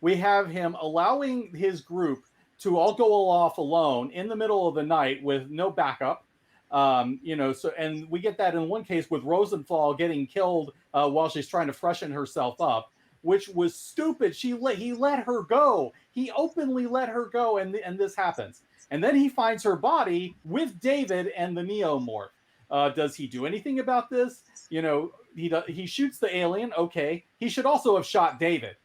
We have him allowing his group to all go off alone in the middle of the night with no backup. So, and we get that in one case with Rosenthal getting killed while she's trying to freshen herself up, which was stupid. He let her go. He openly let her go, and this happens. And then he finds her body with David and the Neomorph. Does he do anything about this? He shoots the alien. Okay, he should also have shot David.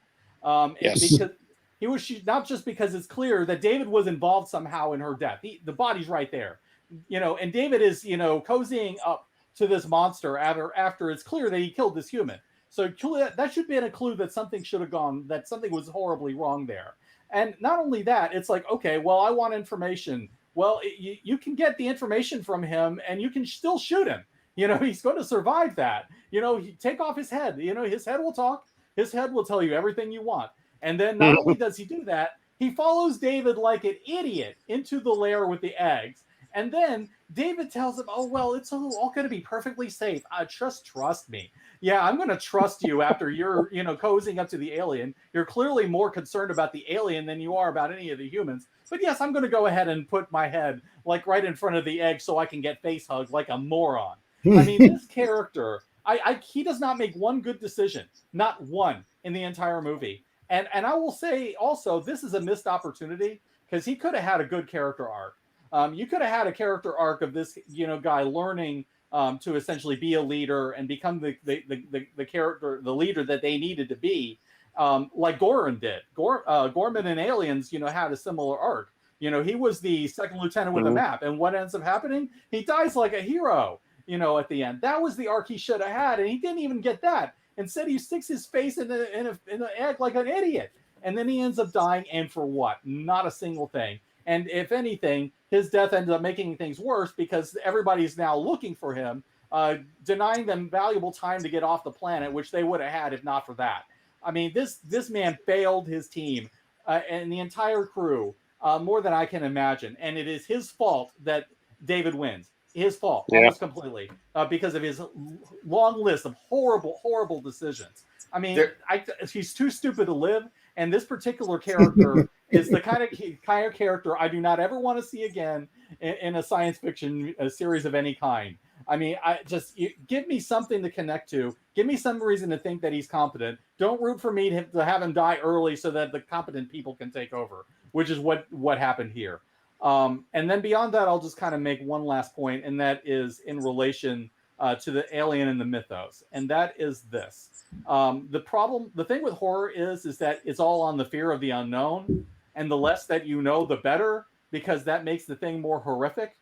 Yes. Because he was not just because it's clear that David was involved somehow in her death. The body's right there. And David is, cozying up to this monster after it's clear that he killed this human. So that should be a clue that something should have gone, that something was horribly wrong there. And not only that, it's like, okay, well, I want information. Well, you can get the information from him, and you can still shoot him. He's going to survive that. Take off his head. His head will talk. His head will tell you everything you want. And then not only does he do that, He follows David like an idiot into the lair with the eggs. And then David tells him, oh, well, it's all going to be perfectly safe. Trust me. Yeah, I'm going to trust you after you're, cozying up to the alien. You're clearly more concerned about the alien than you are about any of the humans. But yes, I'm going to go ahead and put my head like right in front of the egg so I can get face hugged like a moron. I mean, this character, he does not make one good decision, not one in the entire movie. And I will say also, this is a missed opportunity because he could have had a good character arc. You could have had a character arc of this, guy learning to essentially be a leader and become the character, the leader that they needed to be, like Goran did. Gorman and Aliens, had a similar arc. He was the second lieutenant with a map, and what ends up happening? He dies like a hero, at the end. That was the arc he should have had, and he didn't even get that. Instead, he sticks his face in an egg like an idiot, and then he ends up dying. And for what? Not a single thing. And if anything, his death ended up making things worse because everybody's now looking for him, denying them valuable time to get off the planet, which they would have had if not for that. I mean, this man failed his team and the entire crew more than I can imagine. And it is his fault that David wins. His fault, almost completely, because of his long list of horrible, horrible decisions. I mean, he's too stupid to live. And this particular character is the kind of character I do not ever want to see again in a science fiction series of any kind. I mean, give me something to connect to. Give me some reason to think that he's competent. Don't root for me to have him die early so that the competent people can take over, which is what happened here. And then beyond that, I'll just kind of make one last point, and that is in relation to the alien and the mythos. And that is this. The thing with horror is that it's all on the fear of the unknown, and the less that you know, the better, because that makes the thing more horrific.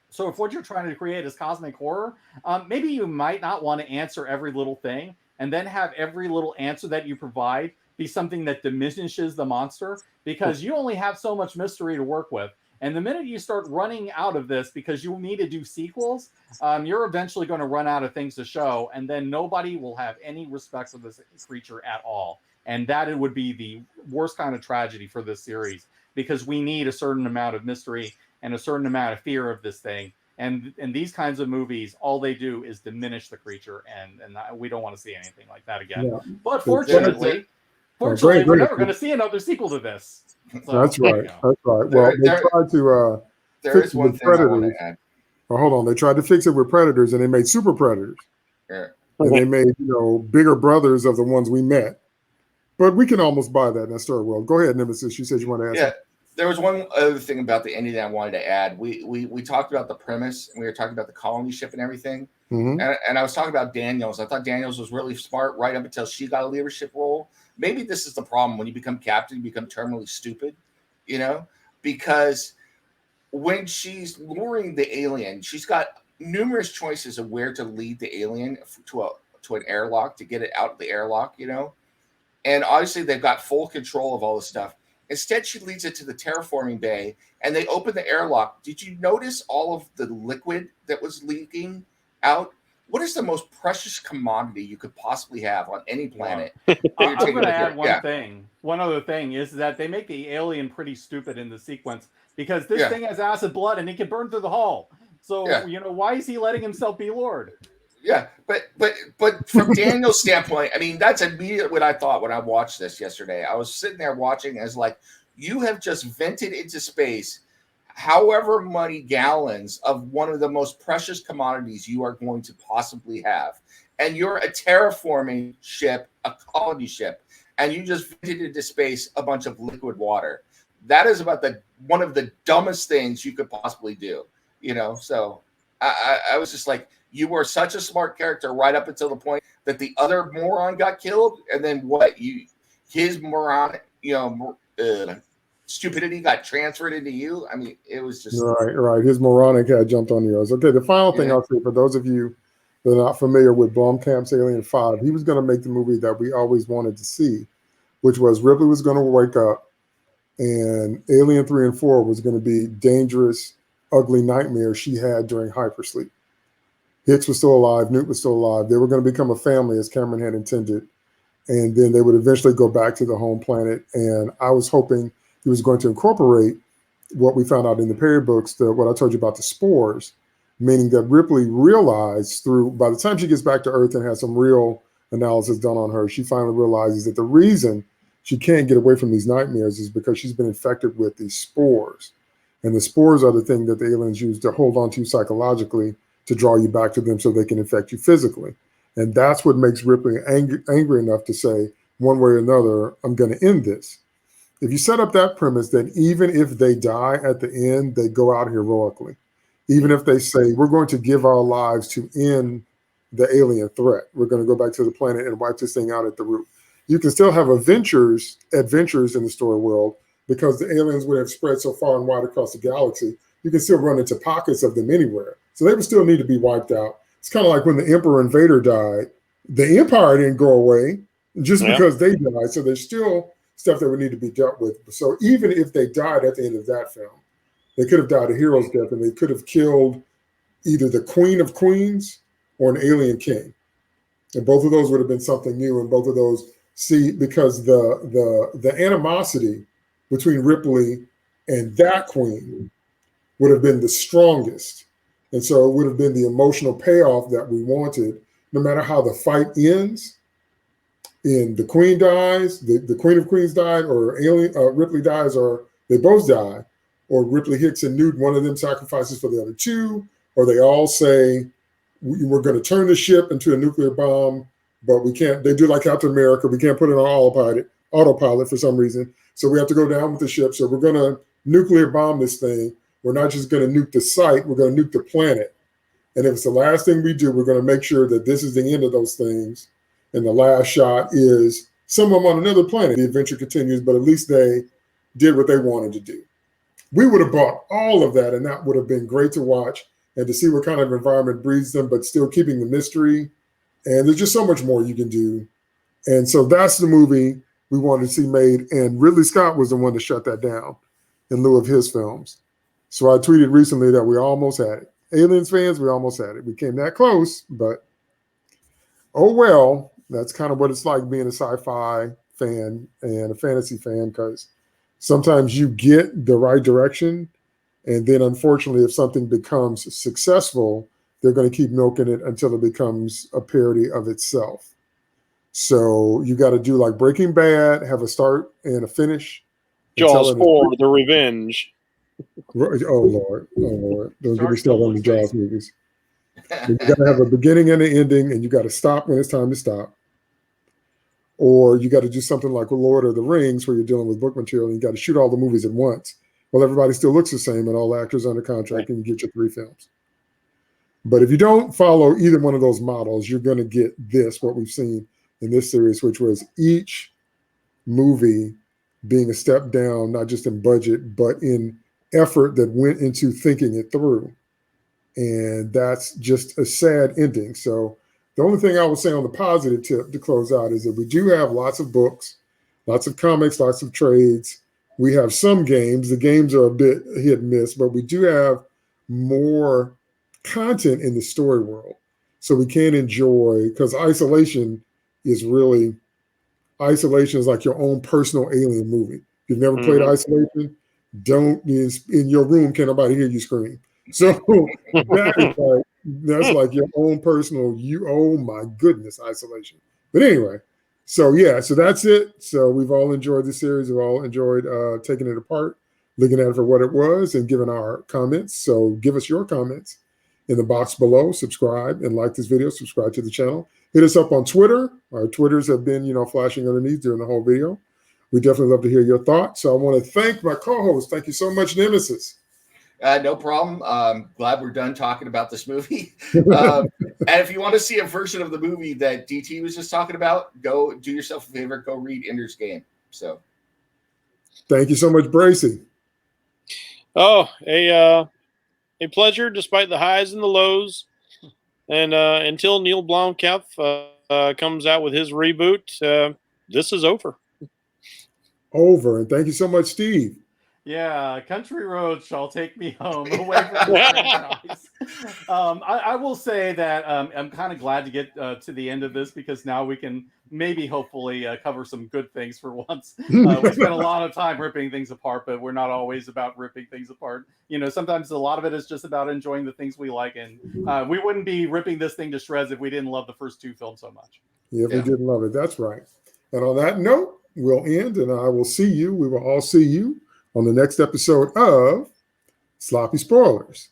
So if what you're trying to create is cosmic horror, maybe you might not want to answer every little thing and then have every little answer that you provide be something that diminishes the monster, because you only have so much mystery to work with. And the minute you start running out of this because you need to do sequels, you're eventually going to run out of things to show, and then nobody will have any respect for this creature at all. And that it would be the worst kind of tragedy for this series, because we need a certain amount of mystery and a certain amount of fear of this thing. And these kinds of movies, all they do is diminish the creature, and we don't want to see anything like that again. Yeah. But fortunately, we're never going to see another sequel to this. So, that's right. That's right. Well, they tried to fix it with Predators. Well, hold on. They tried to fix it with Predators, and they made Super Predators. Yeah. And they made, bigger brothers of the ones we met. But we can almost buy that in a story world. Go ahead, Nemesis. You said you want to ask. Yeah. There was one other thing about the ending that I wanted to add. We talked about the premise, and we were talking about the colony ship and everything. Mm-hmm. And I was talking about Daniels. I thought Daniels was really smart right up until she got a leadership role. Maybe this is the problem. When you become captain, you become terminally stupid, because when she's luring the alien, she's got numerous choices of where to lead the alien to an airlock, to get it out of the airlock, And obviously they've got full control of all this stuff. Instead, she leads it to the terraforming bay, and they open the airlock. Did you notice all of the liquid that was leaking out? What is the most precious commodity you could possibly have on any planet? I'm going to add one thing. One other thing is that they make the alien pretty stupid in the sequence, because this thing has acid blood and he can burn through the hull. So, why is he letting himself be Lord? Yeah, but from Daniel's standpoint, I mean, that's immediately what I thought when I watched this yesterday. I was sitting there watching as like, you have just vented into space however many gallons of one of the most precious commodities you are going to possibly have. And you're a terraforming ship, a colony ship, and you just vented into space a bunch of liquid water. That is about one of the dumbest things you could possibly do, So I was just like, you were such a smart character right up until the point that the other moron got killed, and then his moron, stupidity got transferred into you. I mean, it was just right. His moronic had jumped on yours. Okay, the final thing I'll say for those of you that are not familiar with Blomkamp's Alien 5, he was going to make the movie that we always wanted to see, which was Ripley was going to wake up, and Alien 3 and 4 was going to be dangerous, ugly nightmares she had during hypersleep. Hicks was still alive. Newt was still alive. They were going to become a family as Cameron had intended. And then they would eventually go back to the home planet. And I was hoping, he was going to incorporate what we found out in the period books, what I told you about the spores, meaning that Ripley realized by the time she gets back to Earth and has some real analysis done on her, she finally realizes that the reason she can't get away from these nightmares is because she's been infected with these spores. And the spores are the thing that the aliens use to hold on to psychologically to draw you back to them so they can infect you physically. And that's what makes Ripley angry enough to say, one way or another, I'm going to end this. If you set up that premise, then even if they die at the end, they go out heroically. Even if they say, we're going to give our lives to end the alien threat, we're going to go back to the planet and wipe this thing out at the root. You can still have adventures in the story world, because the aliens would have spread so far and wide across the galaxy. You can still run into pockets of them anywhere. So they would still need to be wiped out. It's kind of like when the Emperor and Vader died. The Empire didn't go away just because they died. So there's still stuff that would need to be dealt with. So even if they died at the end of that film, they could have died a hero's death, and they could have killed either the Queen of Queens or an alien king. And both of those would have been something new. And both of those, because the animosity between Ripley and that queen would have been the strongest. And so it would have been the emotional payoff that we wanted, no matter how the fight ends. And the queen dies, the Queen of Queens died, or Ripley dies, or they both die, or Ripley Hicks and Newt, one of them sacrifices for the other two, or they all say, we're going to turn the ship into a nuclear bomb, but we can't. They do like Captain America. We can't put it on autopilot for some reason. So we have to go down with the ship. So we're going to nuclear bomb this thing. We're not just going to nuke the site. We're going to nuke the planet. And if it's the last thing we do, we're going to make sure that this is the end of those things. And the last shot is some of them on another planet. The adventure continues, but at least they did what they wanted to do. We would have bought all of that, and that would have been great to watch and to see what kind of environment breeds them, but still keeping the mystery. And there's just so much more you can do. And so that's the movie we wanted to see made. And Ridley Scott was the one to shut that down in lieu of his films. So I tweeted recently that we almost had it. Aliens fans, we almost had it. We came that close, but oh well. That's kind of what it's like being a sci-fi fan and a fantasy fan, because sometimes you get the right direction, and then unfortunately, if something becomes successful, they're going to keep milking it until it becomes a parody of itself. So you got to do like Breaking Bad, have a start and a finish. Jaws 4, The Revenge. Oh Lord. Don't get me started on the Jaws movies. You got to have a beginning and an ending, and you got to stop when it's time to stop. Or you got to do something like Lord of the Rings, where you're dealing with book material and you got to shoot all the movies at once. Well, everybody still looks the same and all the actors under contract, and you get your 3 films. But if you don't follow either one of those models, you're going to get what we've seen in this series, which was each movie being a step down, not just in budget, but in effort that went into thinking it through. And that's just a sad ending. So the only thing I would say on the positive tip to close out is that we do have lots of books, lots of comics, lots of trades. We have some games. The games are a bit hit and miss, but we do have more content in the story world. So we can enjoy, because isolation is like your own personal alien movie. If you've never played Isolation, in your room, can't nobody hear you scream. So that's like your own personal, oh my goodness, Isolation. But anyway, so that's it. So we've all enjoyed the series. We've all enjoyed taking it apart, looking at it for what it was, and giving our comments. So give us your comments in the box below. Subscribe and like this video. Subscribe to the channel. Hit us up on Twitter. Our Twitters have been, flashing underneath during the whole video. We definitely love to hear your thoughts. So I want to thank my co-host. Thank you so much, Nemesis. No problem. Glad we're done talking about this movie. And if you want to see a version of the movie that DT was just talking about, go do yourself a favor. Go read Ender's Game. So, thank you so much, Bracy. Oh, a pleasure, despite the highs and the lows. And until Neil Blomkamp comes out with his reboot, this is over. And thank you so much, Steve. Yeah, country roads shall take me home away from the franchise. I will say that I'm kind of glad to get to the end of this, because now we can maybe hopefully cover some good things for once. We spent a lot of time ripping things apart, but we're not always about ripping things apart. Sometimes a lot of it is just about enjoying the things we like, and we wouldn't be ripping this thing to shreds if we didn't love the first two films so much. Yeah, we didn't love it. That's right. And on that note, we'll end, and I will see you. We will all see you on the next episode of Sloppy Spoilers.